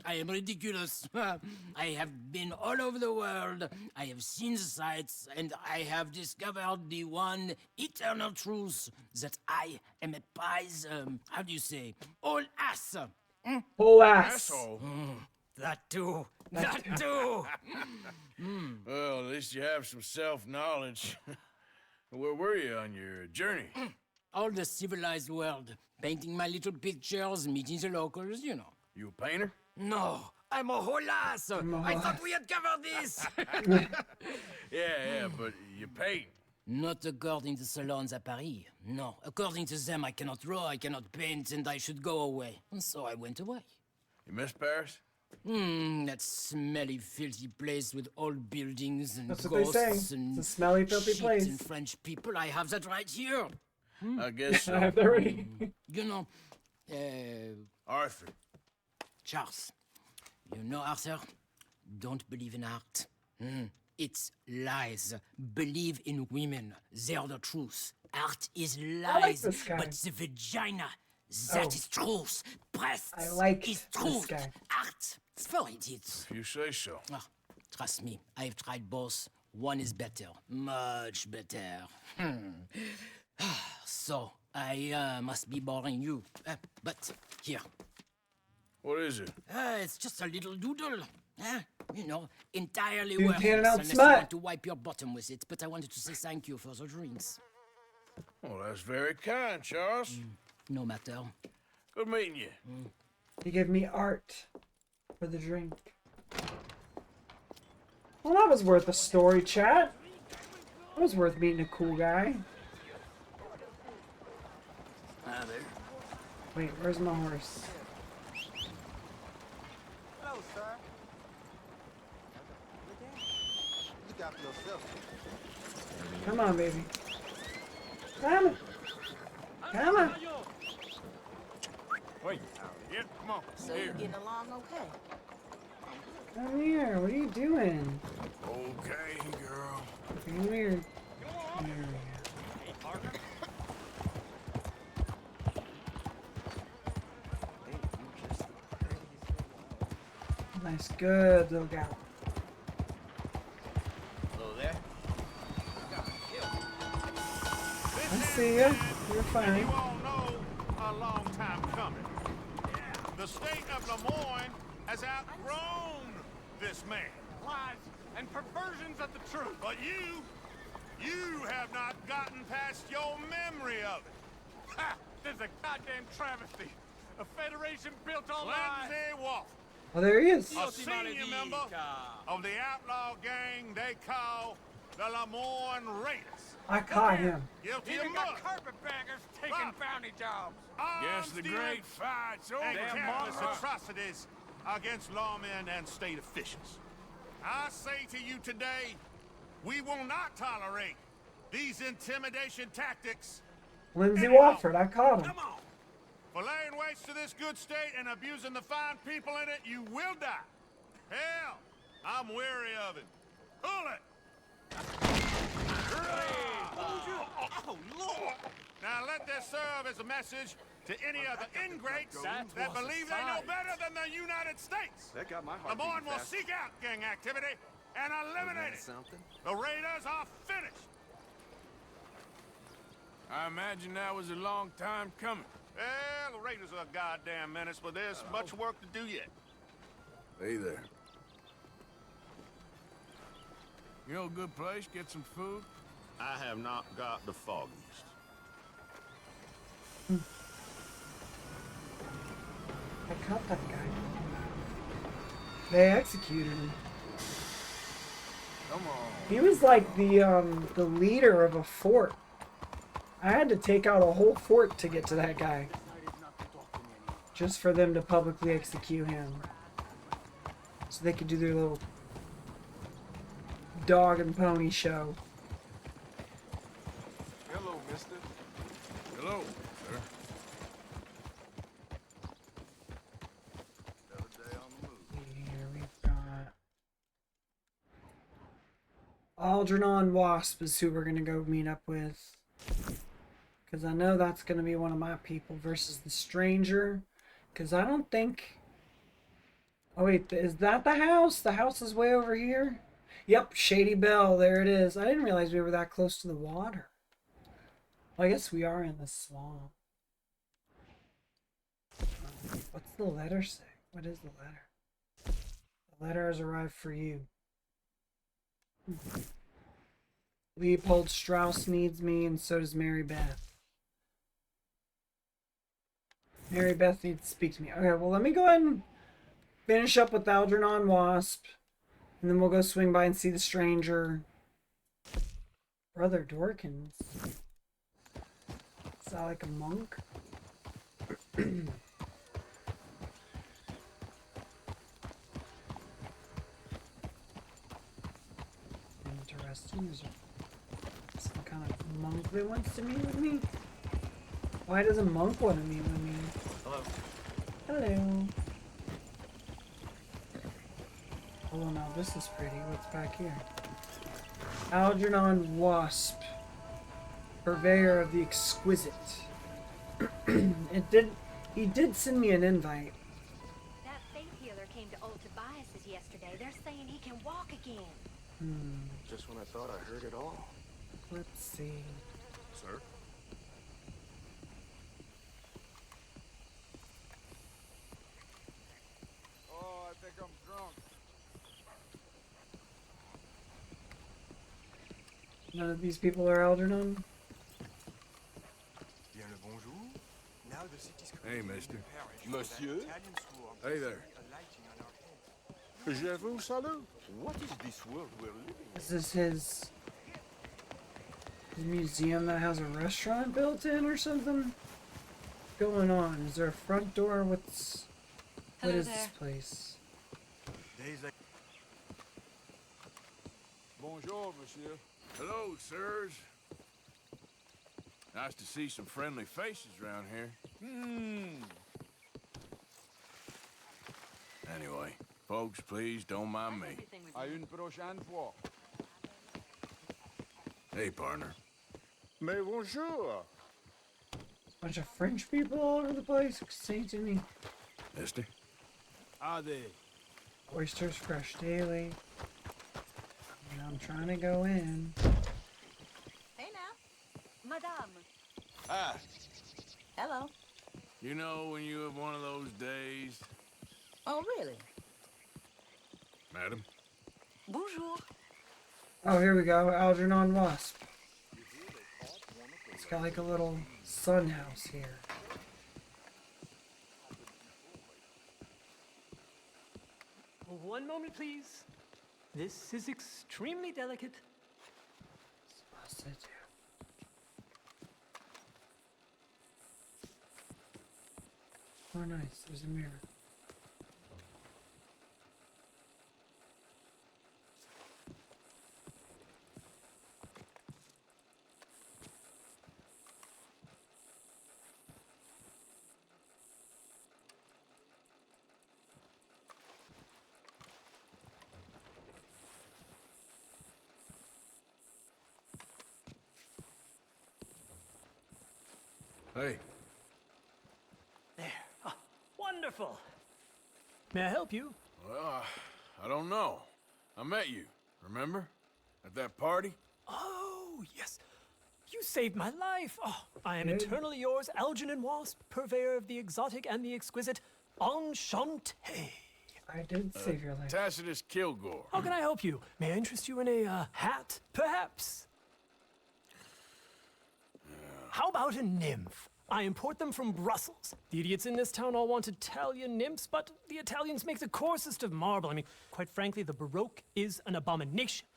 I am ridiculous. I have been all over the world. I have seen the sights, and I have discovered the one eternal truth that I am a pies, how do you say, all ass. Whole ass. Asshole. That too. That too. Well, at least you have some self-knowledge. Where were you on your journey? All the civilized world. Painting my little pictures, meeting the locals, you know. You a painter? No, I'm a whole ass. I thought we had covered this. Yeah, but you paint. Not according to salons at Paris. No, according to them, I cannot draw, I cannot paint, and I should go away. And so I went away. You miss Paris? That smelly, filthy place with old buildings and That's what they ghosts say. and It's a smelly, filthy shit place. and French people. I have that right here. I guess so. I have that ready. You know, Arthur. Charles. You know, Arthur, don't believe in art. It's lies. Believe in women. They're the truth. Art is I like lies, this guy. but the vagina, that is truth. Breasts I like is this truth. guy. Art, it's for idiots. If you say so. Ah, trust me, I've tried both. One is better, much better. So, I must be boring you. But here. What is it? It's just a little doodle. You know, entirely Dude, worthless handing out unless you smut. want to wipe your bottom with it. But I wanted to say thank you for the drinks. Well, that's very kind, Charles. No matter. Good meeting you. He gave me art for the drink. Well, that was worth a story, chat. That was worth meeting a cool guy. Hi there. Wait, where's my horse? Hello, sir. Look out for yourself. Come on, baby. Come on. Come on. Wait. Yeah, come on. So you getting along okay? Come here. What are you doing? Okay, girl. Come here. There we go. Nice, good little gal. Hello there. I see ya. You're fine. You all know a long time coming. The state of Lemoyne has outgrown this man. Lies and perversions of the truth. But you have not gotten past your memory of it. Ha! This is a goddamn travesty. A federation built on lies. Lindsay Wolf. Oh, there he is. A senior member of the outlaw gang they call the Lemoyne Raiders. I caught him. Guilty of murder. Carpetbaggers taking bounty jobs. Guess the great fight's over. And countless atrocities against lawmen and state officials. I say to you today, We will not tolerate these intimidation tactics. Lindsay Wofford, I caught him. Come on. For laying waste to this good state and abusing the fine people in it, you will die. Hell, I'm weary of it. Pull it. Oh, Lord. Now let this serve as a message to any other ingrates that believe they know better than the United States. That got my heart Lemoyne beating will fast. seek out gang activity and eliminate it. Something? The raiders are finished. I imagine that was a long time coming. Well, the raiders are a goddamn menace, but there's much work to do yet. Hey there. You know a good place, get some food? I have not got the foggiest. I caught that guy. They executed him. Come on. He was like the leader of a fort. I had to take out a whole fort to get to that guy. Just for them to publicly execute him. So they could do their little dog and pony show. Hello, mister. Hello, sir. Here we've got Algernon Wasp is who we're gonna go meet up with. Because I know that's gonna be one of my people versus the stranger. Because I don't think... Oh wait, is that the house? The house is way over here? Yep, Shady Belle, there it is. I didn't realize we were that close to the water. Well, I guess we are in the swamp. What's the letter say? What is the letter? The letter has arrived for you. Leopold Strauss needs me, and so does Mary Beth. Mary Beth needs to speak to me. Okay, well, let me go ahead and finish up with Algernon Wasp. And then we'll go swing by and see the stranger. Brother Dorkins. Is that like a monk? Interesting. Is there some kind of monk that wants to meet with me? Why does a monk want to meet with me? Hello. Hello. Oh, now this is pretty. What's back here? Algernon Wasp. Purveyor of the exquisite. He did send me an invite. That faith healer came to old Tobias's yesterday. They're saying he can walk again. Just when I thought I heard it all. Let's see. Sir? Oh, I think I'm drunk. None of these people are Algernon? Hey, mister. Monsieur? Hey there. Je vous salue. What is this world we're living in? Is this his museum that has a restaurant built in or something? What's going on? Is there a front door? What Hello is there. this place? Bonjour, monsieur. Hello, sirs. Nice to see some friendly faces around here. Anyway, folks, please don't mind me. À une prochaine fois. Hey, partner. Mais bonjour. Bunch of French people all over the place. Say to me. Mister? Are they? Oysters fresh daily. And I'm trying to go in. Hey now. Madame. Ah, Hello. you know when you have one of those days? Oh, really? Madam? Bonjour. Oh, here we go. Algernon Wasp. It's got like a little sun house here. One moment, please. This is extremely delicate. Oh, nice. There's a mirror. Hey. There. Ah, wonderful. May I help you? Well, I don't know. I met you, remember? At that party? Oh, yes. You saved my life. Oh, I am eternally yours, Algernon Wasp, purveyor of the exotic and the exquisite. Enchanté. I did save your life. Tacitus Kilgore. How can I help you? May I interest you in a hat, perhaps? How about a nymph? I import them from Brussels. The idiots in this town all want Italian nymphs, but the Italians make the coarsest of marble. I mean, quite frankly, the Baroque is an abomination.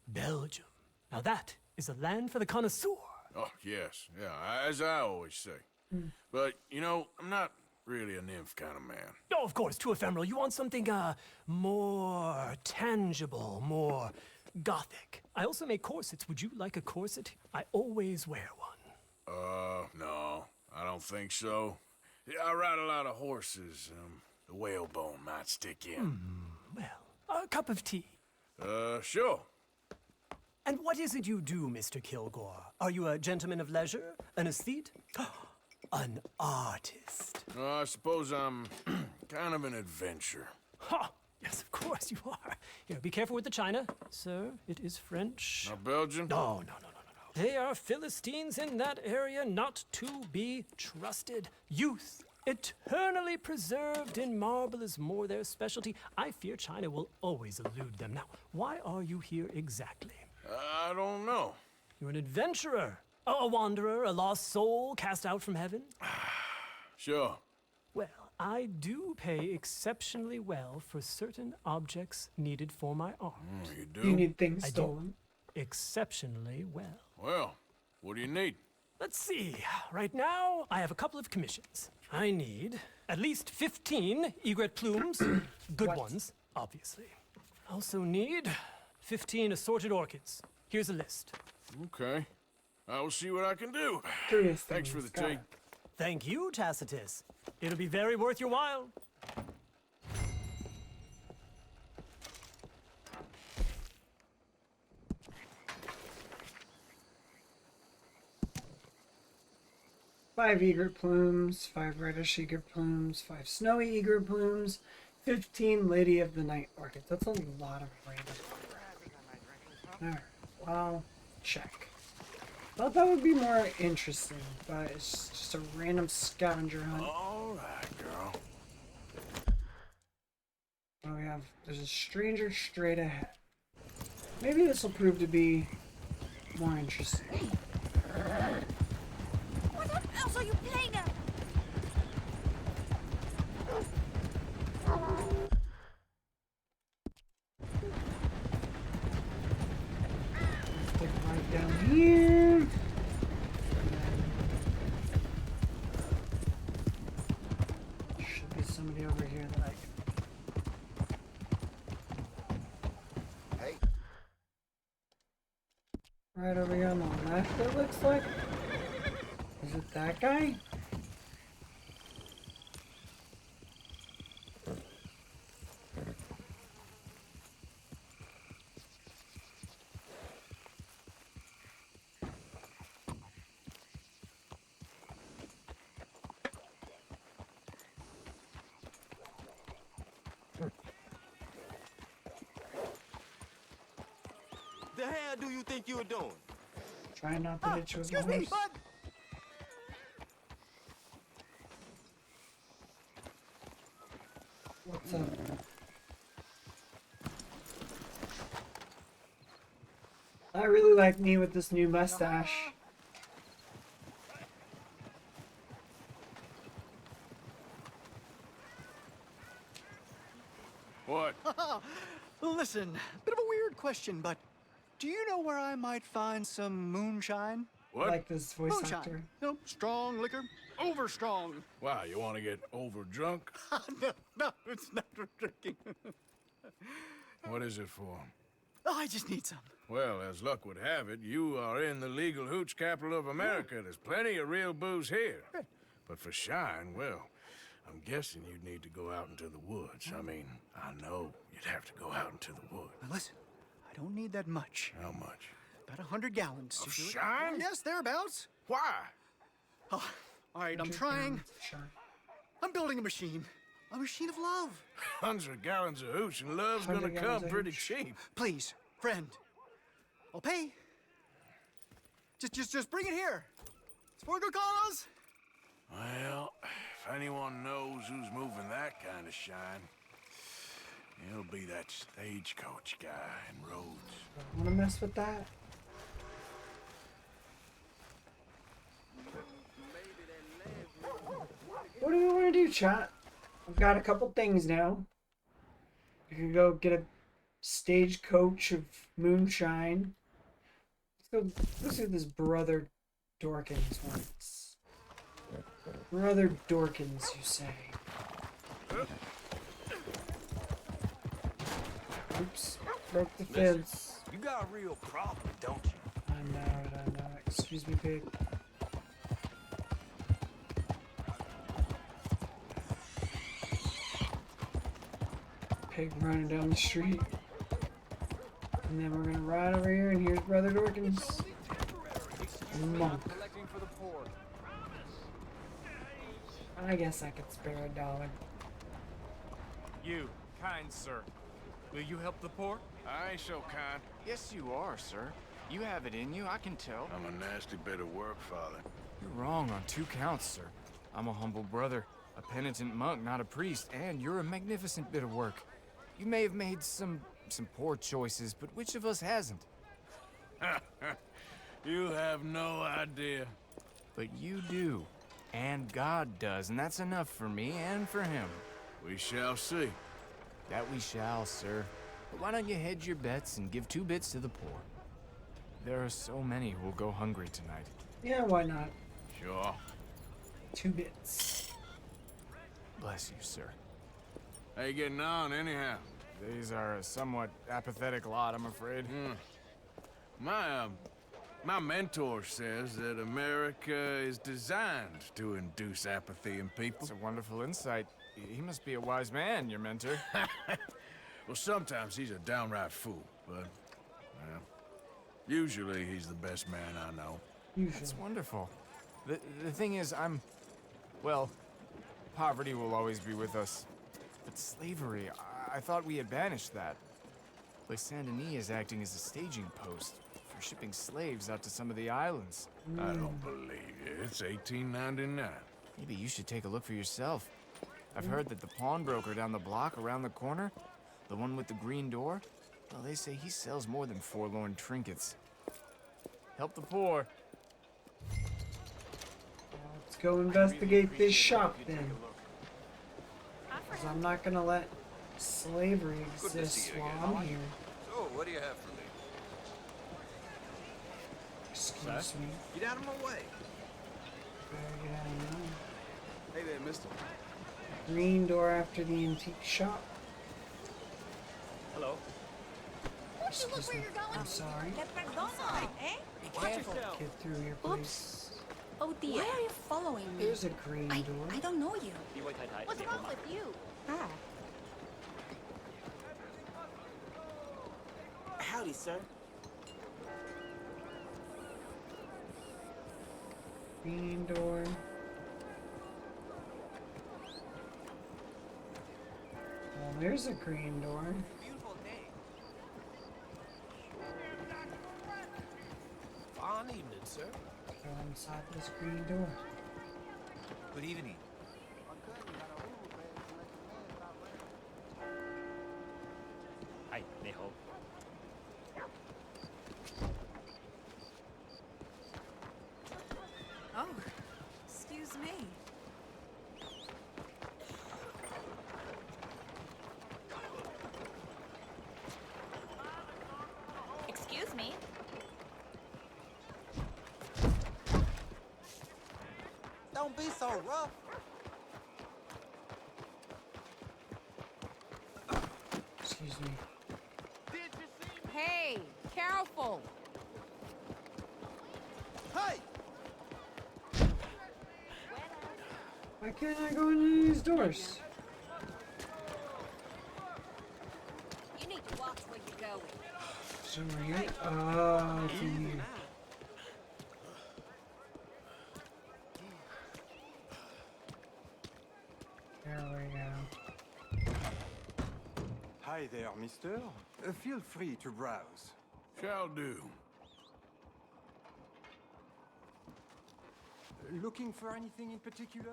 Belgium. Now that is a land for the connoisseur. Oh, yes. Yeah, as I always say. But, you know, I'm not really a nymph kind of man. Oh, of course, too ephemeral. You want something, more tangible, more gothic. I also make corsets. Would you like a corset? I always wear one. No, I don't think so. Yeah, I ride a lot of horses. The whalebone might stick in. Well, a cup of tea. Sure. And what is it you do, Mr. Kilgore? Are you a gentleman of leisure? An aesthete? An artist? I suppose I'm kind of an adventurer. Ha! Yes, of course you are. Here, be careful with the china. Sir, it is French. Not Belgian? No. They are Philistines in that area, not to be trusted. Youth, eternally preserved in marble, is more their specialty. I fear China will always elude them. Now, why are you here exactly? I don't know. You're an adventurer, a wanderer, a lost soul cast out from heaven? Sure. Well, I do pay exceptionally well for certain objects needed for my art. You do? You need things I do. stolen. Exceptionally well. Well, what do you need? Let's see. Right now, I have a couple of commissions. I need at least 15 egret plumes, good ones, obviously. I also need 15 assorted orchids. Here's a list. Okay. I will see what I can do. Curious Thanks for the things, tea. God. Thank you, Tacitus. It'll be very worth your while. Five egret plumes, 5 reddish egret plumes, 5 snowy egret plumes, 15 Lady of the Night orchids. That's a lot of random. Alright, well, check. Thought that would be more interesting, but it's just a random scavenger hunt. Alright, girl. What do we have? There's a stranger straight ahead. Maybe this will prove to be more interesting. What else are you playing at? Stick right down here. Should be somebody over here that I can. Hey. Right over here on the left, it looks like. Is it that guy? The hell do you think you're doing? Try not to hit you with Excuse my me, horse. bud. What's up? I really like me with this new mustache. What? Listen, bit of a weird question, but do you know where I might find some moonshine? What? I like this voice Moonshine. actor. No, strong liquor, over strong. Wow, you want to get over drunk? No, it's not for drinking. What is it for? Oh, I just need some. Well, as luck would have it, you are in the legal hooch capital of America. There's plenty of real booze here. But for shine, well, I'm guessing you'd need to go out into the woods. I mean, I know you'd have to go out into the woods. Now listen, I don't need that much. How much? About 100 gallons. Of to do it. shine? Yes, thereabouts. Why? Oh, all right, I'm trying. I'm building a machine. A machine of love. 100 gallons of hooch and love's gonna 100 gallons come of pretty hooch. cheap. Please, friend. I'll pay. Just bring it here. It's for a good cause. Well, if anyone knows who's moving that kind of shine, it'll be that stagecoach guy in Rhodes. Wanna mess with that? What do we want to do, chat? I've got a couple things now. We can go get a stagecoach of moonshine. Let's do this Brother Dorkins once. Brother Dorkins, you say? Oops, broke the fence. You got a real problem, don't you? I know. Excuse me, pig. Pig running down the street. And then we're gonna ride over here, and here's Brother Dorkins. Monk. I guess I could spare $1. You, kind sir, will you help the poor? I ain't so kind. Yes, you are, sir. You have it in you, I can tell. I'm a nasty bit of work, Father. You're wrong on 2 counts, sir. I'm a humble brother, a penitent monk, not a priest, and you're a magnificent bit of work. You may have made some poor choices, but which of us hasn't? You have no idea. But you do. And God does, and that's enough for me and for him. We shall see. That we shall, sir. But why don't you hedge your bets and give 2 bits to the poor? There are so many who will go hungry tonight. Yeah, why not? Sure. 2 bits. Bless you, sir. How you getting on, anyhow? These are a somewhat apathetic lot, I'm afraid. My mentor says that America is designed to induce apathy in people. It's a wonderful insight. He must be a wise man, your mentor. Well, sometimes he's a downright fool, but, well, usually he's the best man I know. That's wonderful. The thing is, well, poverty will always be with us. But slavery, I thought we had banished that. Les Saint-Denis is acting as a staging post for shipping slaves out to some of the islands. I don't believe you. It's 1899. Maybe you should take a look for yourself. I've heard that the pawnbroker down the block around the corner, the one with the green door, well, they say he sells more than forlorn trinkets. Help the poor. Let's go investigate this shop then. Because I'm not gonna let slavery Good to exist see you while again. I'm here. So, what do you have for me? Excuse me. Get out of my way. Better get out of here. Hey there, mister. Green door after the antique shop. Hello. Excuse me. I'm sorry. Be careful. Get through here, please. Oh dear. Why are you following me? There's a green door. I don't know you. What's wrong with you? Ah. Howdy, sir. Green door. Well, there's a green door. Beautiful day. Fine evening, sir. Go inside this green door. Good evening. Hi, Neho. Oh, excuse me. Excuse me. Don't be so rough. Excuse me. Hey, careful. Hey! Why can't I go into these doors? You need to watch where you're going. It's over here. Oh, it's in here. Hi there, mister. Feel free to browse. Shall do. Looking for anything in particular?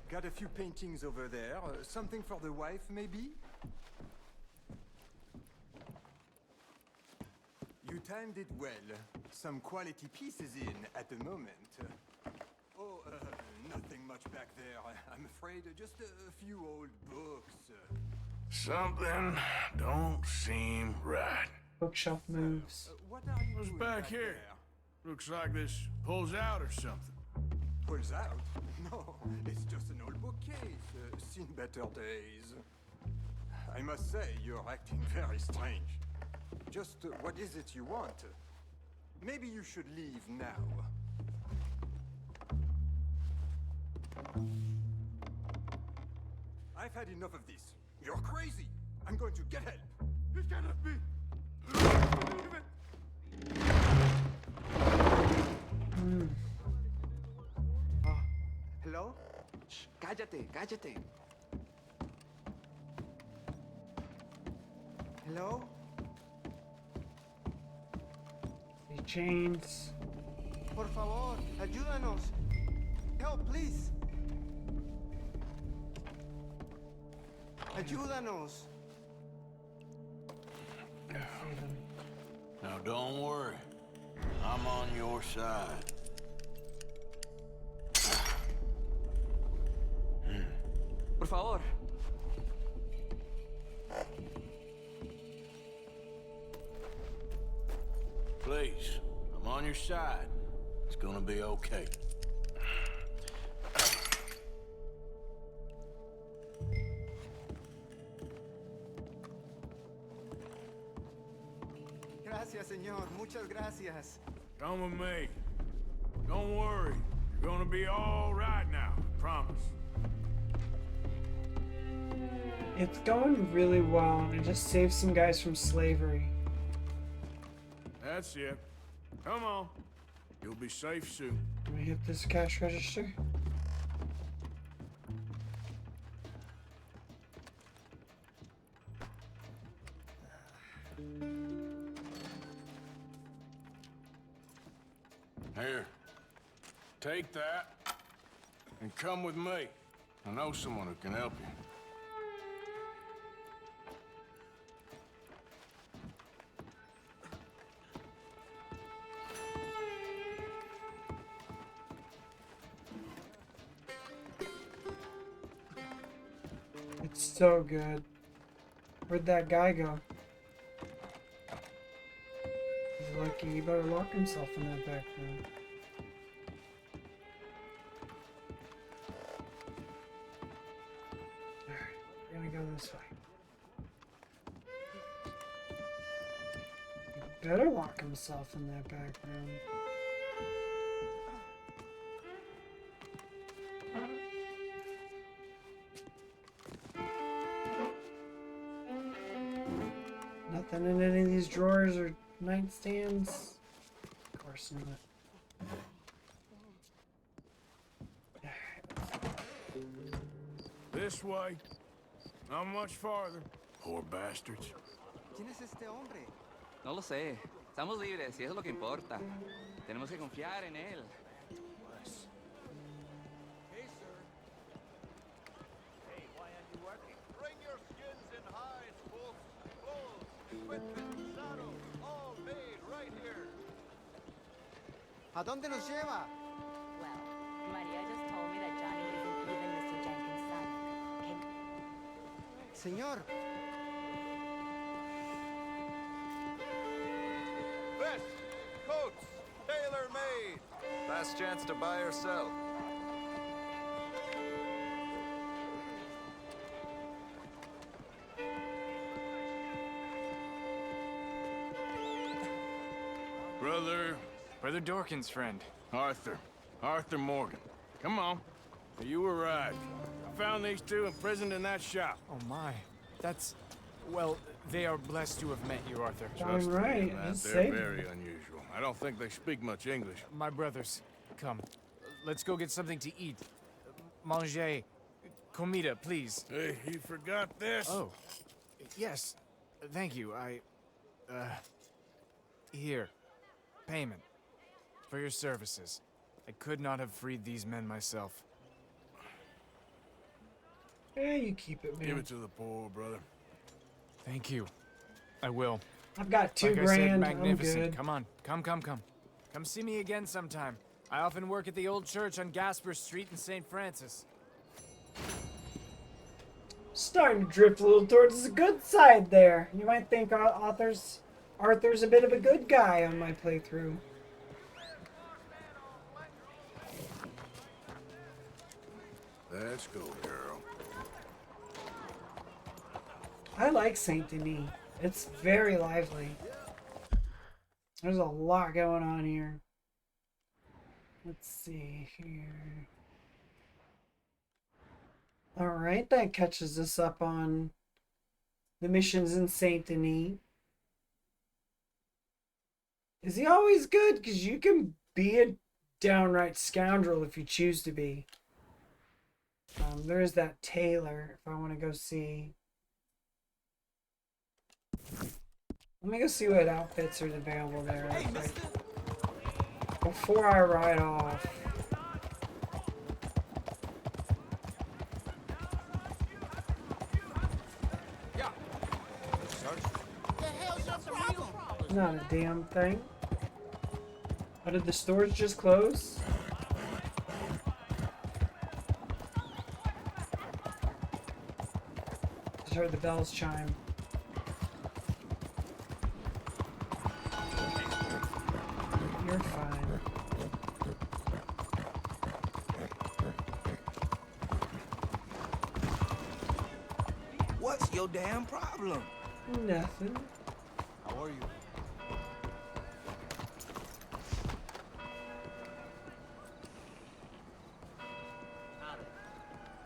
Got a few paintings over there. Something for the wife, maybe? You timed it well. Some quality pieces in at the moment. Oh, nothing much back there. I'm afraid just a few old books. Something don't seem right. Bookshelf moves. What are you What's doing back here? Looks like this pulls out or something. Pulls out? No, it's just an old bookcase. Seen better days. I must say, you're acting very strange. Just what is it you want? Maybe you should leave now. I've had enough of this. You're crazy. I'm going to get help. It cannot be. Hello? Shh, cállate, cállate. Hello? These chains. Por favor, ayúdanos. Help, please. Ayúdanos. Now don't worry. I'm on your side. Por favor. Please, I'm on your side. It's gonna be okay. Gracias, señor. Muchas gracias. Come with me. Don't worry. You're gonna be all right now. I promise. It's going really well, and it just saves some guys from slavery. That's it. Come on. You'll be safe soon. Let me hit this cash register. Here. Take that and come with me. I know someone who can help you. It's so good. Where'd that guy go? He's lucky. He better lock himself in that back room. Alright, we're gonna go this way. He better lock himself in that back room. Nothing in any of these drawers or nightstands? Of course not. This way. Not much farther. Poor bastards. ¿Quién es este hombre? No lo sé. Estamos libres y eso es lo que importa. Tenemos que confiar en él. Bring your skins in hides, folks. Clothes, equipment, saddles, all made right here. ¿A dónde nos lleva? Well, Maria just told me that Johnny isn't even Mr. Jenkins' son. Señor. Vests, coats, tailor-made. Last chance to buy or sell. Brother Dorkin's friend. Arthur Morgan. Come on. You were right. I found these two imprisoned in that shop. Oh my. That's... Well, they are blessed to have met you, Arthur. Trust me, right, Matt, he's they're safe. very unusual. I don't think they speak much English. My brothers, come. Let's go get something to eat. manger. Comida, please. Hey, he forgot this? Oh, yes. Thank you. Here. Payment. For your services. I could not have freed these men myself. Yeah, you keep it, man. Give it to the poor, brother. Thank you. I will. I've got $2 Like I said, grand. magnificent. I'm good. Come on. Come. Come see me again sometime. I often work at the old church on Gasper Street in St. Francis. Starting to drift a little towards the good side there. You might think Arthur's a bit of a good guy on my playthrough. Let's go, girl. I like Saint Denis. It's very lively. There's a lot going on here. Let's see here. Alright, that catches us up on the missions in Saint Denis. Is he always good? Because you can be a downright scoundrel if you choose to be. There's that tailor if I want to go see. Let me go see what outfits are available there. Before I ride off. Not a damn thing. Oh, did the stores just close? Just heard the bells chime. You're fine. What's your damn problem? Nothing. How are you?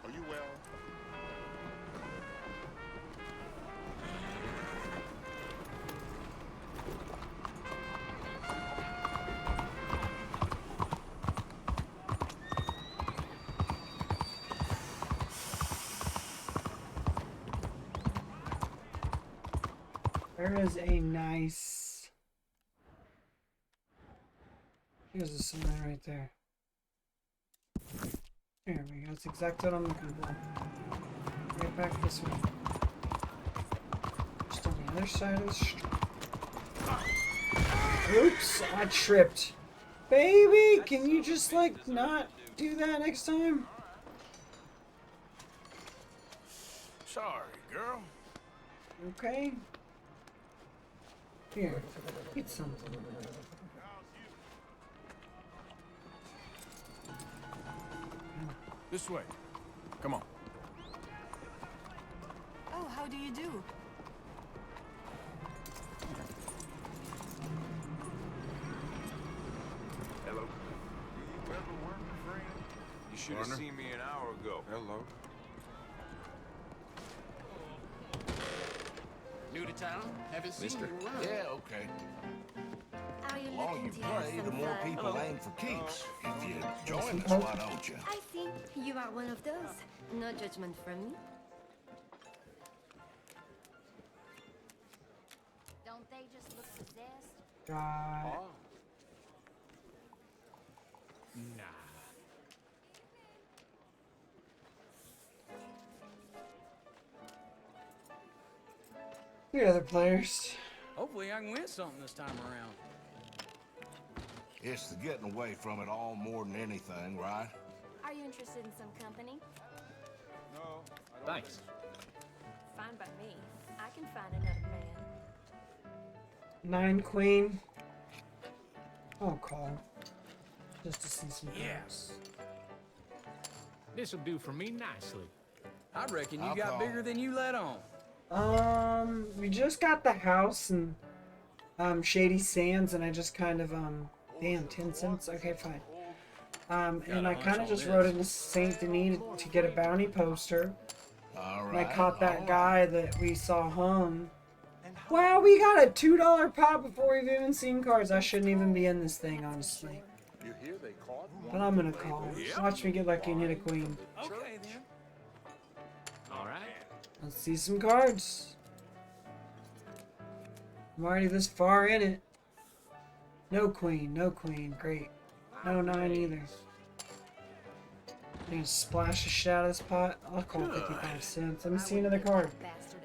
Are you well? There is a nice... Here's the sign right there. There we go. That's exactly what I'm looking for. Right back this way. Just on the other side of the street. Oops, I tripped. Baby, can you just like not do that next time? Sorry, girl. Okay. Here, eat something. This way. Come on. Oh, how do you do? Hello. You should have seen me an hour ago. Hello. New to town? Haven't seen Mister. you around. Yeah, okay. Are you The longer you looking to have play, some the more fun? people aim for keeps. If you join us, why don't you? I see. You are one of those. No judgment from me. Don't they just look possessed? God. Nah. The other players. Hopefully I can win something this time around. It's the getting away from it all more than anything, right? Are you interested in some company? No. Thanks. Fine by me. I can find another man. 9 queen. I'll call. Just to see some girls. This'll do for me nicely. I reckon you I'll got call. bigger than you let on. We just got the house in Shady Sands, and I just kind of damn, 10 cents. Okay, fine. And I kind of just rode into Saint Denis to get a bounty poster. All And I right. caught that guy that we saw home. Wow, we got a $2 pop before we've even seen cars. I shouldn't even be in this thing, honestly. You hear they But I'm gonna call. Watch me get lucky and hit a queen. Okay, then. All right. Let's see some cards. I'm already this far in it. No queen, no queen. Great. No 9 either. I'm gonna splash a shit out of this pot. I'll call 55 cents. Let me see another card.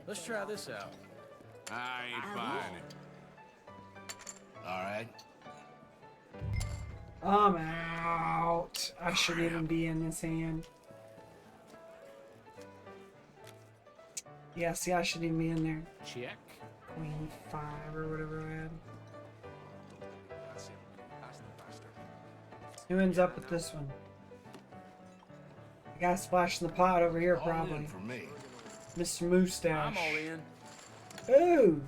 Let's try this out. I ain't buying it. All right. I'm out. I shouldn't even be in this hand. Yeah, see, I shouldn't even be in there. Check. Queen 5 or whatever I had. Who ends up with this one? The guy splashing the pot over here, All probably. in for me. Mr. Moustache. I'm all in. Ooh!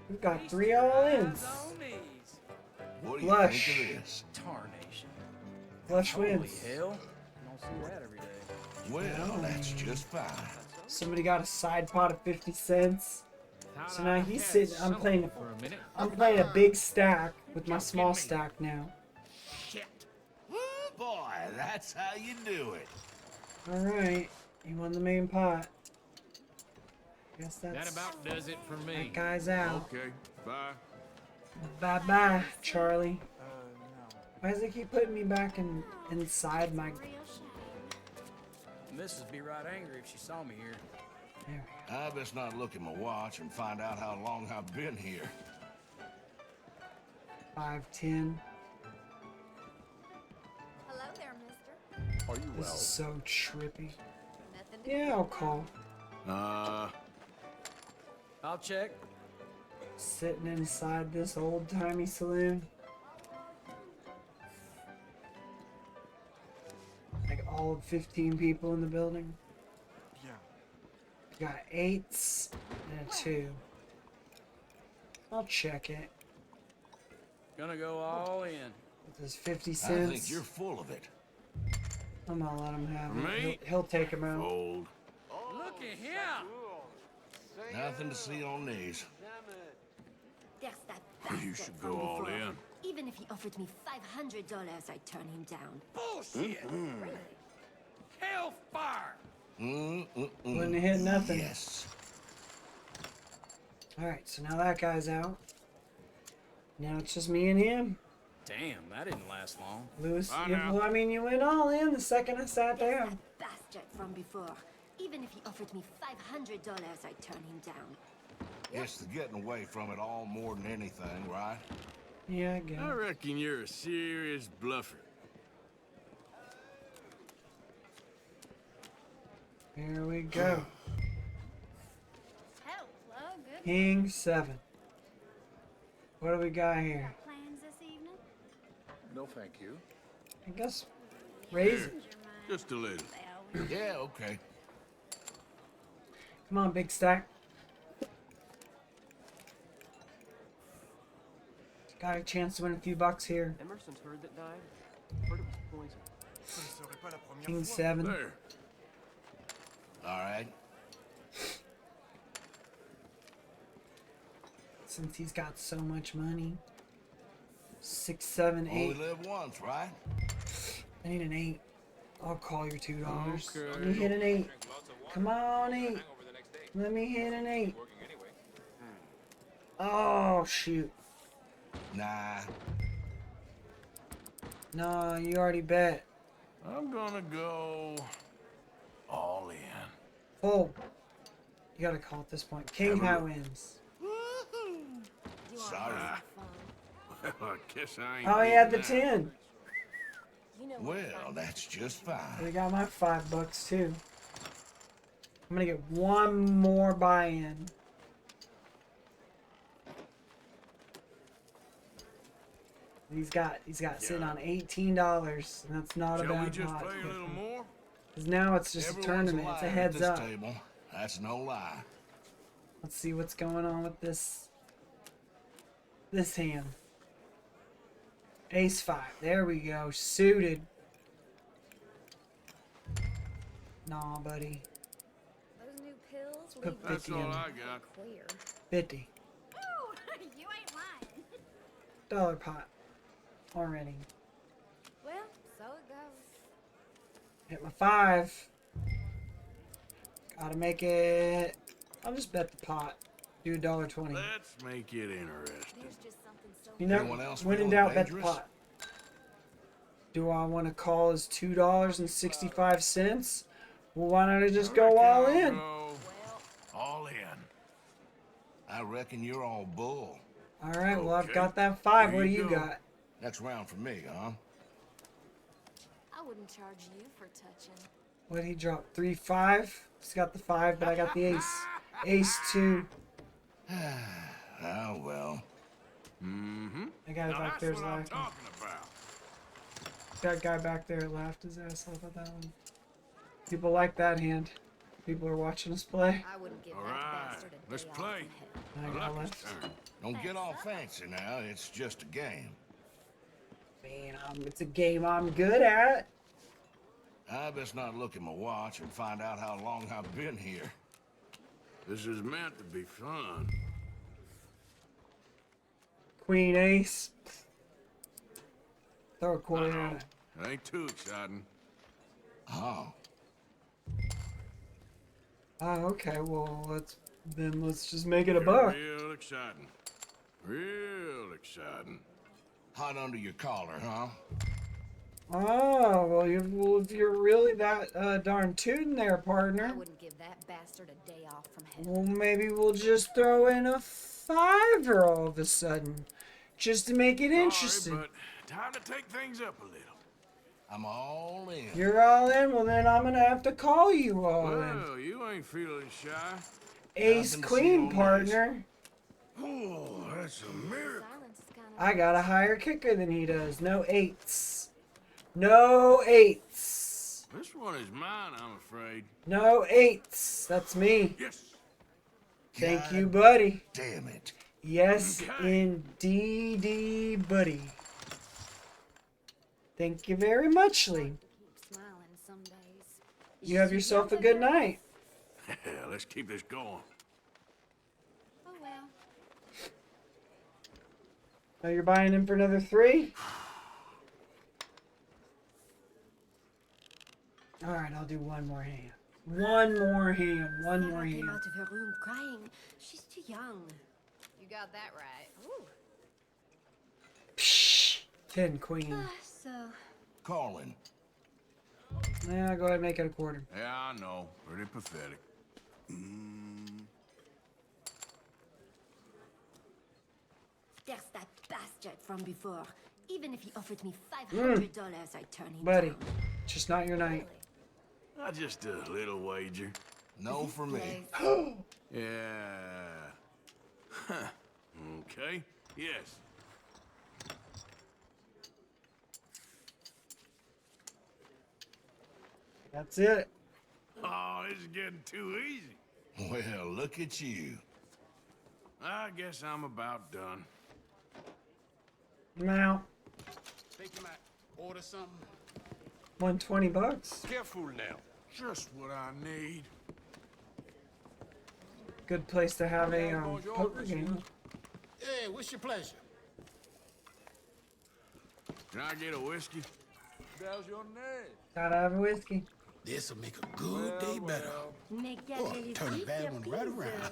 We've got 3 all-ins. What do you Flush. think of this? Tarnation. Flush Holy wins. hell. You don't see that every day. Well, that's just fine. Somebody got a side pot of 50 cents. So now he's sitting. I'm playing a big stack with my small stack now. Woo, boy, that's how you do it. All right, he won the main pot. Guess that's That about does it for me. that guy's out. Okay, bye. Bye bye, Charlie. Why does it keep putting me back inside my? Mrs. be right angry if she saw me here. There I best not look at my watch and find out how long I've been here. 5, 10. Hello there, mister. Are you This is so trippy. Yeah, I'll call. I'll check. Sitting inside this old-timey saloon. Like all of 15 people in the building. Yeah. Got 8s and a 2. I'll check it. Gonna go all in. There's 50 I cents. think you're full of it. I'm gonna let him have Me? it. He'll take him out. Old. Look at him. Nothing to see on these. There's that You bastard should from go all before. in. Even if he offered me $500, I'd turn him down. Bullshit. Hellfire. Wouldn't have hit nothing. Yes. Alright, so now that guy's out. Now it's just me and him. Damn, that didn't last long. Lewis, Bye you, now. well, I mean, you went all in the second I sat down. Bastard from before. Even if he offered me $500, I'd turn him down. It's the getting away from it all more than anything, right? Yeah, I guess. I reckon you're a serious bluffer. Here we go. Hello, good. King 7. What do we got here? Plans this evening? No, thank you. I guess raise it. Just a little. Yeah, okay. Come on, big stack. Got a chance to win a few bucks here. Emerson's herd that died. Heard it was poison. King 7. There. All right. Since he's got so much money. 6, 7, 8. Only live once, right? I need an 8. I'll call your $2. Okay. Let me hit an 8. Come on, 8. Let me hit an 8. Oh, shoot. Nah. No, you already bet. I'm gonna go all in. Fold. You gotta call at this point. King high wins. Sorry. Well, I guess I ain't. Oh, he had the beating that. 10. Well, that's just fine. I got my $5 too. I'm gonna get one more buy-in. He's got sitting on $18, and that's not a Shall we bad just pot. play a little more? Because now it's just a Everyone's tournament. It's a liar at heads this up. table. That's no lie. Let's see what's going on with this hand. Ace 5. There we go. Suited. Nah, buddy. Those new pills Put 50 That's all in. I got. queer. 50. Ooh, you ain't lying. $1 pot. already. Well, so it goes. Hit my 5. Gotta make it. I'll just bet the pot. Do $1.20. Let's make it interesting. There's just something so You know, Anyone else when in feeling doubt, bet the dangerous? pot. Do I want to call as $2.65? Well, why don't I just go all in? All in. I reckon you're all bull. All right, well, I've got that 5. What do you go. got? That's round for me, huh? I wouldn't charge you for touching. What did he drop? 3, 5? He's got the 5, but I got the ace. Ace 2. Oh, well. Mm-hmm. That guy back there's laughing. That guy back there laughed his ass off at that one. People like that hand. People are watching us play. I wouldn't give All that right, bastard a let's day play. I got Lucky's left. turn. Don't get all fancy now. It's just a game. Man, it's a game I'm good at. I best not look at my watch and find out how long I've been here. This is meant to be fun. Queen ace. Throw a quarter Uh-oh. in it. It ain't too exciting. Oh. Oh, okay. Well, let's just make it a You're buck. Real exciting. Real exciting. Hot under your collar, huh? Oh, well, if you're really that darn tootin' there, partner. I wouldn't give that bastard a day off from hell. Well, maybe we'll just throw in a 5 all of a sudden, just to make it interesting. Sorry, but time to take things up a little. I'm all in. You're all in. Well, then I'm gonna have to call you all in. Well, you ain't feeling shy. Ace Nothing to Queen, see on partner. Oh, that's a miracle. I got a higher kicker than he does. No 8s. No 8s. This one is mine, I'm afraid. No 8s. That's me. Yes. Thank you, buddy. Damn it. Yes, indeedy, buddy. Thank you very much, Lee. Smiling some days. You have yourself a good night. Yeah, let's keep this going. Oh well. Now you're buying in for another 3? Alright, I'll do one more hand. One more hand. One more Sarah came hand. out of her room crying. She's too young. You got that right. Ooh. Psh, 10 queen. So. Colin. Yeah, go ahead and make it a quarter. Yeah, I know. Pretty pathetic. There's that bastard from before. Even if he offered me $500, I'd turn him Buddy, down. just not your night. Just a little wager. No for me. Yeah. Huh. Okay. Yes. That's it. Oh, this is getting too easy. Well, look at you. I guess I'm about done. Now, Take him out. Order something. $120. Careful now. Just what I need. Good place to have a poker game. Hey, what's your pleasure? Can I get a whiskey? How's your name? Gotta have a whiskey. This'll make a good day better. Boy, turn a bad one right around.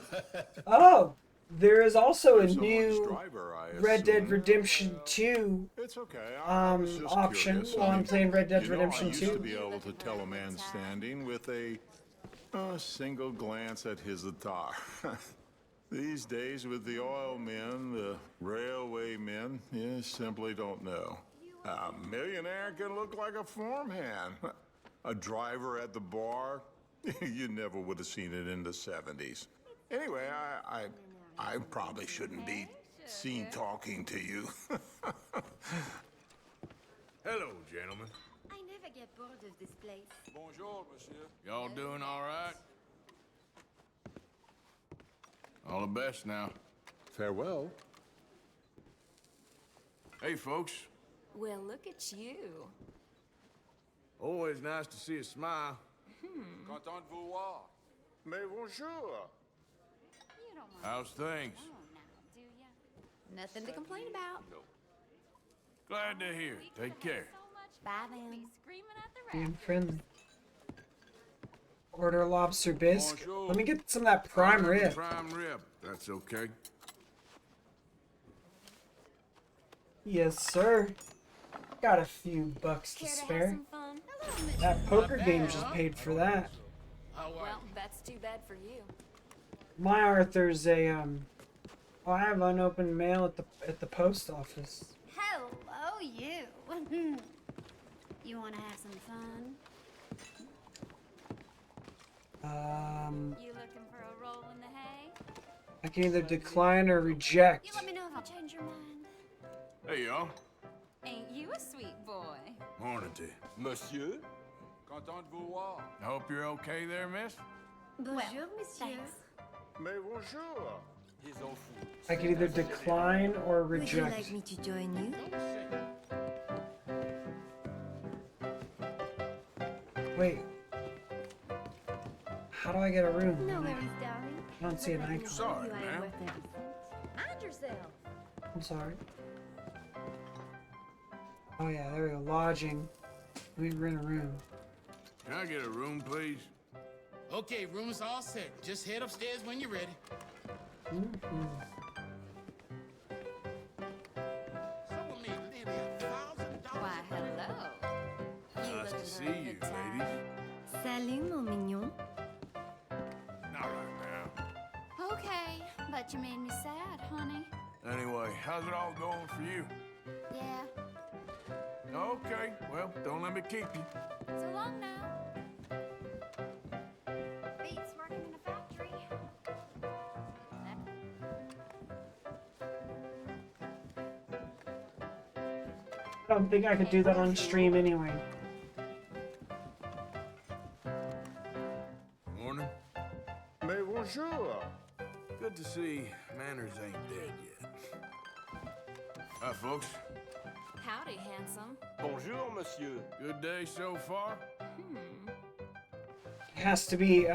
Oh, there is also a You're someone's new driver, I Red Dead assume. Redemption 2 It's okay. I was just option curious. while I'm playing Red Dead You know, Redemption I used 2. to be able to tell a man's standing with a single glance at his attire. These days, with the oil men, the railway men, you simply don't know. A millionaire can look like a farmhand. A driver at the bar, you never would have seen it in the 70s. Anyway, I probably shouldn't be seen talking to you. Hello, gentlemen. I never get bored of this place. Bonjour, monsieur. Y'all doing all right? All the best now. Farewell. Hey, folks. Well, look at you. Always nice to see a smile. Content de vous voir. Mais bonjour. You don't mind. How's things? Do ya? Nothing to complain about. Glad to hear it. Take care. Bye then. Being friendly. Order lobster bisque. Let me get some of that prime rib. Prime rib. That's okay. Yes, sir. Got a few bucks to spare. That poker game just paid for that. Well, that's too bad for you. My Arthur's a oh, I have unopened mail at the post office. Hello, you. You want to have some fun? You looking for a roll in the hay? I can either decline or reject. You let me know if you change your mind. Hey, y'all. Ain't you a sweet boy? Morning to you. Monsieur? Content de vous voir. I hope you're okay there, miss? Bonjour, monsieur. Mais bonjour. Ils en foutent. I can either decline or Would you reject. like me to join you? Wait. How do I get a room? No worries, darling. I don't see an icon. Sorry, You ain't ma'am. worth every cent. Mind yourself. I'm sorry. Oh yeah, there we go. Lodging. Let me rent a room. Can I get a room, please? Okay, room is all set. Just head upstairs when you're ready. Someone made nearly $1,000. Why, hello. You Nice looking to see for a you, good time? ladies. Salut, mon mignon. Not right now. Okay, but you made me sad, honey. Anyway, how's it all going for you? Yeah. Okay, well, don't let me keep you. So long now. Beats working in a factory. I don't think I could do that on stream anyway. Morning. Mais bonjour. Good to see manners ain't dead yet. Hi, folks. Howdy, handsome. Bonjour, monsieur. Good day so far? It has to be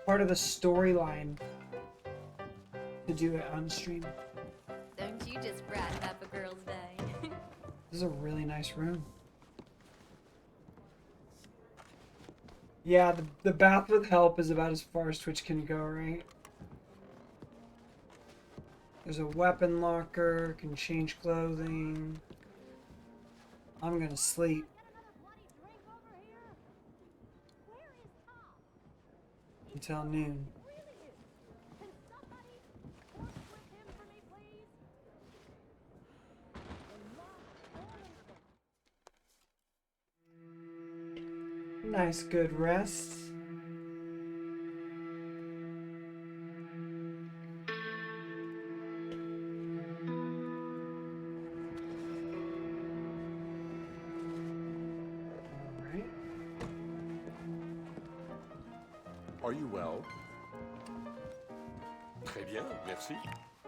part of the storyline to do it on stream. Don't you just brighten up a girl's day? This is a really nice room. Yeah, the bath with help is about as far as Twitch can go, right? There's a weapon locker, can change clothing. I'm gonna sleep. Until noon. Nice, good rest. Alright. Are you well? Très bien, merci.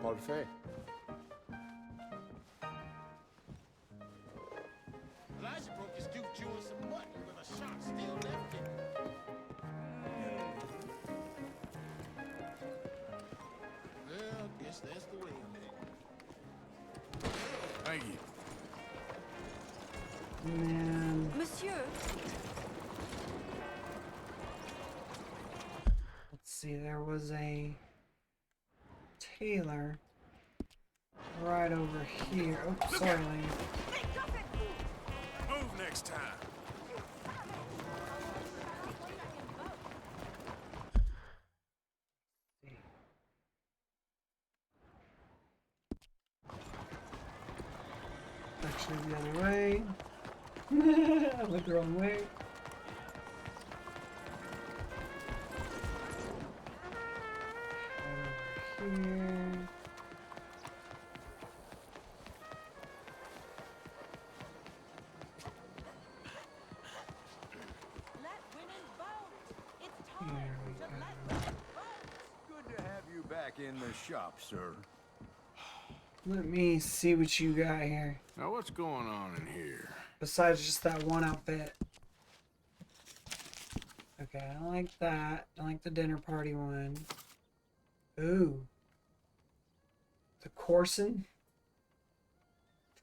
Parfait. Elijah broke his tooth chewing some mutton with a shot still left in it. Well, guess that's the way. Thank you. Man. Monsieur. Let's see, there was a tailor right over here. Oh, sorry, lady. Move next time. Actually, the other way. I went the wrong way. Right over here. There we go. Good to have you back in the shop, sir. Let me see what you got here. Now, what's going on in here? Besides just that one outfit. Okay, I don't like that. I like the dinner party one. Ooh. The Corson.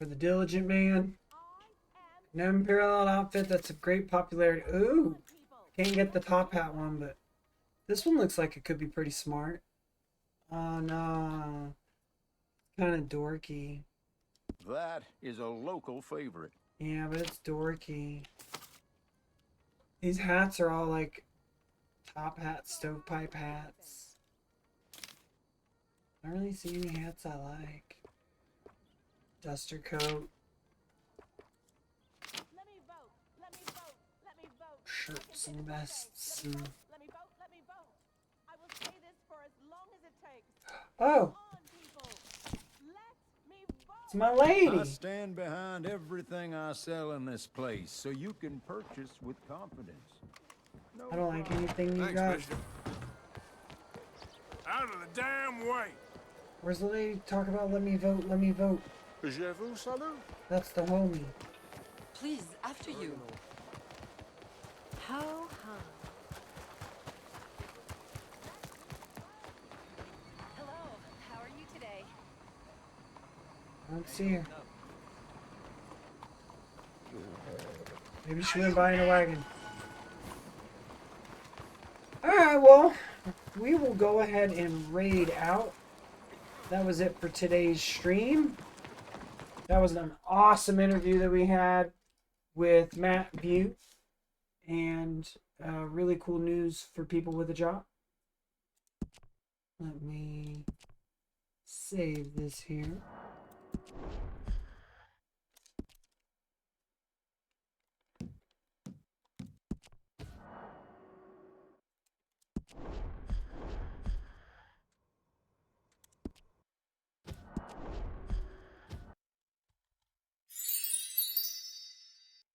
for the Diligent Man. An unparalleled outfit that's of great popularity. Ooh, can't get the top hat one, but this one looks like it could be pretty smart. Oh no, kind of dorky. That is a local favorite. Yeah, but it's dorky. These hats are all like top hats, stovepipe hats. I don't really see any hats I like. Duster coat. Shirts and vests and... Oh! It's my lady! I stand behind everything I sell in this place, so you can purchase with confidence. I don't like anything you got. Out of the damn way! Where's the lady talk about let me vote, let me vote? Je vous salue. That's the homie. Please, after you. Ho hum. Hello, how are you today? I don't see her. Maybe she went by in a wagon. Alright, well, we will go ahead and raid out. That was it for today's stream. That was an awesome interview that we had with Matt Butte. And really cool news for people with a job. Let me save this here.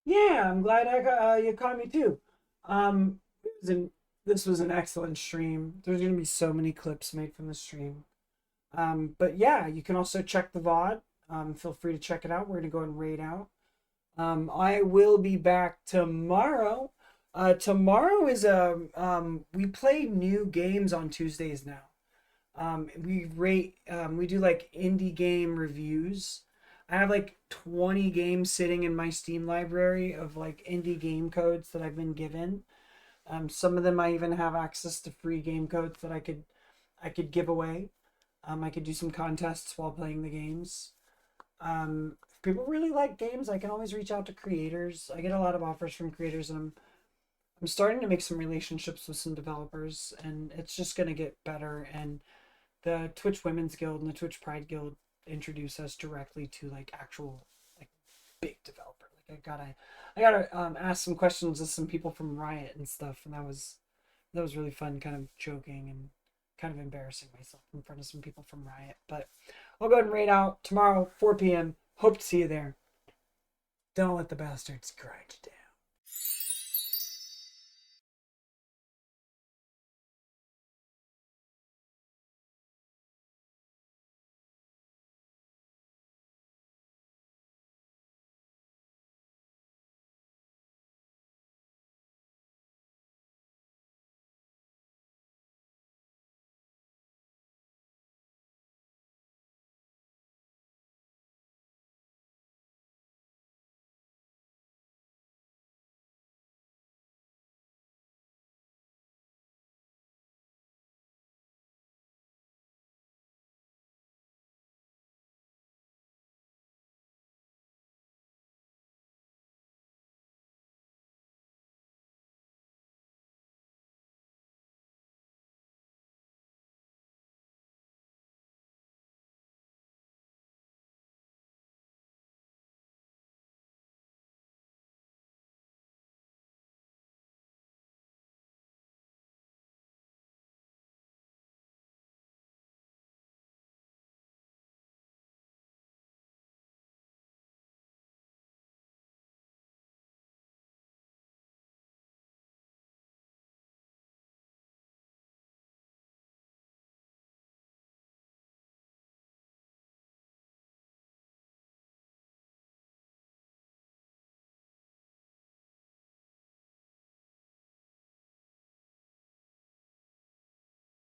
Yeah, I'm glad you caught me too. This was an excellent stream. There's gonna be so many clips made from the stream. But yeah, you can also check the VOD. Feel free to check it out. We're gonna go and raid out. I will be back tomorrow. Tomorrow is we play new games on Tuesdays now. We do like indie game reviews. I have like 20 games sitting in my Steam library of like indie game codes that I've been given. Some of them I even have access to free game codes that I could give away. I could do some contests while playing the games. If people really like games, I can always reach out to creators. I get a lot of offers from creators, and I'm starting to make some relationships with some developers, and it's just gonna get better. And the Twitch Women's Guild and the Twitch Pride Guild introduce us directly to like actual like big developer. Like I gotta ask some questions to some people from Riot and stuff, and that was really fun, kind of joking and kind of embarrassing myself in front of some people from Riot. But I'll go ahead and raid out tomorrow, 4 p.m. Hope to see you there. Don't let the bastards grind you down.